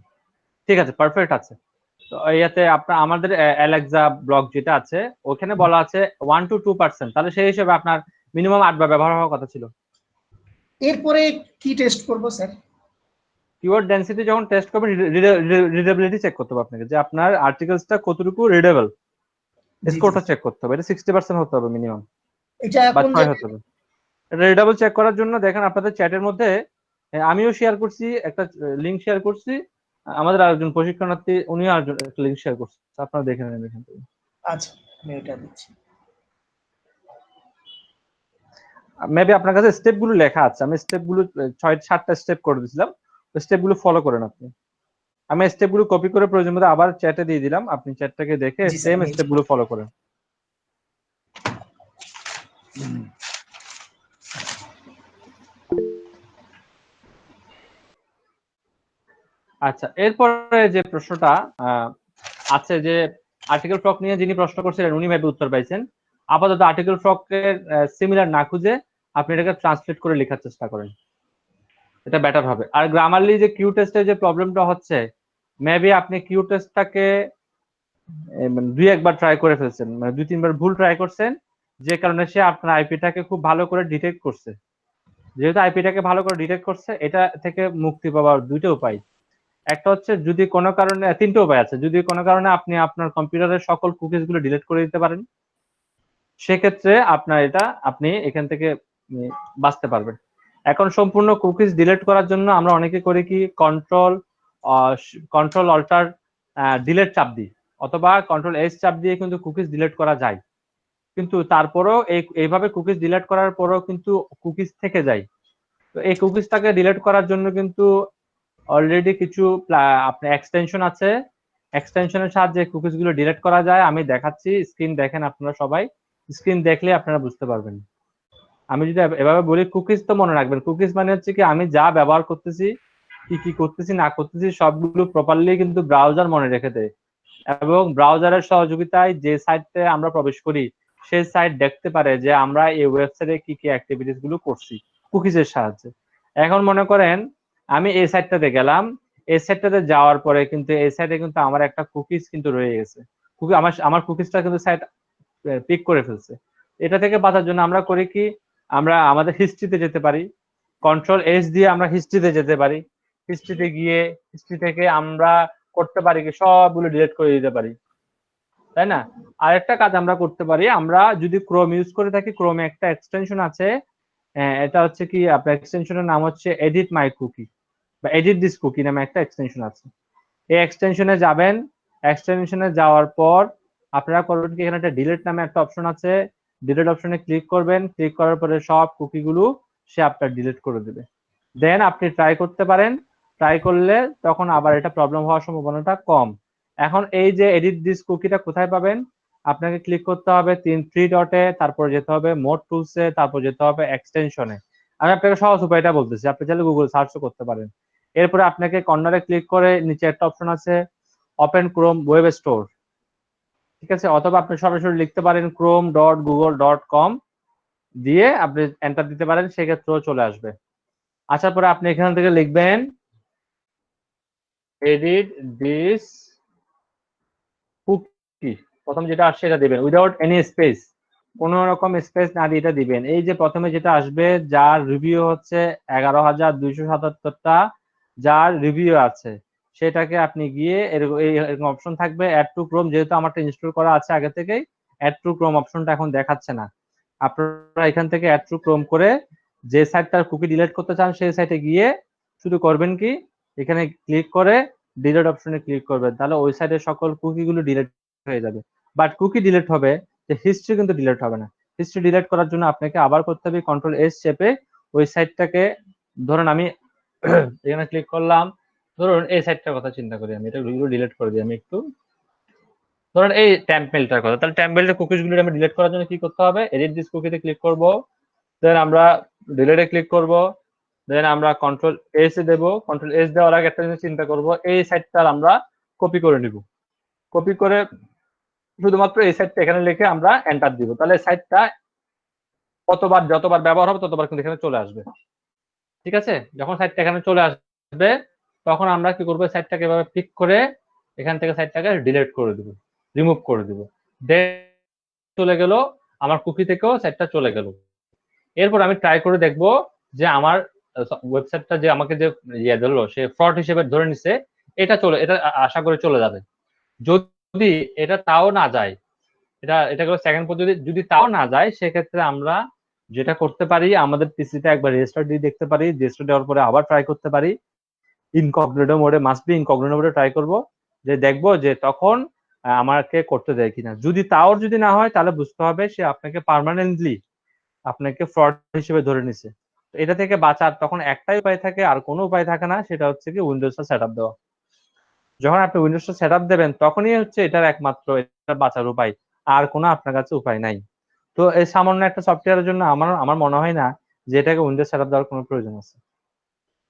[SPEAKER 1] ঠিক আছে, পারফেক্ট আছে। তো ইয়াতে আপনার আমাদের অ্যালেক্সা ব্লক যেটা আছে ওখানে বলা আছে 1 to 2%, তাহলে সেই হিসেবে আপনার মিনিমাম 8 বার ব্যবহার হওয়ার কথা ছিল।
[SPEAKER 4] এরপরে কি টেস্ট করব স্যার?
[SPEAKER 1] কিওয়ার্ড ডেনসিটি যখন টেস্ট করবেন, রিডেবিলিটি চেক করতে হবে আপনাকে, যে আপনার আর্টিকেলসটা কতটুকু রিডেবল, স্কোরটা চেক করতে হবে, এটা 60% হতে হবে মিনিমাম,
[SPEAKER 4] এটা
[SPEAKER 1] বা
[SPEAKER 4] কোন
[SPEAKER 1] 6 হতে হবে। এটা রিডেবল চেক করার জন্য দেখেন আপনাদের চ্যাটের মধ্যে আমিও শেয়ার করছি, একটা লিংক শেয়ার করছি, আমাদের আরেকজন প্রশিক্ষণার্থী উনিও আরেকজন একটা লিংক শেয়ার করছে, আপনারা দেখে নেন এখান থেকে।
[SPEAKER 4] আচ্ছা আমি এটা দিচ্ছি।
[SPEAKER 1] মেবি আপনার কাছে স্টেপগুলো লেখা আছে, আমি স্টেপগুলো 6-7টা স্টেপ করে দিয়েছিলাম, ওই স্টেপগুলো ফলো করেন আপনি। আমি স্টেপগুলো কপি করে প্রয়োজন মতো আবার চ্যাটে দিয়ে দিলাম, আপনি চ্যাটটাকে দেখে
[SPEAKER 4] জি স্যার,
[SPEAKER 1] সেম
[SPEAKER 4] আমি
[SPEAKER 1] স্টেপগুলো ফলো করেন। আচ্ছা, এরপরে যে প্রশ্নটা আছে যে আর্টিকেল ফ্রক নিয়ে যিনি প্রশ্ন করছিলেন উনি মেবি উত্তর পাইছেন। আপাতত আর্টিকেল ফ্রকের সিমিলার না খুঁজে আপনি এটাকে ট্রান্সলেট করে লেখার চেষ্টা করেন, এটা বেটার হবে। আর গ্রামারলি যে কিউ টেস্টের যে প্রবলেমটা হচ্ছে, মেবি আপনি কিউ টেস্টটাকে 2-1 বার ট্রাই করে ফেলছেন, মানে 2-3 বার ভুল ট্রাই করছেন, যে কারণে সে আপনার আইপিটাকে খুব ভালো করে ডিটেক্ট করছে। যেহেতু আইপিটাকে ভালো করে ডিটেক্ট করছে, এটা থেকে মুক্তি পাওয়ার দুইটা উপায়। একটা হচ্ছে যদি কোনো কারণে, 3টে উপায় আছে। যদি কোনো কারণে আপনি আপনার কম্পিউটারের সকল কুকিজ গুলো ডিলিট করে দিতে পারেন, সেক্ষেত্রে আপনার এটা আপনি এখান থেকে বাঁচতে পারবেন। এখন সম্পূর্ণ কুকিজ ডিলিট করার জন্য আমরা অনেকে করি কি, কন্ট্রোল অল্টার ডিলিট চাপ দিই, অথবা কন্ট্রোল এস চাপ দিয়ে কিন্তু কুকিজ ডিলিট করা যায়। কিন্তু তারপরেও এইভাবে কুকিজ ডিলিট করার পরেও কিন্তু কুকিজ থেকে যায়। তো এই কুকিজটাকে ডিলিট করার জন্য কিন্তু অলরেডি কিছু আপনার এক্সটেনশন আছে, এক্সটেনশনের সাহায্যে কুকিজ গুলো ডিলিট করা যায়। আমি দেখাচ্ছি, স্ক্রিন দেখেন আপনারা সবাই, স্ক্রিন দেখলে আপনারা বুঝতে পারবেন। আমি যদি এভাবে বলি, কুকিজ তো মনে রাখবেন, কুকিজ মানে হচ্ছে কি আমি যা ব্যবহার করতেছি, কি কি করতেছি না করতেছি সবগুলো প্রপারলি কিন্তু ব্রাউজার মনে রেখে দেয়, এবং ব্রাউজারের সহযোগিতায় যে সাইটে আমরা প্রবেশ করি সেই সাইট দেখতে পারে যে আমরা এই ওয়েবসাইটে কি কি অ্যাক্টিভিটিস গুলো করছি কুকিজের সাহায্যে। এখন মনে করেন আমি এই সাইটটাতে গেলাম, এই সাইটটাতে যাওয়ার পরে কিন্তু এই সাইটে কিন্তু আমার একটা কুকিজ কিন্তু রয়ে গেছে, আমার কুকিজটা কিন্তু সাইট পিক করে ফেলছে। এটা থেকে বাঁচার জন্য আমরা করি কি, আমরা আমাদের হিস্ট্রিতে যেতে পারি, কন্ট্রোল এস দিয়ে আমরা হিস্ট্রিতে যেতে পারি। হিস্ট্রিতে গিয়ে হিস্ট্রি থেকে আমরা করতে পারি কি সবগুলো ডিলিট করে দিতে পারি, তাই না? আরেকটা কাজ আমরা করতে পারি, আমরা যদি ক্রোম ইউজ করে থাকি, ক্রোমে একটা এক্সটেনশন আছে, এটা হচ্ছে কি আপনার এক্সটেনশনের নাম হচ্ছে এডিট মাই কুকি বা এডিট দিস কুকি নামে একটা এক্সটেনশন আছে। এই এক্সটেনশনে যাবেন, এক্সটেনশনে যাওয়ার পর আপনারা করবেন কি, এখানে একটা ডিলিট নামে একটা অপশন আছে, ডিলিট অপশনে ক্লিক করবেন, ক্লিক করার পরে সব কুকিগুলো সে আপনার ডিলিট করে দেবে। দেন আপনি ট্রাই করতে পারেন, ট্রাই করলে তখন আবার এটা প্রবলেম হওয়ার সম্ভাবনাটা কম। এখন এই যে এডিট দিস কুকিটা কোথায় পাবেন, আপনাকে ক্লিক করতে হবে 3 ডটে, তারপর যেতে হবে মোড টুলসে, তারপর যেতে হবে এক্সটেনশনে। আমি আপনাকে সহজ উপায়টা বলতেছি, আপনি চাইলে গুগল সার্চও করতে পারেন। এরপরে আপনাকে কর্নারে ক্লিক করে নিচে একটা অপশন আছে ওপেন ক্রোম ওয়েব স্টোর, ঠিক আছে, অথবা আপনি সরাসরি লিখতে পারেন chrome.google.com দিয়ে আপনি এন্টার দিতে পারেন, সেক্ষেত্রেও চলে আসবে। আসার পরে আপনি এখান থেকে লিখবেন এডিট দিস কুকি, প্রথম যেটা আসছে এটা দিবেন উইদাউট এনি স্পেস, কোনো রকম স্পেস না দিয়ে এটা দিবেন। এই যে প্রথমে যেটা আসবে যার রিভিউ হচ্ছে 11,277টা যার রিভিউ আছে, সেটাকে আপনি গিয়ে এরকম অপশন থাকবে অ্যাড টু ক্রোম, যেহেতু আমারটা ইনস্টল করা আছে আগে থেকেই, অ্যাড টু ক্রোম অপশনটা এখন দেখাচ্ছে না। আপনারা এখান থেকে অ্যাড টু ক্রোম করে যে সাইটটার কুকি ডিলিট করতে চান সেই সাইটে গিয়ে শুধু করবেন কি, এখানে ক্লিক করে ডিলিট অপশনে ক্লিক করবেন, তাহলে ওই সাইটের সকল কুকিগুলো ডিলিট হয়ে যাবে। বাট কুকি ডিলিট হবে, যে হিস্ট্রি কিন্তু ডিলিট হবে না। হিস্ট্রি ডিলিট করার জন্য আপনাকে আবার করতে হবে কন্ট্রোল এস চেপে ওই সাইটটাকে, ধরুন আমি এখানে ক্লিক করলাম, ধরুন এই সাইটটার কথা চিন্তা করি, আমি এটা ডিলিট করে দিই। আমি একটু ধরুন এই টেম্পলেটার কথা, তাহলে টেম্পলেটের কুকিজগুলো আমি ডিলিট করার জন্য কি করতে হবে, এডিট দিস কুকিতে ক্লিক করব, দেন আমরা ডিলিটে ক্লিক করব, দেন আমরা কন্ট্রোল এস এ দেব। কন্ট্রোল এস দেওয়ার আগে একটা জিনিস চিন্তা করব, এই সাইটটা আমরা কপি করে নিব, কপি করে শুধুমাত্র এই সাইটটা এখানে লিখে আমরা এন্টার দিব, তাহলে সাইটটা যতবার ব্যবহার হবে ততবার কিন্তু এখানে চলে আসবে, ঠিক আছে? যখন সাইটটা এখানে চলে আসবে তখন আমরা কি করব, সাইটটাকে এভাবে পিক করে এখান থেকে সাইটটাকে ডিলিট করে দিব, রিমুভ করে দিব, দেন চলে গেল আমার কুকি থেকেও সাইটটা চলে গেল। এরপর আমি ট্রাই করে দেখব যে আমার ওয়েবসাইটটা যে আমাকে যে ধরলো সে ফ্রড হিসেবে ধরে নিছে, এটা আশা করে চলে যাবে। যদি এটা তাও না যায়, এটা গেল সেকেন্ড পদ্ধতি, যদি তাও না যায় সেক্ষেত্রে আমরা যেটা করতে পারি, আমাদের পিসিতে একবার রেজিস্টার দিয়ে দেখতে পারি, রেজিস্টার দেওয়ার পরে আবার ট্রাই করতে পারি ইনকগনিটো মোডে, মাস্ট বি ইনকগনিটো মোডে ট্রাই করব, যে দেখবো যে তখন আমাকে করতে দেয় কিনা। যদি তাও যদি না হয় তাহলে বুঝতে হবে সে আপনাকে পার্মানেন্টলি আপনাকে ফ্রড হিসেবে ধরে নিছে। এটা থেকে বাঁচার তখন একটাই উপায় থাকে, আর কোনো উপায় থাকে না, সেটা হচ্ছে কি উইন্ডোজটা সেটআপ দেওয়া। যখন আপনি উইন্ডোজটা সেটআপ দেবেন তখনই হচ্ছে এটার একমাত্র এটা বাঁচার উপায়, আর কোনো আপনার কাছে উপায় নাই। তো এই সামান্য একটা সফটওয়্যারের জন্য আমার মনে হয় না যে এটাকে উইন্ডোজ সেটআপ দেওয়ার কোনো প্রয়োজন আছে।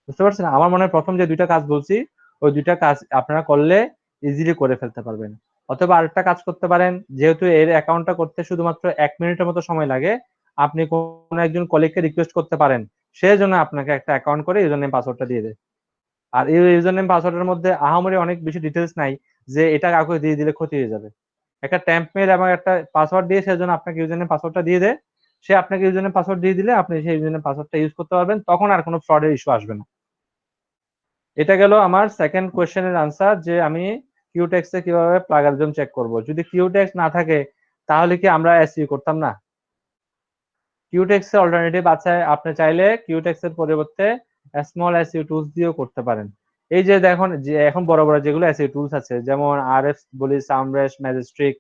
[SPEAKER 1] বুঝতে পারছেন? আমার মনে হয় প্রথম যে ২টা কাজ বলছি ওই ২টা কাজ আপনারা করলে ইজিলি করে ফেলতে পারবেন। অথবা আরেকটা কাজ করতে পারেন, যেহেতু এর অ্যাকাউন্টটা করতে শুধুমাত্র ১ মিনিটের মতো সময় লাগে, আপনি কোনো একজন কলিগকে রিকোয়েস্ট করতে পারেন। সে যেন আপনাকে একটা অ্যাকাউন্ট করে ইউজার নেম পাসওয়ার্ডটা দিয়ে দেয়। আর এই ইউজার নেম পাসওয়ার্ডের মধ্যে আহামরি অনেক বেশি ডিটেইলস নাই যে এটা কাউকে দিয়ে দিলে ক্ষতি হয়ে যাবে। একটা টেম্প মেইল এবং একটা পাসওয়ার্ড দিয়ে সে যেন আপনাকে ইউজার নেম পাসওয়ার্ডটা দিয়ে দেয়। সে আপনাকে ইউজার নেম পাসওয়ার্ড দিয়ে দিলে আপনি সেই ইউজার নেম পাসওয়ার্ডটা ইউজ করতে পারবেন। তখন আর কোনো ফ্রড এর ইস্যু আসবে না। এটা গেল আমার সেকেন্ড কোয়েশ্চেনের আনসার যে আমি কিউটেক্স এ কিভাবে প্লাগারিজম চেক করব। যদি কিউটেক্স না থাকে তাহলে কি আমরা এসইও করতাম না? কিউটেক্স এর অল্টারনেটিভ আছে, আপনি চাইলে কিউটেক্স এর পরিবর্তে স্মল এসইও টুলস দিয়েও করতে পারেন। এই যে দেখুন যে এখন বড় বড় যেগুলো এসইও টুলস আছে যেমন আরএফ বলি, সামরেশ, ম্যাজেস্টিক,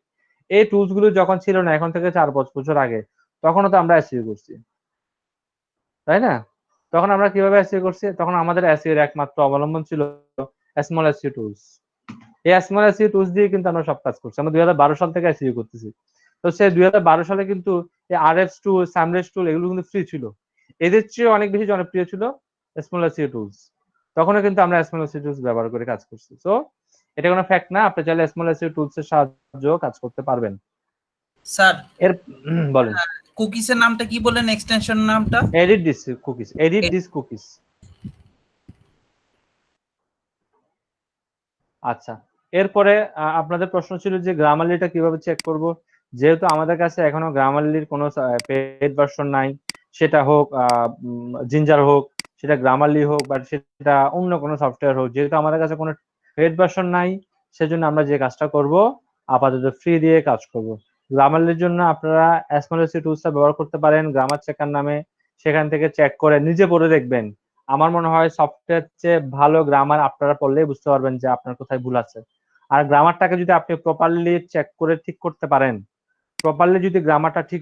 [SPEAKER 1] এই টুলস গুলো যখন ছিল না এখন থেকে ৪-৫ বছর আগে, তখনও তো আমরা এসইও করছি, তাই না? তখন আমরা কিভাবে এসইও করছি? তখন আমাদের এসইও এর একমাত্র অবলম্বন ছিল স্মল এসইও টুলস। এই স্মল এসইও টুলস দিয়ে কিন্তু আমরা সব কাজ করছি। আমরা ২০১২ সাল থেকে এসইও করতেছি। তো সেই ২০১২ সালে কিন্তু এই আরএফ টুল, সামরেশ টুল এগুলো কিন্তু ফ্রি ছিল। এদের চেয়ে অনেক বেশি জনপ্রিয় ছিল স্মল এসইও টুলস। তখনও কিন্তু আমরা স্মল এসইও টুলস ব্যবহার করে কাজ করছি। সো এটা কোনো ফ্যাক্ট না, আপনি চাইলে স্মল এসইও টুলস এর সাহায্যেও কাজ করতে পারবেন।
[SPEAKER 2] স্যার
[SPEAKER 1] এর বলেন।
[SPEAKER 2] কুকিজের নামটা কি বলেন, এক্সটেনশন নামটা?
[SPEAKER 1] Edit this cookies, edit this cookies. আচ্ছা, এরপরে আপনাদের প্রশ্ন ছিল যে গ্রামারলিটা কিভাবে চেক করব। যেহেতু আমাদের কাছে এখনো গ্রামারলির কোনো পেড ভার্সন নাই, সেটা হোক জিঞ্জার হোক, সেটা গ্রামারলি হোক, বা সেটা অন্য কোনো সফটওয়্যার হোক, যেহেতু আমাদের কাছে কোনো পেড ভার্সন নাই, সেজন্য আমরা যে কাজটা করব আপাতত ফ্রি দিয়ে কাজ করব। গ্রামারলির জন্য আপনারা এসমএলসি টুলসটা ব্যবহার করতে পারেন গ্রামার চেকার নামে। সেখান থেকে চেক করে নিজে পড়ে দেখবেন। আমার মনে হয় সফটওয়্যার চেয়ে ভালো গ্রামার আপনারা পড়লেই বুঝতে পারবেন যে আপনার কোথায় ভুল আছে। আর গ্রামারটাকে যদি আপনি প্রপারলি চেক করে ঠিক করতে পারেন, প্রপারলি যদি গ্রামারটা ঠিক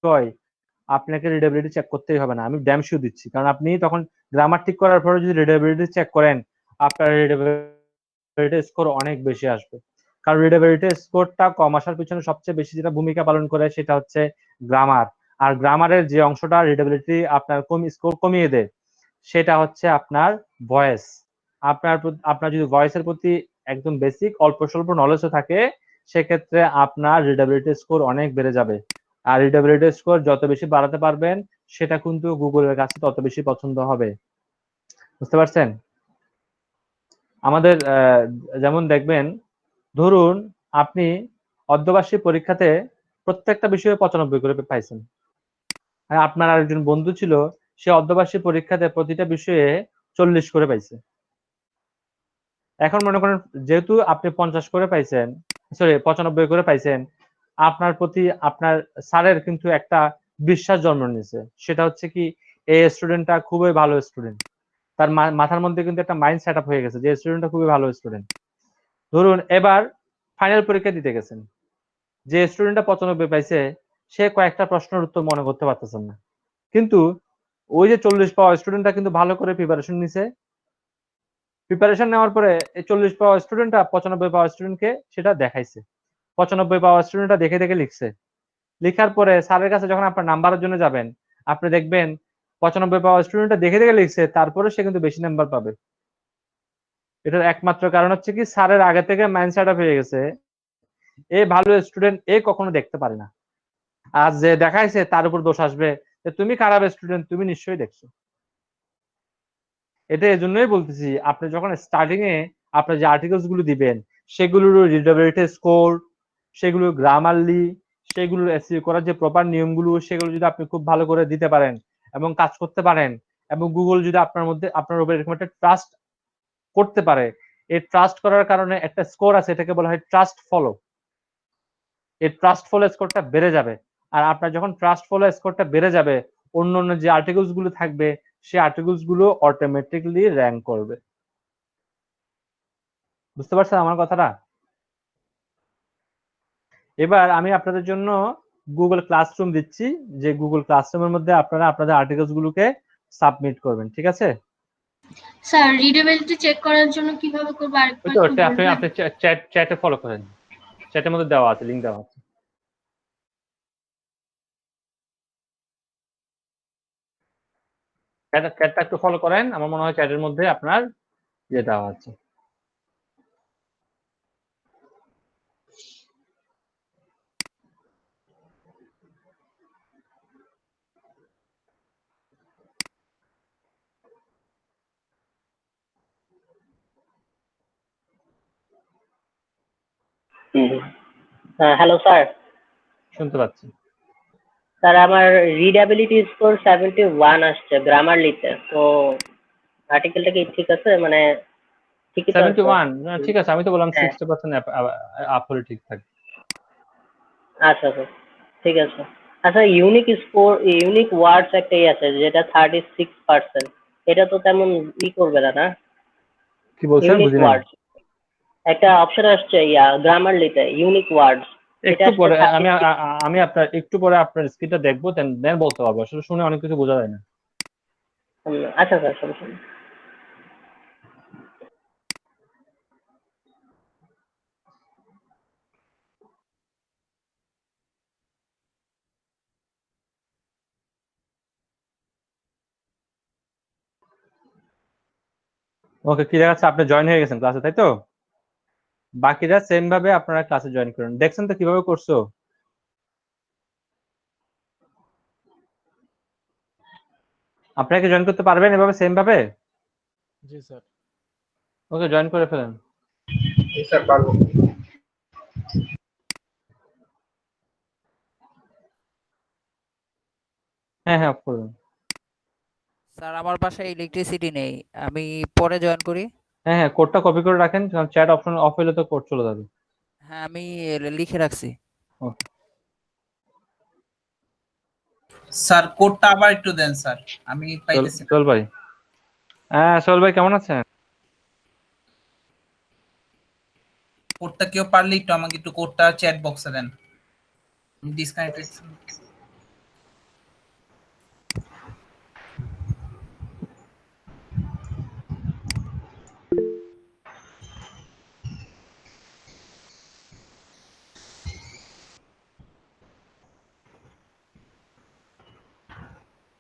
[SPEAKER 1] হয়, আপনাকে রিডেবিলিটি চেক করতেই হবে না, আমি ড্যাম শিওর দিচ্ছি। কারণ আপনি তখন গ্রামার ঠিক করার পরে যদি রিডেবিলিটি চেক করেন, আপনার রিডেবিলিটি স্কোর অনেক বেশি আসবে। কারণ রিডেবিলিটি স্কোরটা কম আসার পিছনে সবচেয়ে বেশি যেটা ভূমিকা পালন করে সেটা হচ্ছে গ্রামার। আর গ্রামারের যে অংশটা রিডেবিলিটি আপনার স্কোর কমিয়ে দেয় সেটা হচ্ছে আপনার ভয়েস। আপনার যদি ভয়েসের প্রতি একদম বেসিক অল্প স্বল্প নলেজও থাকে, সেক্ষেত্রে আপনার রিডেবিলিটি স্কোর অনেক বেড়ে যাবে। আর রিডেবিলিটি স্কোর যত বেশি বাড়াতে পারবেন সেটা কিন্তু গুগলের কাছে তত বেশি পছন্দ হবে। বুঝতে পারছেন? আমাদের যেমন দেখবেন, ধরুন আপনি অর্ধবার্ষিক পরীক্ষাতে প্রত্যেকটা বিষয়ে ৯৫ করে পাইছেন। আর আপনার আরেকজন বন্ধু ছিল, সে অর্ধবার্ষিক পরীক্ষাতে প্রতিটা বিষয়ে ৪০ করে পাইছে। এখন মনে করেন যেহেতু আপনি ৫০ করে পাইছেন, সরি ৯৫ করে পাইছেন, আপনার প্রতি আপনার স্যারের কিন্তু একটা বিশ্বাস জন্ম নিয়েছে। সেটা হচ্ছে কি, এই স্টুডেন্টটা খুবই ভালো স্টুডেন্ট। তার মাথার মধ্যে কিন্তু একটা মাইন্ড সেট আপ হয়ে গেছে যে স্টুডেন্টটা খুবই ভালো স্টুডেন্ট। ধরুন এবার ফাইনাল পরীক্ষা দিতে গেছেন, যে স্টুডেন্টটা ৯৫ পাইছে সে কয়েকটা প্রশ্নের উত্তর মনে করতে পারতেছেন না, কিন্তু ওই যে ৪০ পাওয়া স্টুডেন্টটা কিন্তু ভালো করে প্রিপারেশন নিছে। প্রিপারেশন নেওয়ার পরে এই ৪০ পাওয়া স্টুডেন্টটা ৯৫ পাওয়া স্টুডেন্টকে সেটা দেখাইছে। ৯৫ পাওয়া স্টুডেন্টটা দেখে দেখে লিখছে। লিখার পরে স্যারের কাছে যখন আপনার নাম্বারের জন্য যাবেন, আপনি দেখবেন ৯৫ পাওয়া স্টুডেন্টটা দেখে দেখে লিখছে, তারপরে সে কিন্তু বেশি নাম্বার পাবে। এটার একমাত্র কারণ হচ্ছে কি, স্যারের আগে থেকে মাইন্ড সেট আপ হয়ে গেছে এ ভালো স্টুডেন্ট, এ কখনো দেখতে পারে না। আর যে দেখাইছে তার উপর দোষ আসবে যে তুমি খারাপ স্টুডেন্ট, তুমি নিশ্চয়ই দেখছো। এটা এজন্যই বলতেছি, আপনি যখন স্টার্টিং এ আপনার যে আর্টিকেলস গুলো দিবেন সেগুলোর রিডেবিলিটি স্কোর, সেগুলো গ্রামারলি, সেগুলো এসইও করার যে প্রপার নিয়মগুলো, সেগুলো যদি আপনি খুব ভালো করে দিতে পারেন এবং কাজ করতে পারেন, এবং গুগল যদি আপনার উপর এরকম একটা ট্রাস্ট করতে পারে, এই ট্রাস্ট করার কারণে একটা স্কোর আছে, এটাকে বলা হয় ট্রাস্ট ফলো। এই ট্রাস্ট ফলো স্কোরটা বেড়ে যাবে। আর আপনার যখন ট্রাস্ট ফলো স্কোরটা বেড়ে যাবে, অন্য যে আর্টিকেলস গুলো থাকবে সেই আর্টিকেলস গুলো অটোমেটিক্যালি র‍্যাঙ্ক করবে। বুঝতে পারছেন আমার কথাটা? এবার আমি আপনাদের জন্য গুগল ক্লাসরুম দিচ্ছি, যে গুগল ক্লাসরুমের মধ্যে আপনারা আপনাদের আর্টিকেলস গুলোকে সাবমিট করবেন, ঠিক আছে?
[SPEAKER 3] স্যার রিডেবিলিটি চেক করার জন্য কিভাবে করব
[SPEAKER 1] ওই
[SPEAKER 3] আরেকবার
[SPEAKER 1] তো
[SPEAKER 3] একটু
[SPEAKER 1] আপনি
[SPEAKER 3] বলবেন?
[SPEAKER 1] আপনি চ্যাটে ফলো করেন, চ্যাটের মধ্যে দেওয়া আছে, লিংক দেওয়া আছে। চ্যাটটা একটু ফলো করেন, আমার মনে হয় চ্যাটের মধ্যে আপনার ইয়ে দেওয়া আছে।
[SPEAKER 10] Hello sir.
[SPEAKER 1] শুনতে পাচ্ছি।
[SPEAKER 10] স্যার আমার রিডেবিলিটি স্কোর 71 আসছে গ্রামারলিতে, তো আর্টিকেলটা কি ঠিক আছে, মানে ঠিকই তো আছে?
[SPEAKER 1] 71 ঠিক আছে, আমি তো বললাম
[SPEAKER 10] হ্যাঁ
[SPEAKER 1] 60% আপ হলে ঠিক থাকে।
[SPEAKER 10] আচ্ছা আচ্ছা ঠিক আছে। আচ্ছা ইউনিক স্কোর, ইউনিক ওয়ার্ডস একটাই আছে যেটা 36%, এটা তো তেমন করবে না, না?
[SPEAKER 1] কি বলছেন
[SPEAKER 10] ইউনিক
[SPEAKER 1] বুঝি নাই।
[SPEAKER 10] ওয়ার্ডস একটা অপশন আসছে গ্রামারলিতে, ইউনিক ওয়ার্ডস, এটা
[SPEAKER 1] একটু
[SPEAKER 10] আসছে
[SPEAKER 1] পরে আমি
[SPEAKER 10] 36।
[SPEAKER 1] আমি আপনার একটু পরে আপনার স্ক্রিনটা দেখবো, দেন বলতে পারবো, আসলে শুনে অনেক কিছু বোঝা যায় না।
[SPEAKER 10] আচ্ছা স্যার, সমস্যা নেই।
[SPEAKER 1] ওকে, কি দেখাচ্ছে? আপনি জয়েন হয়ে গেছেন ক্লাসে, তাই তো? বাকিরা সেম ভাবে আপনারা ক্লাসে জয়েন করেন। দেখছেন তো কিভাবে করছো? আপনারা কি জয়েন করতে পারবেন এভাবে সেম ভাবে?
[SPEAKER 7] জি স্যার।
[SPEAKER 1] ওকে, জয়েন করে ফেলেন।
[SPEAKER 9] জি স্যার পারবো।
[SPEAKER 1] হ্যাঁ হ্যাঁ, অফ করুন।
[SPEAKER 12] স্যার আমার বাসায় ইলেকট্রিসিটি নেই, আমি পরে জয়েন করি।
[SPEAKER 1] হ্যাঁ হ্যাঁ, কোডটা কপি করে রাখেন, কারণ চ্যাট অপশন অফ হলে তো কোড চলে যাবে।
[SPEAKER 12] হ্যাঁ আমি লিখে রাখছি।
[SPEAKER 1] ওকে।
[SPEAKER 2] স্যার কোডটা আবার একটু দেন স্যার, আমি পাইতেছি না।
[SPEAKER 1] চল ভাই, হ্যাঁ সোহেল ভাই কেমন আছেন?
[SPEAKER 2] কোডটা কেউ পারলে একটু আমাকে একটু কোডটা চ্যাট বক্সে দেন। ডিসকানেক্টেড।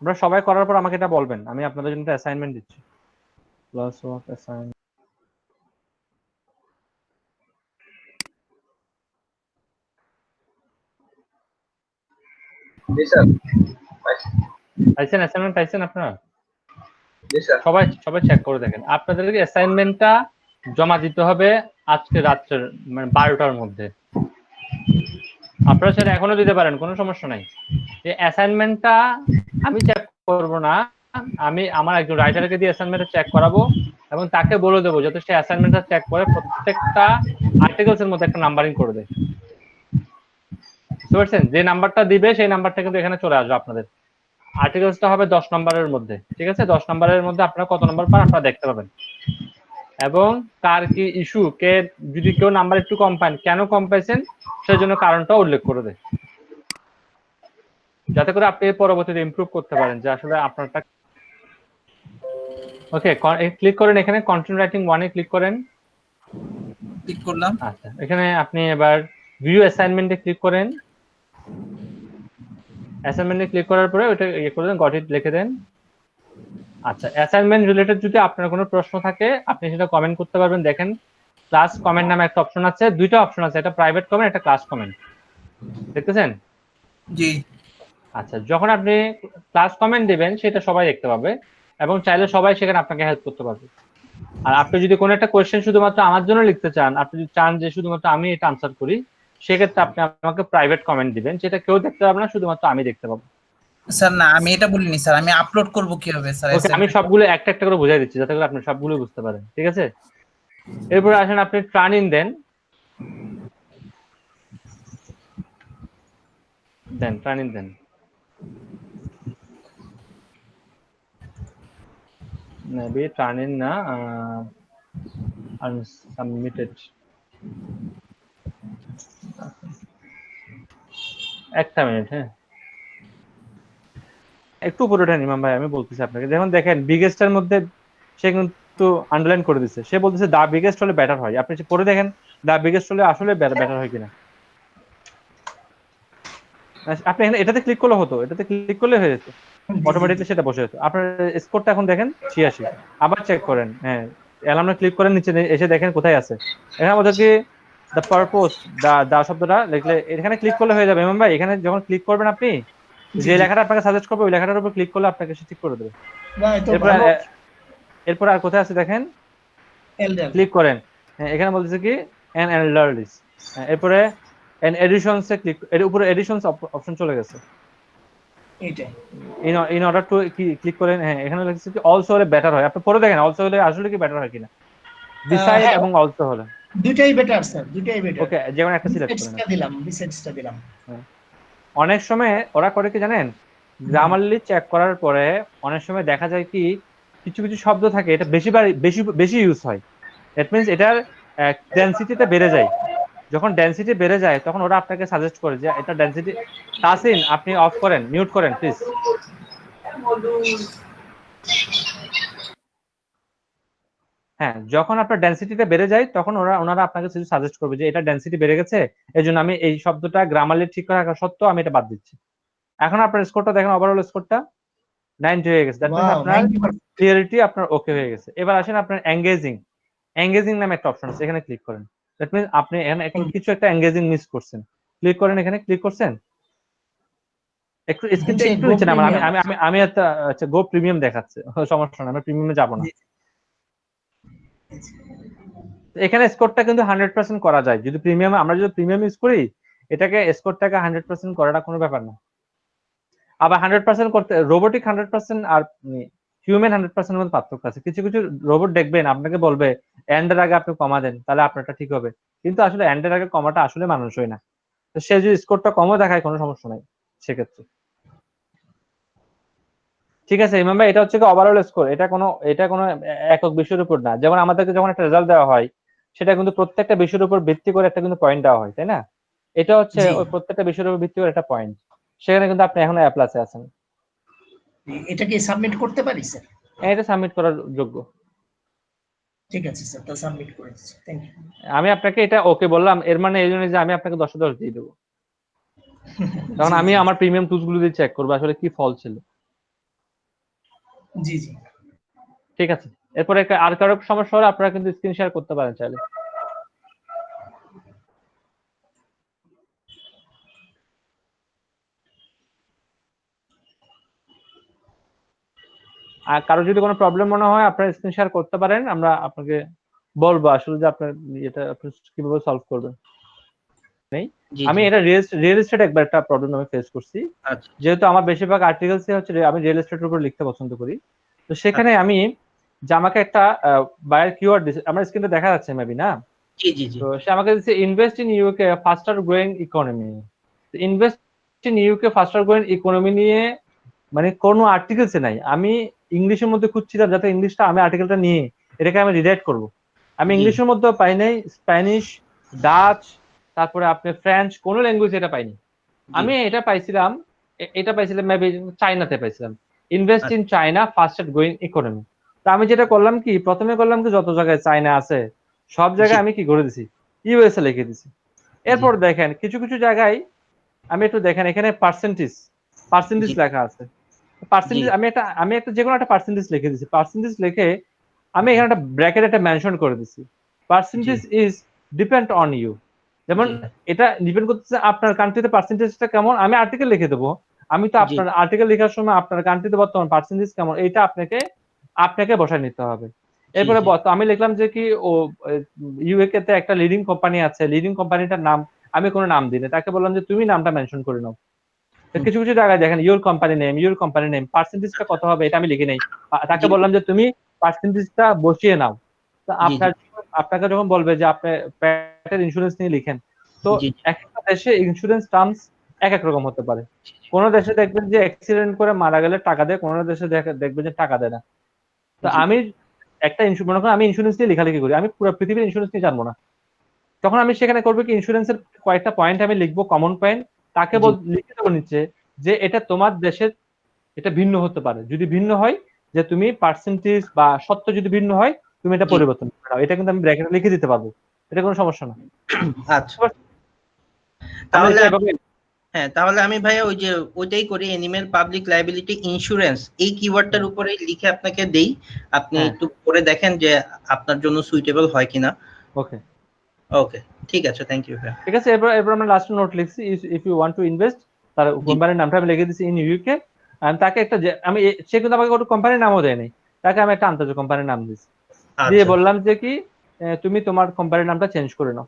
[SPEAKER 1] আপনারা সবাই করার পর আমাকে এটা বলবেন, আমি আপনাদের জন্য অ্যাসাইনমেন্ট দিচ্ছি। Class work assignment.
[SPEAKER 6] জি স্যার।
[SPEAKER 1] পাইছেন অ্যাসাইনমেন্ট? পাইছেন আপনারা?
[SPEAKER 6] জি স্যার।
[SPEAKER 1] সবাই সবাই চেক করে দেখেন। আপনাদেরকে অ্যাসাইনমেন্টটা জমা দিতে হবে আজকে রাত্রের মানে 12টার মধ্যে। আপনারা সেটা এখনো দিতে পারেন, কোনো সমস্যা নাই। এই অ্যাসাইনমেন্টটা আমি চেক করব না, আমি আমার একজন রাইটারকে দিয়ে অ্যাসাইনমেন্টটা চেক করাবো এবং তাকে বলে দেবো যাতে সে অ্যাসাইনমেন্টটা চেক করে প্রত্যেকটা আর্টিকেলস এর মধ্যে একটা নাম্বারিং করে দেয়। বুঝতে পারছেন? যে নাম্বারটা দিবে সেই নাম্বারটা কিন্তু এখানে চলে আসবে আপনাদের। আর্টিকেলসটা হবে 10 নম্বরের মধ্যে, ঠিক আছে? 10 নম্বরের মধ্যে আপনারা কত নম্বর পান আপনারা দেখতে পাবেন, এবং কার কি ইস্যু, কে যদি কেউ নাম্বার একটু কম পান, কেন কম পাইছেন সেই জন্য কারণটা উল্লেখ করে দেয়, যাতে করে আপনি পরবর্তীতে ইমপ্রুভ করতে পারেন যে আসলে আপনারটা। ওকে, ক্লিক করেন এখানে কন্টেন্ট রাইটিং 1 এ ক্লিক করেন।
[SPEAKER 2] ক্লিক করলাম।
[SPEAKER 1] আচ্ছা, এখানে আপনি এবার ভিউ অ্যাসাইনমেন্টে ক্লিক করেন। অ্যাসাইনমেন্টে ক্লিক করার পরে ওটা ইয়ে করে দেন, গট ইট লিখে দেন। আচ্ছা, অ্যাসাইনমেন্ট রিলেটেড যদি আপনার কোনো প্রশ্ন থাকে আপনি সেটা কমেন্ট করতে পারবেন। দেখেন ক্লাস কমেন্ট নামে একটা অপশন আছে, দুইটা অপশন আছে, একটা প্রাইভেট কমেন্ট, একটা ক্লাস কমেন্ট, দেখতেছেন?
[SPEAKER 2] জি।
[SPEAKER 1] আচ্ছা, যখন আপনি ক্লাস কমেন্ট দিবেন সেটা সবাই দেখতে পাবে এবং চাইলে সবাই সেখানে আপনাকে হেল্প করতে পারবে। আর আপনি যদি কোনো একটা কোয়েশ্চেন শুধুমাত্র আমার জন্য লিখতে চান, আপনি যদি চান যে শুধুমাত্র আমি এটা আনসার করি, সেক্ষেত্রে আপনি আমাকে প্রাইভেট কমেন্ট দিবেন, যেটা কেউ দেখতে পাবে না, শুধুমাত্র আমি দেখতে পাবো।
[SPEAKER 2] স্যার না, আমি এটা বলিনি স্যার, আমি আপলোড করব কিভাবে স্যার?
[SPEAKER 1] ওকে, আমি সবগুলো একটা একটা করে বুঝাই দিচ্ছি যাতে করে আপনি সবগুলো বুঝতে পারেন, ঠিক আছে? এরপরে আসেন আপনি turn in then, turn in then. Maybe turn in না, আনসাবমিটেড। একটা মিনিট, হ্যাঁ একটু উপরে ওঠেন ইমাম ভাই, আমি বলতেছি আপনাকে। যেমন দেখেন বিগেস্টের মধ্যে সে কিন্তু আন্ডারলাইন করে দিচ্ছে, সে বলতেছে দা বিগেস্ট হলে বেটার হয়। আপনি পরে দেখেন দা বিগেস্ট হলে আসলে বেটার হয় কিনা। আপনি এখানে এটাতে ক্লিক করলে হতো, এটাতে ক্লিক করলে হয়ে যেত, অটোমেটিকলি সেটা বসে যেত। আপনার স্কোরটা এখন দেখেন 86। আবার চেক করেন, হ্যাঁ অ্যালার্মে ক্লিক করেন, নিচে এসে দেখেন কোথায় আছে। এখানে আমাদের কি দ্য পারপোজ দা শব্দটা লিখলে এখানে ক্লিক করলে হয়ে যাবে ইমাম ভাই। এখানে যখন ক্লিক করবেন আপনি, যে লেখাটা আপনাকে সাজেস্ট করবে ওই লেখাটার উপর ক্লিক করলে আপনাকে সে ঠিক করে দেবে। এরপর আর কোথায় আছে দেখেন, ক্লিক করেন, এখানে বলতেছে কি এন এল্ডার লিস্ট। এরপরে এন এডিশনস এ ক্লিক, এর উপরে এডিশনস অপশন চলে গেছে।
[SPEAKER 4] এইটা
[SPEAKER 1] ইন অর্ডার টু ক্লিক করেন, হ্যাঁ এখানে লিখছে কি অলসো হলে বেটার হয়। আপনি পরে দেখেন অলসো হলে আসলে কি বেটার হয় কিনা, বিসাইড এবং অলসো হলে।
[SPEAKER 4] দুটাই বেটার স্যার, দুটাই বেটার।
[SPEAKER 1] ওকে, যেমন একটা সিলেক্ট করেন,
[SPEAKER 4] দিলাম বিসাইডসটা দিলাম।
[SPEAKER 1] অনেক সময় ওরা করে কি জানেন, গ্রামারলি চেক করার পরে অনেক সময় দেখা যায় কি কিছু কিছু শব্দ থাকে এটা বেশি ইউজ হয়। দ্যাট মিন্স এটার ডেনসিটিটা বেড়ে যায়। যখন ডেনসিটি বেড়ে যায় তখন ওরা আপনাকে সাজেস্ট করে যে এটা ডেনসিটি। তাসিন আপনি অফ করেন, মিউট করেন প্লিজ। হ্যাঁ, যখন আপনার ডেনসিটিটা বেড়ে যায় তখন ওনারা আপনাকে কিছু সাজেস্ট করবে যে এটা ডেনসিটি বেড়ে গেছে, এজন্য আমি এই শব্দটা গ্রামারলি ঠিক রাখা সত্ত্বেও আমি এটা বাদ দিচ্ছি। এখন আপনার স্কোরটা দেখেন, ওভারঅল স্কোরটা 90 হয়ে গেছে। দ্যাট মিন্স আপনার ক্লিয়ারিটি আপনার ওকে হয়ে গেছে। এবার আসেন আপনার এঙ্গেজিং নামে একটা অপশন আছে, এখানে ক্লিক করেন। দ্যাট মিন্স আপনি এখানে কিছু একটা এঙ্গেজিং মিস করছেন, ক্লিক করেন, এখানে ক্লিক করছেন। একটু স্ক্রিনটা একটু নিচে নামান, আমি একটা আচ্ছা গো প্রিমিয়াম দেখাচ্ছে, সমস্যা না, আমি প্রিমিয়ামে যাব না। এখানে স্কোরটা কিন্তু 100% করা যায় যদি আমরা যদি প্রিমিয়াম ইউজ করি, এটাকে স্কোরটাকে 100% করাটা কোনো ব্যাপার না। আবার 100% করতে রোবোটিক 100% আর হিউম্যান 100% মধ্যে পার্থক্য আছে। কিছু কিছু রোবট দেখবেন আপনাকে বলবে এন্ডের আগে আপনি কমা দেন, তাহলে আপনারটা ঠিক হবে, কিন্তু আসলে এন্ডের আগে কমাটা আসলে মানুষ হয় না। তো সে যদি স্কোরটা কমও দেখায় কোনো সমস্যা নাই সেক্ষেত্রে। ঠিক আছে ইমাম ভাই, এটা হচ্ছে কি ওভারঅল স্কোর। এটা কোনো একক বিষয়ের উপর না। যেমন আমাদেরকে যখন একটা রেজাল্ট দেওয়া হয়, সেটা কিন্তু প্রত্যেকটা বিষয়ের উপর ভিত্তি করে একটা কিন্তু পয়েন্ট দেওয়া হয়, তাই না? এটা হচ্ছে ওই প্রত্যেকটা বিষয়ের উপর ভিত্তি করে একটা পয়েন্ট। সেখানে কিন্তু আপনি এখনো এ প্লাসে আছেন।
[SPEAKER 4] এটা কি সাবমিট করতে পারি স্যার?
[SPEAKER 1] এটা সাবমিট করার যোগ্য।
[SPEAKER 4] ঠিক আছে স্যার, তো সাবমিট করে দিচ্ছি। Thank you.
[SPEAKER 1] আমি আপনাকে এটা ওকে বললাম, এর মানে এই জন্য যে আমি আপনাকে 10/10 দিয়ে দেবো। তখন আমি আমার প্রিমিয়াম টুলস গুলো দিয়ে চেক করবো আসলে কি ফল ছিল।
[SPEAKER 4] জি।
[SPEAKER 1] ঠিক আছে, এরপরে আর কারো সমস্যা হলে আপনারা কিন্তু স্ক্রিন শেয়ার করতে পারেন চাইলে। আর কারো যদি কোনো প্রবলেম মনে হয় আপনারা স্ক্রিন শেয়ার করতে পারেন, আমরা আপনাকে বলবো আসলে যে আপনার এটা আপনি কিভাবে সলভ করবেন। আমি এটা রিয়েল এস্টেট একবার একটা প্রবলেম আমি ফেস করছি। যেহেতু আমার বেশিরভাগ আর্টিকেলস হচ্ছে আমি রিয়েল এস্টেটের উপর লিখতে পছন্দ করি, তো সেখানে আমি যে আমাকে একটা বায়ার কিওয়ার্ড দিছে, আমার স্ক্রিনে দেখা যাচ্ছে মেবি না? তো সে আমাকে দিচ্ছে invest in UK ফাস্টার growing economy. Invest in UK ফাস্টার growing economy নিয়ে মানে কোনো আর্টিকেলসে নাই। আমি ইংলিশের মধ্যে খুঁজছিলাম যাতে ইংলিশটা আমি আর্টিকেলটা নিয়ে এটাকে আমি রিডাইট করব। আমি ইংলিশের মধ্যে পাই নাই, স্প্যানিশ, ডাচ, তারপরে আপনি ফ্রেঞ্চ, কোনো ল্যাঙ্গুয়েজ এটা পাইনি। আমি এটা পাইছিলাম মেবি চাইনাতে পাইছিলাম, invest in China ফাস্টার growing economy. তো আমি যেটা করলাম কি, প্রথমে করলাম কি যত জায়গায় চায়না আছে সব জায়গায় আমি কি করে দিছি ইউএসএ লিখে দিছি। এরপর দেখেন কিছু কিছু জায়গায় আমি একটু দেখেন এখানে পার্সেন্টেজ লেখা আছে। পার্সেন্টেজ আমি একটা যে কোনো একটা পার্সেন্টেজ লিখে দিছি। পার্সেন্টেজ লিখে আমি এখানে একটা ব্র্যাকেট একটা মেনশন করে দিছি, percentage is depend on you. যেমন এটা ডিপেন্ড করতেছে আপনার কান্ট্রিতে পার্সেন্টেজটা কেমন। আমি আর্টিকেল লিখে দেবো, আমি তো আপনার আর্টিকেল লেখার সময় আপনার কান্ট্রিতে বর্তমান পার্সেন্টেজ কেমন এটা আপনাকে বসায় নিতে হবে। এরপরে আমি লিখলাম যে কি ও ইউকে তে একটা লিডিং কোম্পানি আছে, লিডিং কোম্পানিটার নাম আমি কোনো নাম দিই না, তাকে বললাম যে তুমি নামটা মেনশন করে নাও। কিছু কিছু জায়গায় দেখেন ইউর কোম্পানি নেম পার্সেন্টেজটা কত হবে এটা আমি লিখে নেই, তাকে বললাম যে তুমি পার্সেন্টেজটা বসিয়ে নাও। তো আপনাকে যখন বলবে যে আপনি প্যাটের ইন্স্যুরেন্স নিয়ে লিখেন, তো একটা দেশে ইন্স্যুরেন্স টার্মস এক এক রকম হতে পারে। কোন দেশে দেখবেন যে অ্যাক্সিডেন্ট করে মারা গেলে টাকা দেয়, কোন দেশে দেখবেন যে টাকা দেয় না। তো আমি একটা মনে করেন আমি ইন্স্যুরেন্স নিয়ে লেখালেখি করি, আমি পুরো পৃথিবীর ইন্স্যুরেন্স নিয়ে জানবো না। তখন আমি সেখানে করবো কি ইন্স্যুরেন্সের কয়েকটা পয়েন্ট আমি লিখবো, কমন পয়েন্ট, তাকে লিখে দেবো নিচে যে এটা তোমার দেশের এটা ভিন্ন হতে পারে, যদি ভিন্ন হয় যে তুমি পার্সেন্টেজ বা সত্য যদি ভিন্ন হয় তুমি এটা পরিবর্তন করে নাও, এটা কিন্তু আমি ব্র্যাকেটে লিখে দিতে পারবো, এটা কোনো সমস্যা না।
[SPEAKER 6] আচ্ছা তাহলে হ্যাঁ, তাহলে আমি ভাইয়া ওই যে ওইটাই করি, এনিম্যাল পাবলিক লায়াবিলিটি ইন্স্যুরেন্স এই কিওয়ার্ডটার উপরে লিখে আপনাকে দেই, আপনি একটু করে দেখেন যে আপনার জন্য সুইটেবল হয় কিনা।
[SPEAKER 1] ওকে
[SPEAKER 6] ওকে ঠিক আছে, থ্যাংক ইউ ভাইয়া।
[SPEAKER 1] ঠিক আছে, এরপর আমরা লাস্ট নোট লিখছি, if you want to invest, তার কোম্পানির নামটা আমি লিখে দিচ্ছি ইন ইউকে। আমি তাকে একটা আমি সে কিন্তু আমাকে কোনো কোম্পানির নামও দেয়নি, তাকে আমি একটা আন্তর্জাতিক কোম্পানির নাম দিচ্ছি, দিয়ে বললাম যে কি তুমি তোমার কোম্পানির নামটা চেঞ্জ করে নাও।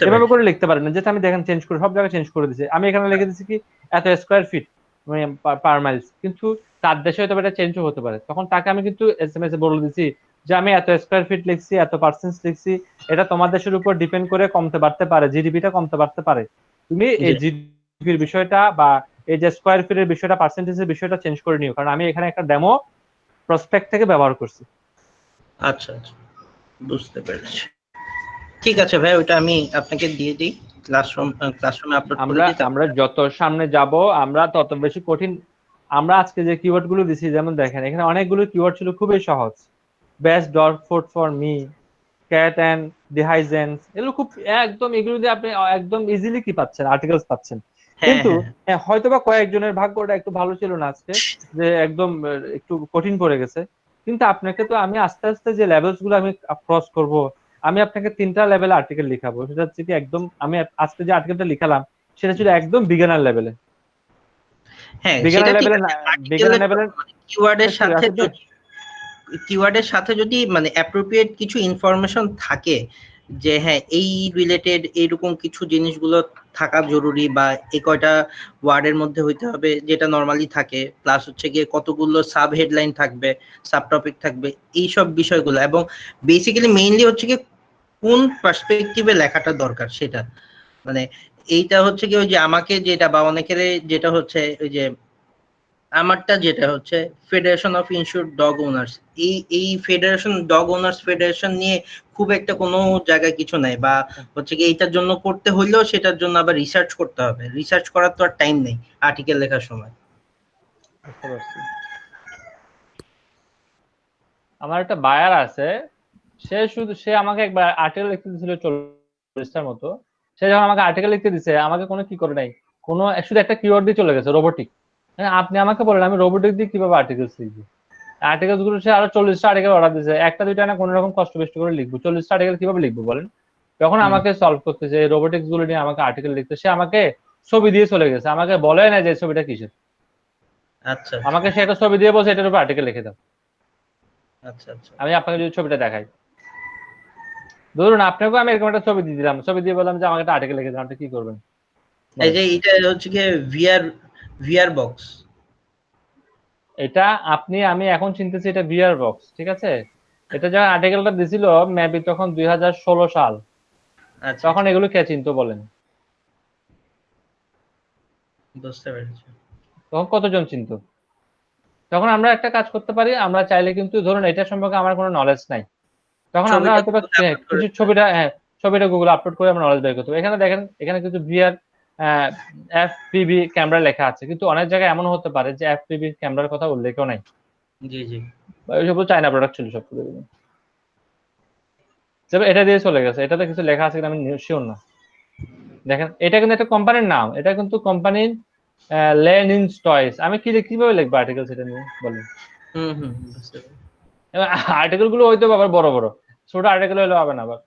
[SPEAKER 1] এভাবে করে লিখতে পারেন না, যেটা আমি দেখেন চেঞ্জ করে সব জায়গায় চেঞ্জ করে দিয়েছি। আমি এখানে লিখে দিচ্ছি কি এত স্কয়ার ফিট মানে পার মাইলস, কিন্তু তার দেশে হয়তো এটা চেঞ্জও হতে পারে, তখন তাকে আমি কিন্তু এসএমএস এ বলে দিচ্ছি যে আমি এত স্কয়ার ফিট লিখছি, এত পার্সেন্ট লিখছি, এটা তোমার দেশের উপর ডিপেন্ড করে কমতে বাড়তে পারে, জিডিপিটা কমতে বাড়তে পারে, তুমি এই জিডিপির বিষয়টা বা এই যে স্কয়ার ফিটের বিষয়টা, পার্সেন্টেজের বিষয়টা চেঞ্জ করে নিও, কারণ আমি এখানে একটা ডেমো প্রসপেক্ট থেকে ব্যবহার করছি।
[SPEAKER 6] আচ্ছা আচ্ছা, বুঝতে পেরেছি। ঠিক আছে ভাই, ওটা আমি আপনাকে দিয়ে দিই, ক্লাসরুমে আপলোড করে দিই।
[SPEAKER 1] আমরা যত সামনে যাব আমরা তত বেশি কঠিন। আমরা আজকে যে কিওয়ার্ড গুলো দিছি, যেমন দেখেন এখানে অনেকগুলো কিওয়ার্ড ছিল খুবই সহজ, best dog food for me, cat and the hygiene, এগুলো খুব একদম, এগুলো দিয়ে আপনি একদম ইজিলি কি পাচ্ছেন, আর্টিকেলস পাচ্ছেন। কিন্তু হয়তোবা কয়েকজনের ভাগ্যটা একটু ভালো ছিল না আজকে, যে একদম একটু কঠিন পড়ে গেছে, কিন্তু আপনাকে তো আমি আস্তে আস্তে যে লেভেলস গুলো আমি ক্রস করব, আমি আপনাকে 3টা লেভেলে আর্টিকেল লিখাবো, সেটা হচ্ছে কি একদম আমি আজকে যে আর্টিকেলটা লিখালাম সেটা ছিল একদম বিগিনার লেভেলে।
[SPEAKER 6] হ্যাঁ, বিগিনার লেভেলে কিওয়ার্ডের সাথে যদি মানে অ্যাপ্রোপ্রিয়েট কিছু ইনফরমেশন থাকে যে হ্যাঁ এই রিলেটেড এইরকম কিছু জিনিসগুলো থাকা জরুরি, বা এই কয়টা ওয়ার্ডের মধ্যে হইতে হবে যেটা নরমালি থাকে, প্লাস হচ্ছে গিয়ে কতগুলো সাব হেডলাইন থাকবে, সাব টপিক থাকবে, এই সব বিষয়গুলো, এবং বেসিক্যালি মেইনলি হচ্ছে কি কোন পার্সপেক্টিভে লেখাটা দরকার সেটা, মানে এইটা হচ্ছে কি ওই যে আমাকে যেটা বা অনেকের যেটা হচ্ছে ওই যে আমারটা যেটা হচ্ছে ফেডারেশন অফ ইনশিওরড ডগ ওনার্স, এই ফেডারেশন ডগ ওনার্স ফেডারেশন নিয়ে খুব একটা কোনো জায়গায় কিছু নাই, বা হচ্ছে কি এইটার জন্য করতে হইলেও সেটার জন্য আবার রিসার্চ করতে হবে, রিসার্চ করার তো আর টাইম নেই আর্টিকেল লেখার সময়।
[SPEAKER 1] আমার একটা বায়ার আছে, সে আমাকে একবার আর্টিকেল লিখতে দিয়েছিল 40টার মতো, সে যখন আমাকে আর্টিকেল লিখতে দিছে আমাকে কোনো কি করে নাই, কোনো শুধু একটা কিওয়ার্ড দিয়ে চলে গেছে, রোবোটিক। আপনি আমাকে বলেন আমি রোবোটিক দিয়ে কিভাবে আর্টিকেলস লিখবো? আর্টিকেলস গুলো সে আরো 40টা আর্টিকেল অর্ডার দিয়েছে, একটা দুইটা না কোনো রকম কষ্ট বেষ্ট করে লিখবো, 40টা আর্টিকেল কিভাবে লিখবো বলেন? তখন আমাকে সলভ করতেছে এই রোবোটিক্স গুলো নিয়ে আমাকে আর্টিকেল লিখতে, সে আমাকে ছবি দিয়ে চলে গেছে, আমাকে বলে না যে ছবিটা কিসের।
[SPEAKER 6] আচ্ছা,
[SPEAKER 1] আমাকে সে একটা ছবি দিয়ে বলছে এটার উপর আর্টিকেল লিখে দাও।
[SPEAKER 6] আচ্ছা আচ্ছা,
[SPEAKER 1] আমি আপনাকে যদি ছবিটা দেখাই, ধরুন আপনাকেও আমি এরকম একটা ছবি দিয়ে দিলাম, ছবি দিয়ে বললাম যে আমাকে একটা আর্টিকেল লিখে দাও, আপনি কি করবেন?
[SPEAKER 6] এই যে এটা হচ্ছে কি ভিআর বক্স,
[SPEAKER 1] এটা আমি এখন চিনতেছি এটা ভিআর বক্স, ঠিক আছে? এটা যখন আর্টিকেলটা দিছিল মেবি তখন 2016 সাল, তখন এগুলো কে চিনতো বলেন?
[SPEAKER 6] বুঝতে পেরেছি।
[SPEAKER 1] তখন কতজন চিনতো? তখন আমরা একটা কাজ করতে পারি, আমরা চাইলে কিন্তু ধরুন এটা সম্পর্কে আমার কোনো নলেজ নাই, তখন আমরা হয়তো কিছু ছবিটা গুগল আপলোড করে আমরা নলেজ বের করতে পারি। এখানে দেখেন, এখানে কিছু ভিআর এফপিভি ক্যামেরা লেখা আছে, কিন্তু অনেক জায়গায় এমন হতে পারে যে এফপিভি ক্যামেরার কথা উল্লেখও নাই,
[SPEAKER 6] জি জি,
[SPEAKER 1] ওইসব চায়না প্রোডাক্ট ছিল সব। এটা দিয়ে চলে গেছে, এটাতে কিছু লেখা আছে কিনা আমি শিওর না। দেখেন এটা কিন্তু একটা কোম্পানির নাম, এটা কিন্তু কোম্পানির লেনিনস টয়স। আমি কিভাবে লিখবো আর্টিকেল সেটা নিয়ে বলেন?
[SPEAKER 6] বুঝতে পেরেছি।
[SPEAKER 1] আর্টিকেল গুলো হইতে আবার বড় বড়, ছোট আর্টিকেল হলে হবে না। আবার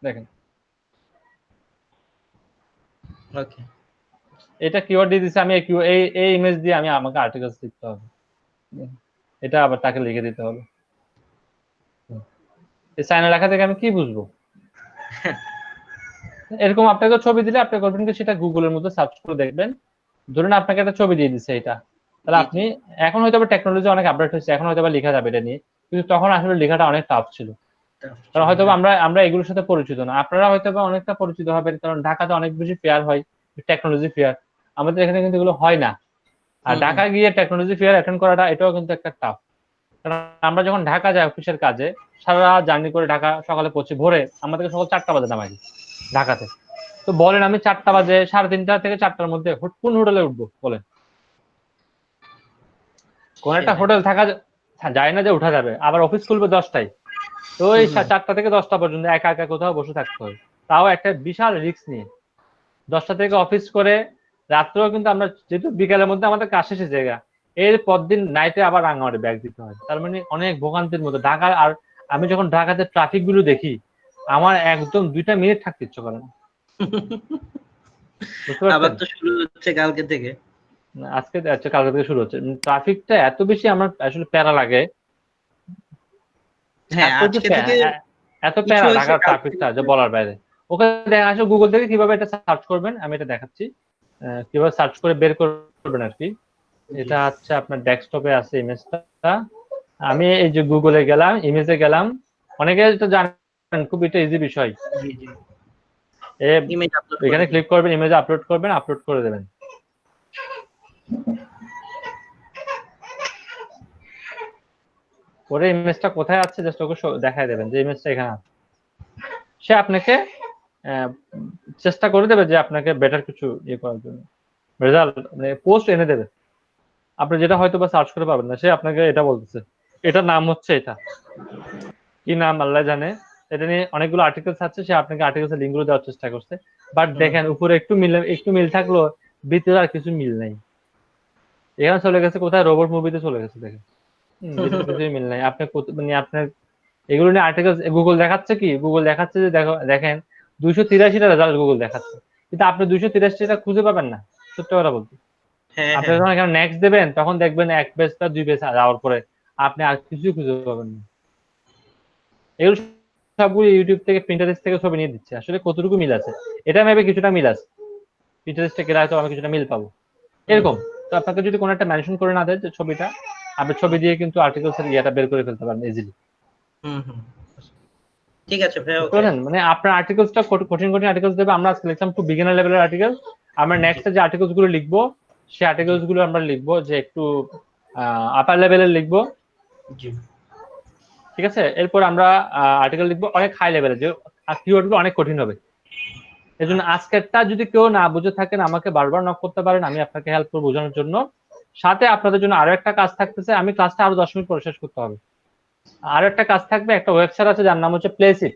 [SPEAKER 1] দেখেন
[SPEAKER 6] ওকে,
[SPEAKER 1] এটা কিওয়ার্ড দিয়ে দিছে, আমি এই ইমেজ দিয়ে আমি আমাকে আর্টিকেলস লিখতে হবে, এটা আবার তাকে লিখে দিতে হবে। এই চায়না লেখা থেকে আমি কি বুঝবো? এরকম আপনাকে ছবি দিলে আপনি করবেন কি সেটা গুগলের মধ্যে সার্চ করে দেখবেন, ধরুন আপনাকে একটা ছবি দিয়ে দিচ্ছে এটা, তাহলে আপনি এখন হয়তো টেকনোলজি অনেক আপডেট হয়েছে, এখন হয়তো লেখা যাবে এটা নিয়ে, কিন্তু তখন আসলে লেখাটা অনেক টাফ ছিল, কারণ হয়তো আমরা এগুলোর সাথে পরিচিত না। আপনারা হয়তো অনেকটা পরিচিত হবেন, কারণ ঢাকাতে অনেক বেশি ফেয়ার হয়, টেকনোলজি ফেয়ার, আমাদের এখানে কিন্তু এগুলো হয় না। আর ঢাকা গিয়ে টেকনোলজি ফেয়ার অ্যাটেন্ড করাটা এটাও কিন্তু একটা টাফ, কারণ আমরা যখন ঢাকা যাই অফিসের কাজে, সারা জার্নি করে ঢাকা সকালে পৌঁছে ভোরে, আমাদেরকে সকাল 4টা বাজে নামাই ঢাকাতে, তো বলেন আমি 4টা বাজে 3:30 থেকে 4টার মধ্যে কোন হোটেলে উঠবো বলেন? কোন একটা হোটেল থাকা যায় না যে উঠা যাবে, আবার অফিস খুলবে 10টায়, তো এই 4টা থেকে 10টা পর্যন্ত একা একা কোথাও বসে থাকতে হয়, তাও একটা বিশাল রিস্ক নিয়ে। 10টা থেকে অফিস করে রাত্রেও কিন্তু আমরা যেহেতু বিকালের মধ্যে আমাদের কাজ শেষে জায়গা, এর পরদিন নাইটে আবার রাঙামাটি ব্যাগ দিতে হয়। তার মানে অনেক ভোগান্তির মধ্যে ঢাকা। আর আমি যখন ঢাকাতে ট্রাফিক গুলো দেখি, আমার একদম 2টা মিনিট থাকতে ইচ্ছে করে না। বুঝতে
[SPEAKER 6] আবার
[SPEAKER 1] পারছেন?
[SPEAKER 6] তো শুরু হচ্ছে কালকে থেকে।
[SPEAKER 1] আজকে কালকে থেকে শুরু হচ্ছে। ট্রাফিকটা এত বেশি আমার আসলে প্যারা লাগে।
[SPEAKER 6] হ্যাঁ,
[SPEAKER 1] এত যে
[SPEAKER 6] আজকে থেকে
[SPEAKER 1] এত
[SPEAKER 6] কিছু
[SPEAKER 1] প্যারা
[SPEAKER 6] হয়েছে
[SPEAKER 1] ঢাকার
[SPEAKER 6] কালকে
[SPEAKER 1] ট্রাফিকটা যে বলার বাইরে। ওখানে দেখা আসলে গুগল থেকে কিভাবে এটা সার্চ করবেন আমি এটা দেখাচ্ছি। কিভাবে সার্চ করে বের করবেন আর কি। এটা হচ্ছে আপনার ডেস্কটপে আছে ইমেজটা। আমি এই যে গুগলে গেলাম, ইমেজে গেলাম। অনেকে তো জানেন খুব এটা ইজি বিষয়।
[SPEAKER 6] ইমেজ আপলোড
[SPEAKER 1] এখানে ক্লিক করবেন, ইমেজ আপলোড করবেন, আপলোড করে দেবেন। পরে ইমেজটা কোথায় আছে জাস্ট ওকে দেখায় দেবেন যে ইমেজটা এখানে আছে। সে আপনাকে চেষ্টা করে দেবে যে আপনাকে বেটার কিছু ইয়ে করার জন্য, রেজাল্ট মানে পোস্ট এনে দেবে। আপনি যেটা হয়তো বা সার্চ করে পাবেন না, সে আপনাকে এটা বলতেছে এটার নাম হচ্ছে এটা, কি নাম আল্লাহ জানে। এটা নিয়ে অনেকগুলো আর্টিকেলস আছে, সে আপনাকে আর্টিকেলসের লিঙ্কগুলো দেওয়ার চেষ্টা করছে। বাট দেখেন উপরে একটু মিল থাকলো, ভিতরে আর কিছু মিল নাই। এখানে চলে গেছে কোথায়, রোবট মুভিতে চলে গেছে। দেখেন ভিতরে কিছুই মিল নাই। আপনি মানে আপনার এগুলো নিয়ে আর্টিকেলস গুগল দেখাচ্ছে কি, গুগল দেখাচ্ছে যে দেখেন 283টা রেজাল্ট গুগল দেখাচ্ছে, কিন্তু আপনি 283টা খুঁজে পাবেন না। সত্যি কথা বলতে, আপনি যখন এখানে নেক্সট দেবেন তখন দেখবেন 1 পেজ বা 2 পেজ যাওয়ার পরে আপনি আর কিছুই খুঁজে পাবেন না। এগুলো সবগুলো ইউটিউব থেকে, পিন্টারেস্ট থেকে ছবি নিয়ে দিচ্ছে। আসলে কতটুকু মিল আছে এটা মেবি কিছুটা মিল আছে, পিন্টারেস্টে গেলে হয়তো আমি কিছুটা মিল পাবো এরকম। তো আপনাকে যদি কোনো একটা মেনশন করে না দেয় যে ছবিটা, আপনি ছবি দিয়ে কিন্তু আর্টিকেলস এর ইয়েটা বের করে ফেলতে পারেন ইজিলি।
[SPEAKER 6] ঠিক আছে ভাই, ওকে।
[SPEAKER 1] বুঝলেন? মানে আপনার আর্টিকেলসটা কঠিন আর্টিকেলস দেবে। আমরা আজকে লিখলাম খুব বিগিনার লেভেলের আর্টিকেল। আমরা নেক্সট যে আর্টিকেলস গুলো লিখবো, সেই আর্টিকেলস গুলো আমরা লিখবো যে একটু আপার লেভেলের লিখবো। ঠিক আছে, এরপর আমরা আর্টিকেল লিখবো অনেক হাই লেভেলের, যে কিওয়ার্ড গুলো অনেক কঠিন হবে। এই জন্য আজকেরটা যদি কেউ না বুঝে থাকেন আমাকে বারবার নক করতে পারেন, আমি আপনাকে হেল্প করবো বোঝানোর জন্য। সাথে আপনাদের জন্য আরো একটা কাজ থাকতেছে, আমি ক্লাসটা আরো 10 মিনিট পরে শেষ করতে হবে। আরো একটা কাজ থাকবে, একটা ওয়েবসাইট আছে যার নাম হচ্ছে প্লেসিট।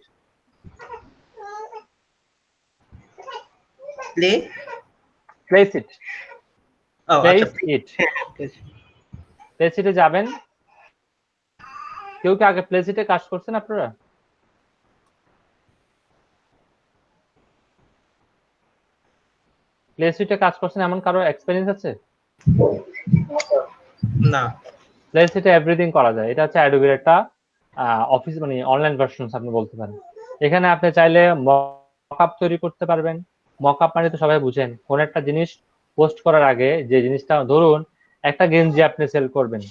[SPEAKER 1] প্লেসিটে যাবেন। কেউ কি আগে প্লেসিটে কাজ করছেন আপনারা? প্লেসিটে কাজ করছেন এমন কারো এক্সপেরিয়েন্স আছে?
[SPEAKER 6] না।
[SPEAKER 1] প্লেসিটে এভরিথিং করা যায়। এটা হচ্ছে অ্যাডোবির একটা অফিস, মানে অনলাইন ভার্সন আপনি বলতে পারেন। এখানে আপনি চাইলে মকআপ তৈরি করতে পারবেন। মকআপ মানে তো সবাই বুঝেন, কোন একটা জিনিস পোস্ট করার আগে যে জিনিসটা, ধরুন একটা গেঞ্জি আপনি সেল করবেন,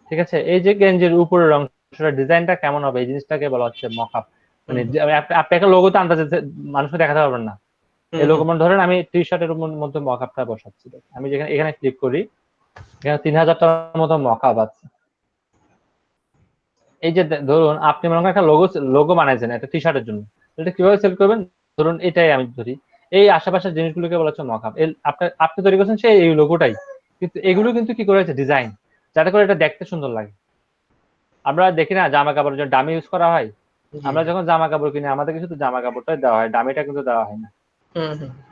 [SPEAKER 1] ঠিক আছে, এই যে গেঞ্জির উপরের অংশটা ডিজাইনটা কেমন হবে এই জিনিসটাকে বলা হচ্ছে মকআপ। মানে আপনি একটা লোগো তো আন্দাজে মানুষকে দেখাতে পারবেন না। এই লোগো মানে ধরেন আমি টি শার্টের মধ্যে মকআপটা বসাচ্ছি, আমি যেখানে এখানে ক্লিক করি, এখানে 3000টার মতো মকআপ আছে। এই যে ধরুন আপনি মনে করেন একটা লোগো বানাইছেন একটা টি শার্টের জন্য, এটা কিভাবে সেল করবেন, ধরুন এটাই আমি ধরি, এই আশেপাশের জিনিসগুলোকে বলা হচ্ছে মকআপ। আপনি তৈরি করছেন সেই এই লোগোটাই, কিন্তু এগুলো কিন্তু কি করেছে ডিজাইন, যাতে করে এটা দেখতে সুন্দর লাগে। আমরা দেখি না জামা কাপড়ের জন্য ডামি ইউজ করা হয়, আমরা যখন জামা কাপড় কিনি আমাদের কিছু তো জামা কাপড়টাই দেওয়া হয়, ডামিটা কিন্তু দেওয়া হয় না।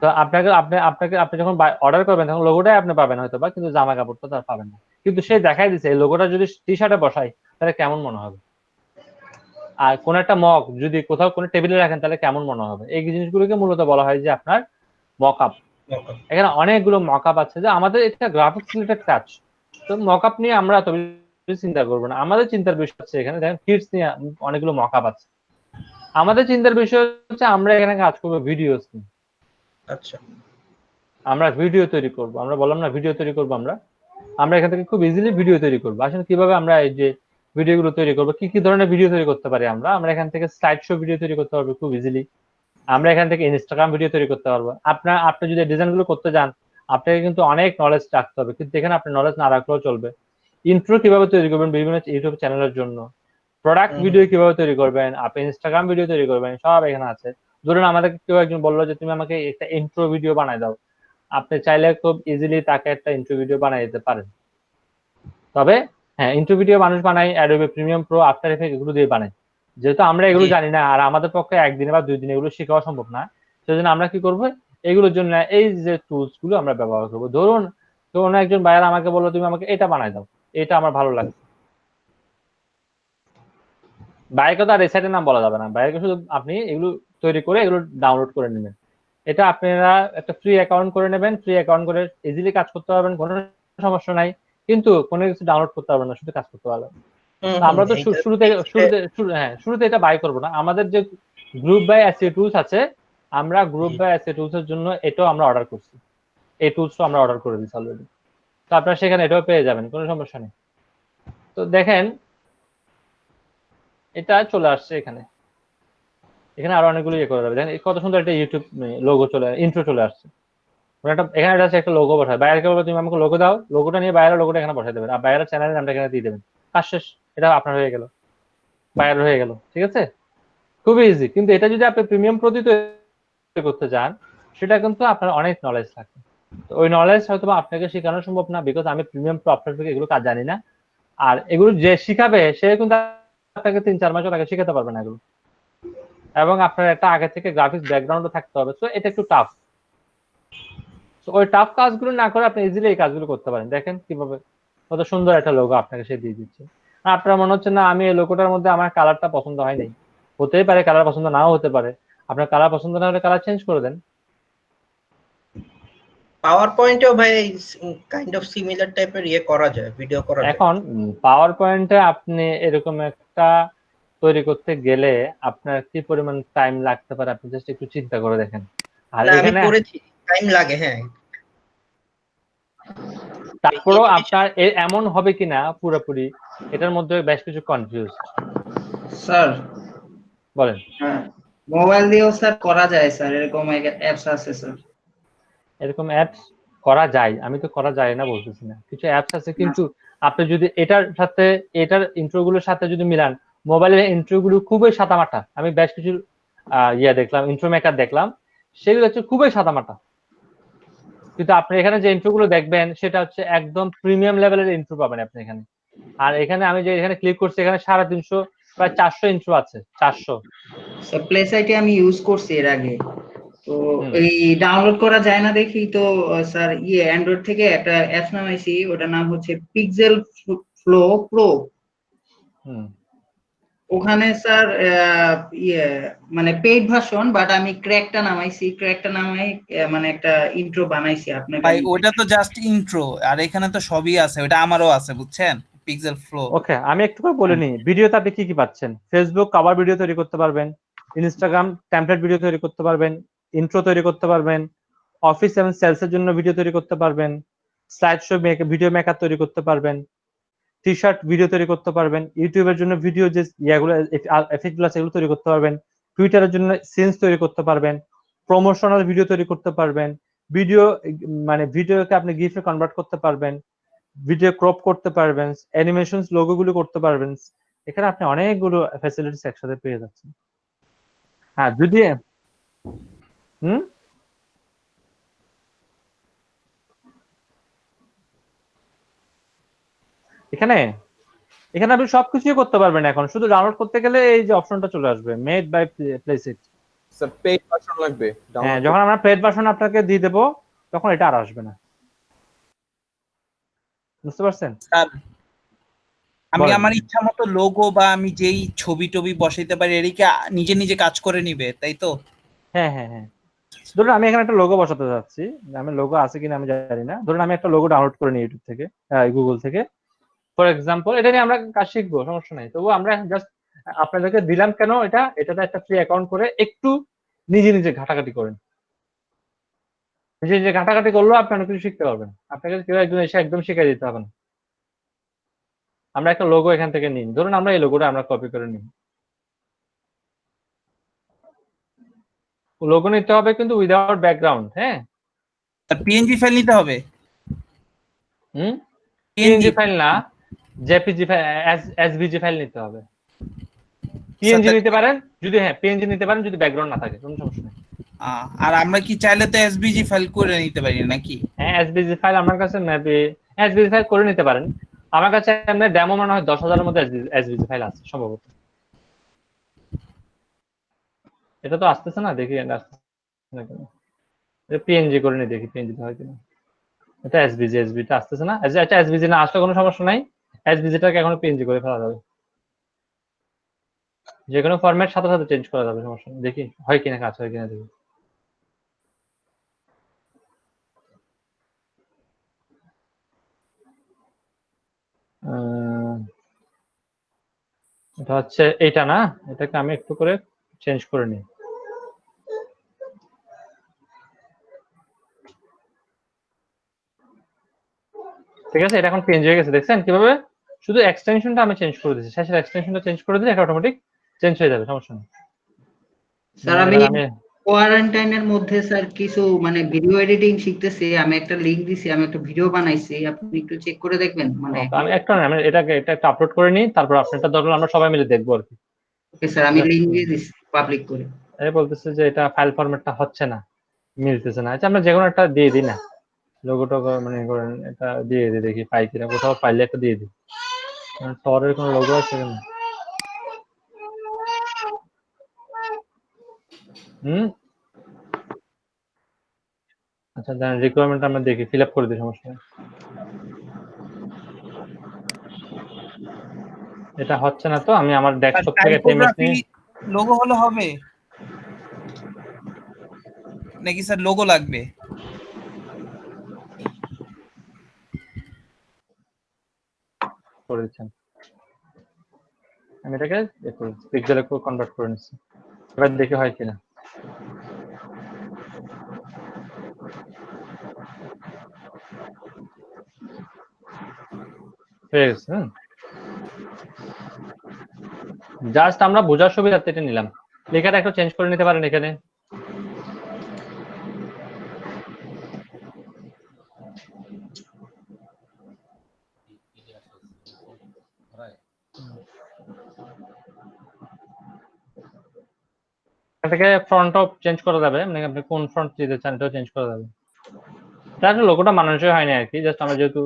[SPEAKER 1] তো আপনি যখন অর্ডার করবেন তখন লোগোটাই আপনি পাবেন হয়তো বা, কিন্তু জামা কাপড়টা তো পাবেন না। কিন্তু সে দেখাই দিচ্ছে এই লোগোটা যদি টি শার্টে বসাই তাহলে কেমন মনে হবে, আর কোন একটা মগ যদি কোথাও কোনো টেবিলে রাখেন তাহলে কেমন মনে হবে। এই জিনিসগুলোকে মূলত বলা হয় যে আপনার মকআপ। এখানে অনেকগুলো মকআপ আছে, যে আমাদের এটা গ্রাফিক্স রিলেটেড কাজ। তো মকআপ নিয়ে আমরা তবে চিন্তা করবো না, আমাদের চিন্তার বিষয় হচ্ছে এখানে দেখেন কিডস নিয়ে অনেকগুলো মকআপ আছে। আমাদের চিন্তার বিষয় হচ্ছে আমরা এখানে কাজ করবো ভিডিওস নিয়ে।
[SPEAKER 6] আচ্ছা,
[SPEAKER 1] আমরা ভিডিও তৈরি করব, আমরা বললাম না ভিডিও তৈরি করবো। আমরা এখান থেকে খুব ইজিলি ভিডিও তৈরি করবো। আসলে কিভাবে আমরা এই যে ভিডিওগুলো তৈরি করবো, কি কি ধরনের ভিডিও তৈরি করতে পারি আমরা এখান থেকে স্লাইড শো ভিডিও তৈরি করতে পারবো খুব ইজিলি। আমরা এখান থেকে ইনস্টাগ্রাম ভিডিও তৈরি করতে পারবো। আপনি যদি ডিজাইন গুলো করতে যান আপনাকে কিন্তু অনেক নলেজ রাখতে হবে, কিন্তু এখানে আপনি নলেজ না রাখলেও চলবে। ইন্ট্রো কিভাবে তৈরি করবেন বিভিন্ন ইউটিউব চ্যানেলের জন্য, প্রোডাক্ট ভিডিও কিভাবে তৈরি করবেন, আপনি ইনস্টাগ্রাম ভিডিও তৈরি করবেন, সব এখানে আছে। ধরুন আমাদের কেউ একজন বললো যে তুমি আমাকে একটা ইন্ট্রো ভিডিও বানায় দাও, আপনি চাইলে খুব ইজিলি তাকে একটা ইন্ট্রো ভিডিও বানিয়ে দিতে পারেন। তবে হ্যাঁ, ইন্ট্রো ভিডিও মানুষ বানায় Adobe premium pro, after effect এগুলো দিয়ে বানায়। যেহেতু আমরা এগুলো জানি না আর আমাদের পক্ষে একদিনে বা 2 দিনে এগুলো শেখাও সম্ভব না, সেজন্য আমরা কি করবো, এগুলোর জন্য এই যে টুলস গুলো আমরা ব্যবহার করবো। ধরুন কোনো একজন ভাইয়ার আমাকে বললো তুমি আমাকে এটা বানায় দাও, এটা আমার ভালো লাগে, বাইকে তো আর এই সাইটের নাম বলা যাবে না, বাইকে শুধু আপনি এগুলো তৈরি করে এগুলো ডাউনলোড করে নেবেন। এটা আপনারা একটা ফ্রি অ্যাকাউন্ট করে নেবেন, ফ্রি অ্যাকাউন্ট করে ইজিলি কাজ করতে পারবেন, কোনো সমস্যা নাই, কিন্তু কোনো কিছু ডাউনলোড করতে পারবেন না, শুধু কাজ করতে পারবেন। আমরা তো শুরুতে এটা বাই করবো না, আমাদের যে গ্রুপ বাই এসইও টুলস আছে, আমরা গ্রুপ বাই এসইও টুলস এর জন্য এটাও আমরা অর্ডার করছি, এই টুলসটা আমরা অর্ডার করে দিচ্ছি অলরেডি, তো আপনারা সেখানে এটাও পেয়ে যাবেন, কোনো সমস্যা নেই। তো দেখেন এটা চলে আসছে এখানে, এখানে আরো অনেকগুলো ইয়ে করা যাবে। দেখেন কত সুন্দর একটা ইউটিউব লোগো ইন্ট্রো চলে আসছে। এখানে একটা লোগো বসায়, বাইরেকে বলবে তুমি আমাকে লোগো দাও, লোগোটা নিয়ে বাইরের লোগোটা এখানে বসাই দেবেন, আর বাইরের চ্যানেলের নামটা এখানে দিয়ে দেবেন, কাজ শেষ, এটা আপনার হয়ে গেল, বাইরের হয়ে গেল। ঠিক আছে, খুবই ইজি। কিন্তু এটা যদি আপনি প্রিমিয়াম প্রতি তৈরি করতে চান, সেটা কিন্তু আপনার অনেক নলেজ থাকে, তো ওই নলেজ হয়তো আপনাকে শেখানো সম্ভব না, বিকজ আমি প্রিমিয়াম প্রো আফটার এফেক্ট এগুলো কাজ জানি না। আর এগুলো যে শিখাবে সে কিন্তু আপনাকে 3-4 মাসও তাকে শেখাতে পারবে না এগুলো, এবং আপনার একটা আগে থেকে গ্রাফিক্স ব্যাকগ্রাউন্ডও থাকতে হবে, তো এটা একটু টাফ। তো ওই টাফ কাজগুলো না করে আপনি ইজিলি এই কাজগুলো করতে পারেন। দেখেন কিভাবে কত সুন্দর একটা লোগো আপনাকে সে দিয়ে দিচ্ছে। আপনার মনে হচ্ছে না আমি এই লোগোটার মধ্যে আমার কালারটা পছন্দ হয় নাই, হতেই পারে কালার পছন্দ নাও হতে পারে, আপনার কালার পছন্দ না হলে কালার চেঞ্জ করে দেন।
[SPEAKER 6] পাওয়ার পয়েন্টেও ভাই কাইন্ড অফ সিমিলার টাইপের ইয়ে করা যায়, ভিডিও করা যায়।
[SPEAKER 1] এখন পাওয়ার পয়েন্টে আপনি এরকম একটা তৈরি করতে গেলে আপনার কি পরিমাণ টাইম লাগতে পারে আপনি জাস্ট একটু চিন্তা করে দেখেন। আর
[SPEAKER 6] আমি
[SPEAKER 1] এখানে
[SPEAKER 6] করেছি, টাইম লাগে, হ্যাঁ।
[SPEAKER 1] তারপরেও আপনার এমন হবে কিনা পুরোপুরি, এটার মধ্যে বেশ কিছু কনফিউজ।
[SPEAKER 5] স্যার
[SPEAKER 1] বলেন।
[SPEAKER 5] মোবাইল দিয়েও স্যার করা যায় স্যার, এরকম অ্যাপস আছে স্যার।
[SPEAKER 1] এরকম অ্যাপস করা যায়, আমি তো করা যায় না বলতেছি না, কিছু অ্যাপস আছে, কিন্তু আপনি যদি এটার সাথে এটার ইন্ট্রোগুলোর সাথে যদি মিলান, মোবাইলের ইন্ট্রোগুলো খুবই সাদামাটা, আমি বেশ কিছু দেখলাম, ইন্ট্রো মেকার দেখলাম, সেগুলো হচ্ছে খুবই সাদামাটা, কিন্তু আপনি এখানে যে ইন্ট্রোগুলো দেখবেন সেটা হচ্ছে একদম প্রিমিয়াম লেভেলের ইন্ট্রো পাবেন আপনি এখানে। আর এখানে আমি যে এখানে ক্লিক করছি, এখানে 350 প্রায় 400 ইন্ট্রো আছে, 400।
[SPEAKER 5] স্যার প্লে সাইটে আমি ইউজ করছি এর আগে, তো এই ডাউনলোড করা যায় না দেখি তো স্যার অ্যান্ড্রয়েড থেকে একটা অ্যাপস নামাইছি, ওটার নাম হচ্ছে পিক্সেল ফ্লো প্রো। ওখানে স্যার মানে পেইড ভার্সন, বাট আমি ক্র্যাকটা নামাই মানে একটা ইন্ট্রো বানাইছি আপনাকে।
[SPEAKER 2] ভাই ওটা তো জাস্ট ইন্ট্রো, আর এখানে তো সবই আছে, ওটা আমারও আছে বুঝছেন, পিক্সেল ফ্লো।
[SPEAKER 1] ওকে, আমি একটু করে বলে নিই, ভিডিওতে আপনি কি কি পাচ্ছেন। ফেসবুক কভার ভিডিও তৈরি করতে পারবেন, ইনস্টাগ্রাম টেমপ্লেট ভিডিও তৈরি করতে পারবেন, ইন্ট্রো তৈরি করতে পারবেন, অফিস এবং সেলসের জন্য ভিডিও তৈরি করতে পারবেন, স্লাইড শো ভিডিও মেকার তৈরি করতে পারবেন, টি শার্ট ভিডিও তৈরি করতে পারবেন, ইউটিউবের জন্য ভিডিও যে ইয়াগুলো এফেক্টগুলো আছে এগুলো তৈরি করতে পারবেন, টুইটারের জন্য সিনস তৈরি করতে পারবেন, প্রমোশনাল ভিডিও তৈরি করতে পারবেন, ভিডিও মানে ভিডিওকে আপনি গিফে কনভার্ট করতে পারবেন, ভিডিও ক্রপ করতে পারবেন, অ্যানিমেশনস লোগোগুলো করতে পারবেন। এখানে আপনি অনেকগুলো ফ্যাসিলিটিস একসাথে পেয়ে যাচ্ছেন। হ্যাঁ, যদি এখানে আপনি সবকিছুই করতে পারবেন। এখন শুধু ডাউনলোড করতে গেলে এই যে অপশনটা চলে আসবে, made by Placeit.
[SPEAKER 7] Sir paid version লাগবে,
[SPEAKER 1] হ্যাঁ, যখন আমরা পেইড ভার্সন আপনাকে দিয়ে দেব তখন এটা আর আসবে না, বুঝতে পারছেন?
[SPEAKER 2] স্যার আমি আমার ইচ্ছা মতো লোগো বা আমি যেই ছবি টবি বসাইতে পারি, এদিকে নিজে নিজে কাজ করে নিবে, তাই তো?
[SPEAKER 1] হ্যাঁ হ্যাঁ হ্যাঁ, ধরুন আমি এখানে একটা লোগো বসাতে যাচ্ছি, আমি লোগো আছে কিনা আমি জানি না, ধরুন আমি একটা লোগো ডাউনলোড করে নিই ইউটিউব থেকে, গুগল থেকে ফর এক্সাম্পল, এটা নিয়ে আমরা কাজ শিখবো, সমস্যা নাই। তবু আমরা জাস্ট আপনাদেরকে দিলাম কেন, এটাতে একটা ফ্রি অ্যাকাউন্ট করে একটু নিজে নিজে ঘাটাঘাটি করেন, নিজে নিজে ঘাটাঘাটি করলেও আপনি অনেক কিছু শিখতে পারবেন, আপনাকে কেউ একজন এসে একদম শিখিয়ে দিতে হবে না। আমরা একটা লোগো এখান থেকে নিই, ধরুন আমরা এই লোগোটা আমরা কপি করে নিই, লোগো নিতে হবে কিন্তু উইদাউট ব্যাকগ্রাউন্ড। হ্যাঁ,
[SPEAKER 2] পিএনজি ফাইল নিতে হবে।
[SPEAKER 1] পিএনজি ফাইল না, জেপিজি ফাইল, এসভিজি ফাইল নিতে হবে। পিএনজি নিতে পারেন যদি, হ্যাঁ পিএনজি নিতে পারেন যদি ব্যাকগ্রাউন্ড না থাকে, কোনো সমস্যা নেই।
[SPEAKER 2] আর আমরা কি চাইলে তো এসবিজি ফাইল করে নিতে পারি নাকি?
[SPEAKER 1] হ্যাঁ এসবিজি ফাইল আমার কাছে মেবি এসবিজি ফাইল করে নিতে পারেন। আমার কাছে এমনি ডেমো মনে হয় 10,000-এর মধ্যে এসবিজি ফাইল আছে সম্ভবত। এটা তো আসতেছে না, দেখি আসতেছে না কেন, এটা পিএনজি করে নি, দেখি পিএনজি হয় কিনা। এটা এসবিটা আসতেছে না। আচ্ছা এসবিজি না আসলে কোনো সমস্যা নাই, এসবিজিটাকে এখন পিএনজি করে ফেলা যাবে, যে কোনো ফরম্যাট সাথে সাথে চেঞ্জ করা যাবে, সমস্যা নেই। দেখি হয় কিনা, কাজ হয় কিনা দেখি। এটা হচ্ছে এইটা না, এটাকে আমি একটু করে চেঞ্জ করে নিই। ঠিক আছে, এটা এখন চেঞ্জ হয়ে গেছে, দেখছেন কিভাবে? শুধু এক্সটেনশনটা আমি চেঞ্জ করে দিয়েছি, শেষের এক্সটেনশনটা চেঞ্জ করে দিলে এটা অটোমেটিক চেঞ্জ হয়ে যাবে, সমস্যা নেই।
[SPEAKER 5] স্যার আমি কোয়ারেন্টাইনের মধ্যে স্যার কিছু মানে ভিডিও এডিটিং শিখতেছি, আমি একটা লিংক দিছি, আমি একটা ভিডিও বানাইছি, আপনি একটু চেক করে দেখবেন। মানে
[SPEAKER 1] আমি আমি এটা একটা আপলোড করে নিই, তারপর আপনারটা দরকার আমরা সবাই মিলে দেখবো আর কি।
[SPEAKER 5] ওকে স্যার, আমি লিংক দিয়ে দিছি পাবলিক করে।
[SPEAKER 1] এই বলতেছে যে এটা ফাইল ফরম্যাটটা হচ্ছে না, মিলতেছে না। আচ্ছা আমরা যে কোনো একটা দিয়ে দিই না, লোগোটা মানে করেন এটা দিয়ে দিই, দেখি পাই কিনা, কোথাও পাইলে একটা দিয়ে দিই। শহরের কোনো লোগো আছে কিনা? আচ্ছা দেন রিকোয়ারমেন্ট আমরা দেখি, ফিল আপ করে দিই, সমস্যা নেই। এটা হচ্ছে না তো, আমি আমার ডেস্কটপ থেকে টেমস নিয়ে
[SPEAKER 2] লোগো হলে হবে নাকি স্যার? লোগো লাগবে?
[SPEAKER 1] করে দিচ্ছেন, আমি এটাকে পিক্সেলে কনভার্ট করে নিচ্ছি, এবার দেখি হয় কিনা। হয়ে গেছে। জাস্ট আমরা বোঝার সুবিধার্থে এটা নিলাম, লেখাটা একটু চেঞ্জ করে নিতে পারেন এখানে। এটাকে ফ্রন্টও চেঞ্জ করা যাবে, মানে আপনি কোন ফ্রন্ট দিতে চান এটাও চেঞ্জ করা যাবে। তার লোগোটা মানানসই হয়নি আর কি, জাস্ট আমরা যেহেতু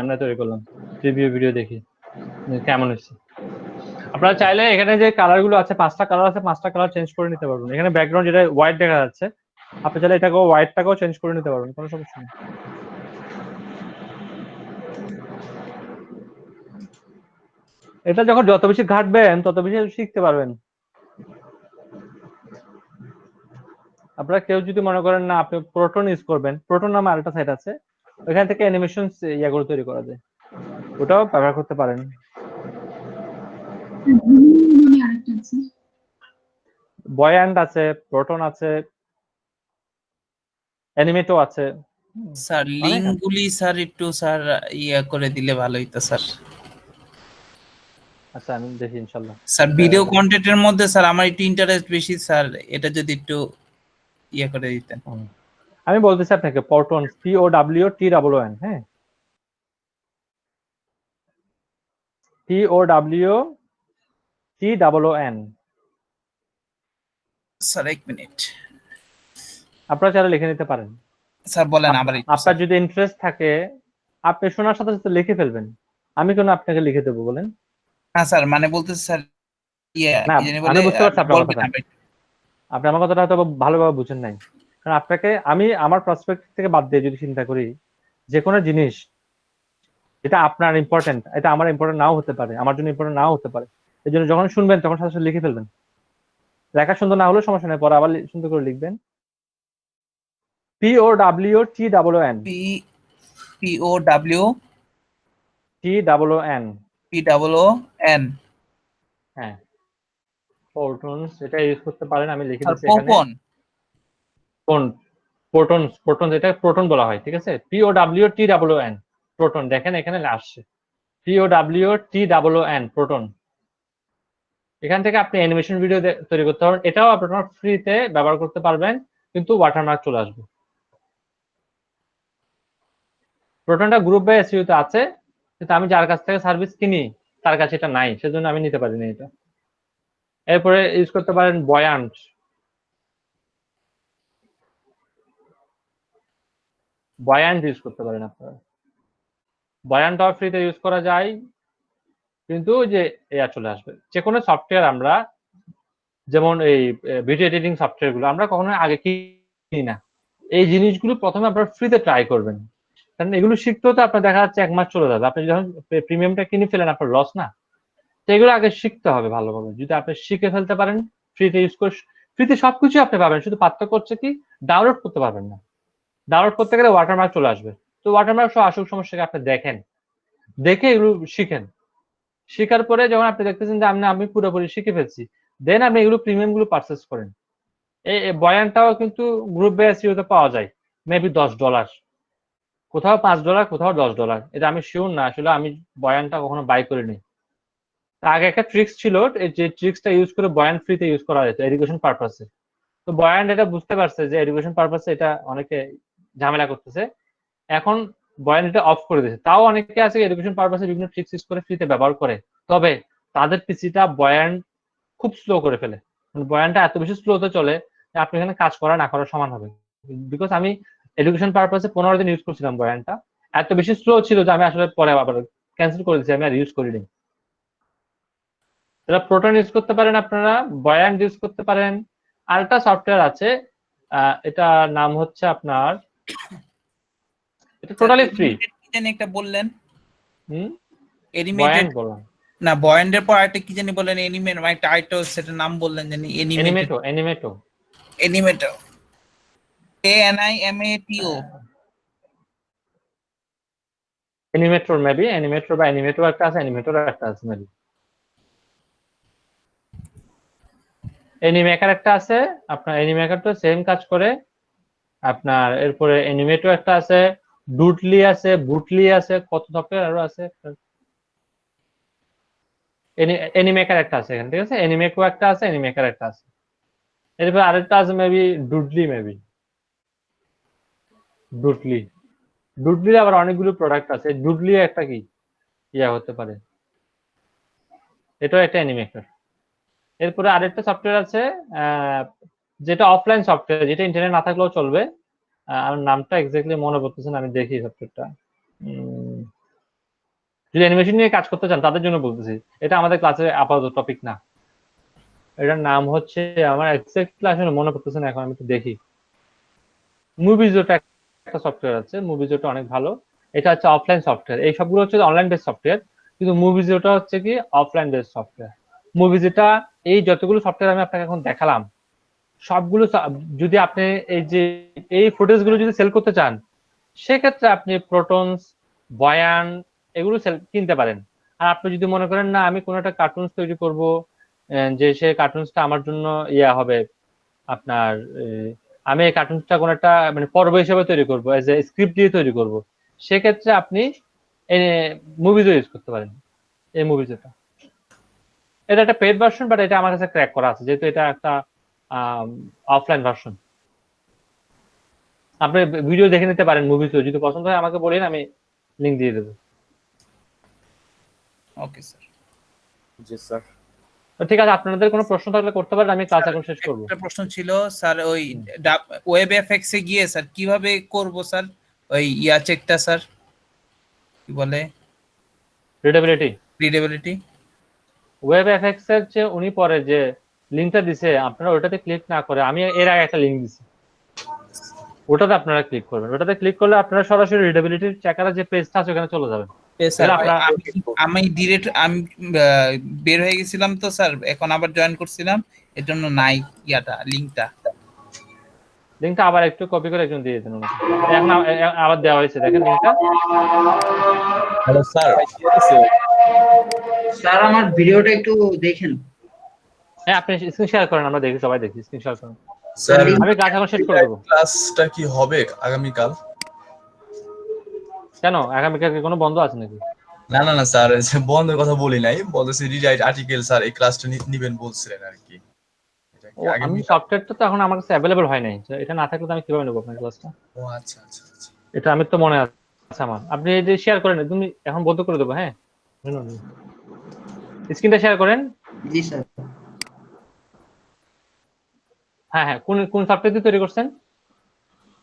[SPEAKER 1] আমরা তৈরি করলাম, প্রিভিউ ভিডিও দেখি কেমন হচ্ছে। আপনারা চাইলে এখানে যে কালার গুলো আছে, 5টা কালার আছে, 5টা কালার চেঞ্জ করে নিতে পারবেন। এখানে ব্যাকগ্রাউন্ড যেটা হোয়াইট দেখা যাচ্ছে, আপনি চাইলে এটাকেও হোয়াইটটাকেও চেঞ্জ করে নিতে পারবেন, কোনো সমস্যা নেই। এটা যখন যত বেশি ঘাটবেন তত বেশি শিখতে পারবেন। আপনারা কেউ যদি মনে করেন না আপনি প্রোটন ইউজ করবেন, প্রোটন নামে আরেকটা সাইট আছে, ওইখান থেকে অ্যানিমেশন ইয়াগুলো তৈরি করা যায়, ওটাও ব্যবহার করতে পারেন। বয়ান্ড আছে, প্রোটন আছে, অ্যানিমেটও আছে।
[SPEAKER 2] স্যার লিংকগুলি স্যার একটু স্যার ইয়া করে দিলে ভালো হতো স্যার।
[SPEAKER 1] আচ্ছা আমি দেখি ইনশাআল্লাহ।
[SPEAKER 2] স্যার ভিডিও কন্টেন্টের মধ্যে স্যার আমার একটু ইন্টারেস্ট বেশি স্যার, এটা যদি একটু ইয়া করে দিতেন।
[SPEAKER 1] আমি বলতেছি আপনাকে প্রোটন, POWTON, হ্যাঁ POWTON।
[SPEAKER 2] স্যার এক মিনিট,
[SPEAKER 1] আপনারা চাইলে লিখে নিতে পারেন।
[SPEAKER 2] স্যার বলেন আবার।
[SPEAKER 1] আপনার যদি ইন্টারেস্ট থাকে আপনি শোনার সাথে সাথে লিখে ফেলবেন, আমি কেন আপনাকে লিখে দেবো বলেন?
[SPEAKER 2] হ্যাঁ স্যার, মানে বলতেছি স্যার
[SPEAKER 1] আমি বুঝতে পারছি আপনার কথাটা, আপনি আমার কথাটা হয়তো ভালোভাবে বুঝেন নাই। কারণ আপনাকে আমি আমার পার্সপেক্টিভ থেকে বাদ দিয়ে যদি চিন্তা করি, যে কোনো জিনিস এটা আপনার ইম্পর্টেন্ট, এটা আমার ইম্পর্টেন্ট নাও হতে পারে, আমার জন্য ইম্পর্টেন্ট নাও হতে পারে। এই জন্য যখন শুনবেন তখন সাথে সাথে লিখে ফেলবেন। লেখা সুন্দর না হলেও সমস্যা নেই, পরে আবার সুন্দর করে লিখবেন। POWTON
[SPEAKER 2] POWTON
[SPEAKER 1] হ্যাঁ প্রোটনস, এটা ইউজ করতে পারেন, আমি লিখে দিচ্ছি এখানে। প্রোটন এটা প্রোটন বলা হয়, ঠিক আছে? POWTON প্রোটন, দেখেন এখানে আসছে POWTON প্রোটন। এখান থেকে আপনি অ্যানিমেশন ভিডিও তৈরি করতে পারবেন, এটাও আপনারা ফ্রিতে ব্যবহার করতে পারবেন, কিন্তু ওয়াটারমার্ক চলে আসবে। প্রোটনটা গ্রুপ বাই এসইও তে আছে, কিন্তু আমি যার কাছ থেকে সার্ভিস কিনি তার কাছে এটা নাই, সেজন্য আমি নিতে পারিনি এটা। এরপরে ইউজ করতে পারেন বয়ান্ট। বয়ান্ট ইউজ করতে পারেন আপনারা। বয়ান্টটাও ফ্রিতে ইউজ করা যায়, কিন্তু যে এয়া চলে আসবে। যে কোনো সফটওয়্যার আমরা, যেমন এই ভিডিও এডিটিং সফটওয়্যার গুলো আমরা কখনো আগে কিনি না। এই জিনিসগুলো প্রথমে আপনারা ফ্রিতে ট্রাই করবেন, কারণ এগুলো শিখতেও তো আপনার দেখা যাচ্ছে 1 মাস চলে যাবে। আপনি যখন প্রিমিয়ামটা কিনে ফেলেন আপনার লস না? তো এগুলো আগে শিখতে হবে ভালোভাবে। যদি আপনি শিখে ফেলতে পারেন ফ্রিতে ইউজ করে, ফ্রিতে সবকিছু আপনি পাবেন, শুধু পার্থক্য হচ্ছে কি ডাউনলোড করতে পারবেন না। ডাউনলোড করতে গেলে ওয়াটারমার্ক চলে আসবে। তো ওয়াটারমার্ক সহ আসল সমস্যাকে আপনি দেখেন, দেখে এগুলো শিখেন। শেখার পরে যখন আপনি দেখতেছেন যে আমি পুরোপুরি শিখে ফেলছি, দেন আপনি এগুলো প্রিমিয়াম গুলো পারচেজ করেন। এই বয়ানটাও কিন্তু গ্রুপ বাই এসইও তে পাওয়া যায়, মেবি $10, কোথাও $5, কোথাও $10। এটা আমি শিওর না, আসলে আমি বয়ানটা কখনো বাই করিনি। আগে একটা ট্রিক্স ছিল, এই যে ট্রিক্সটা ইউজ করে বয়ান ফ্রিতে ইউজ করা যেত এডুকেশন পারপাসে। তো বয়ান এটা বুঝতে পারছে যে এডুকেশন পারপাসে এটা অনেকে ঝামেলা করতেছে, এখন বয়ান এটা অফ করে দিয়েছে। তাও অনেকে আছে এডুকেশন পারপাসে বিভিন্ন ট্রিক্স ইউজ করে ফ্রিতে ব্যবহার করে, তবে তাদের পিসিটা বয়ান খুব স্লো করে ফেলে। বয়ানটা এত বেশি স্লোতে চলে যে আপনি এখানে কাজ করা না করার সমান হবে। বিকজ আমি এডুকেশন পারপাসে 15 দিন ইউজ করছিলাম, বয়ানটা এত বেশি স্লো ছিল যে আমি আসলে পরে আবার ক্যান্সেল করে দিয়েছি, আমি আর ইউজ করিনি। তাহলে প্রোটন ইউজ করতে পারেন আপনারা, বয়ান ইউজ করতে পারেন। আরেকটা সফটওয়্যার আছে, এটা নাম হচ্ছে আপনার, এটা টোটালি ফ্রি।
[SPEAKER 2] কি জানি একটা বললেন?
[SPEAKER 1] বয়ান
[SPEAKER 2] এনিমেটেড
[SPEAKER 1] বললাম
[SPEAKER 2] না, বয়ান্ডের পর আরেকটা কি জানি বললেন? এনিমেট, একটা আইটো সেটার নাম বললেন জানি,
[SPEAKER 1] এনিমেটো।
[SPEAKER 2] এনিমেটো, ANIMATO।
[SPEAKER 1] এনিমেটর মেবি, এনিমেটর বা এনিমেটর একটা আছে, এনিমেটর একটা আছে মেবি। এনিমেকার একটা আছে আপনার, এনিমেকার তো সেম কাজ করে আপনার। এরপরে এনিমেটো একটা আছে, ডুটলি আছে, বুটলি আছে, কত সফটওয়্যার আরো আছে। এনিমেকার একটা আছে এখানে, ঠিক আছে। এনিমেকো একটা আছে, এনিমেকার একটা আছে। এরপর আরেকটা আছে মেবি ডুডলি, মেবি ডুটলি। ডুডলির আবার অনেকগুলো প্রোডাক্ট আছে, ডুডলি একটা কি ইয়া হতে পারে, এটাও একটা অ্যানিমেটর। এরপরে আরেকটা সফটওয়্যার আছে যেটা অফলাইন সফটওয়্যার, যেটা ইন্টারনেট না থাকলেও চলবে। আমার নামটা এক্স্যাক্টলি মনে পড়তেছে না, আমি দেখি সফটওয়্যারটা। যদি অ্যানিমেশন নিয়ে কাজ করতে চান তাদের জন্য বলতেছি, এটা আমাদের ক্লাসে আপাতত টপিক না। এটার নাম হচ্ছে, আমার এক্স্যাক্টলি আসলে মনে পড়তেছে না এখন, আমি একটু দেখি। মুভিজোটা একটা সফটওয়্যার আছে, মুভিজোটা অনেক ভালো। এটা হচ্ছে অফলাইন সফটওয়্যার, এই সবগুলো হচ্ছে অনলাইন বেস সফটওয়্যার, কিন্তু মুভিজোটা হচ্ছে কি অফলাইন বেস সফটওয়্যার। মুভিজোটা এই যতগুলো সফটওয়্যার আমি আপনাকে এখন দেখালাম, সবগুলো যদি আপনি এই যে এই ফুটেজগুলো যদি সেল করতে চান, সেক্ষেত্রে আপনি প্রোটনস, বয়ান এগুলো কিনতে পারেন। আর আপনি যদি মনে করেন না আমি কোনো একটা কার্টুনস তৈরি করব, যে সেই কার্টুনসটা আমার জন্য ইয়া হবে আপনার, আমি এই কার্টুনসটা কোনো একটা মানে পর্ব হিসেবে তৈরি করবো, এজ এ স্ক্রিপ্ট দিয়ে তৈরি করব, সেক্ষেত্রে আপনি মুভিজও ইউজ করতে পারেন। এই মুভিজটা এটা একটা পেড ভার্সন, বাট এটা আমার কাছে ক্র্যাক করা আছে, যেহেতু এটা একটা অফলাইন ভার্সন। আপনি ভিডিও দেখে নিতে পারেন, মুভিজও যদি পছন্দ হয় আমাকে বলেন, আমি লিংক দিয়ে দেবো।
[SPEAKER 2] Okay sir.
[SPEAKER 7] জি স্যার।
[SPEAKER 1] ঠিক আছে, আপনাদের কোনো প্রশ্ন থাকলে করতে পারেন, আমি ক্লাস এখন শেষ করব।
[SPEAKER 2] একটা প্রশ্ন ছিল স্যার, ওই ওয়েব এফএক্স এ গিয়ে স্যার কিভাবে করব স্যার ওই ইয়া চেকটা স্যার, কি বলে, রিডেবিলিটি?
[SPEAKER 1] ওয়েব এফএক্স এর যে উনি পরে যে লিংকটা দিছে, আপনারা ওটাতে ক্লিক না করে, আমি এর আগে একটা লিংক দিছি, ওটাতে আপনারা ক্লিক করবেন। ওটাতে ক্লিক করলে আপনারা সরাসরি রিডেবিলিটি চেকারের যে পেজটা আছে ওখানে চলে যাবেন।
[SPEAKER 2] আমি ডিরেক্ট আমি বের হয়ে গেছিলাম তো স্যার, এখন আবার জয়েন করছিলাম, এর জন্য নাই ইয়াটা,
[SPEAKER 1] লিংকটা আবার একটু কপি করে একজন দিয়ে দেন। এখন আবার দেওয়া হয়েছে, দেখেন লিংকটা।
[SPEAKER 7] Hello sir.
[SPEAKER 5] স্যার আমার ভিডিওটা একটু দেখেন।
[SPEAKER 1] হ্যাঁ, আপনি স্ক্রিন শেয়ার করেন, আমরা দেখি, সবাই দেখি, স্ক্রিন শেয়ার করেন।
[SPEAKER 13] স্যার
[SPEAKER 1] আমি ক্লাস এখন শেষ করে দেবো।
[SPEAKER 13] ক্লাসটা কি হবে আগামীকাল?
[SPEAKER 1] কেন আগামীকাল কি কোনো বন্ধ আছে নাকি?
[SPEAKER 13] না না না স্যার, বন্ধের কথা বলি নাই, বলতেছি রিরাইট আর্টিকেল স্যার এই ক্লাসটা নিবেন বলছিলেন আর কি।
[SPEAKER 1] আমি সফটওয়্যারটা তো এখন আমার কাছে অ্যাভেলেবল হয় নাই, এটা না থাকলে তো আমি কিভাবে নেব আপনার ক্লাসটা?
[SPEAKER 13] ও আচ্ছা আচ্ছা আচ্ছা,
[SPEAKER 1] এটা আমি তো মনে আছে আমার। আপনি এই যে শেয়ার করেন, তুমি এখন বন্ধ করে দেবো। হ্যাঁ, স্ক্রিনটা শেয়ার করেন।
[SPEAKER 5] জি স্যার।
[SPEAKER 1] হ্যাঁ হ্যাঁ, কোন কোন সফটওয়্যার দিয়ে তৈরি করছেন?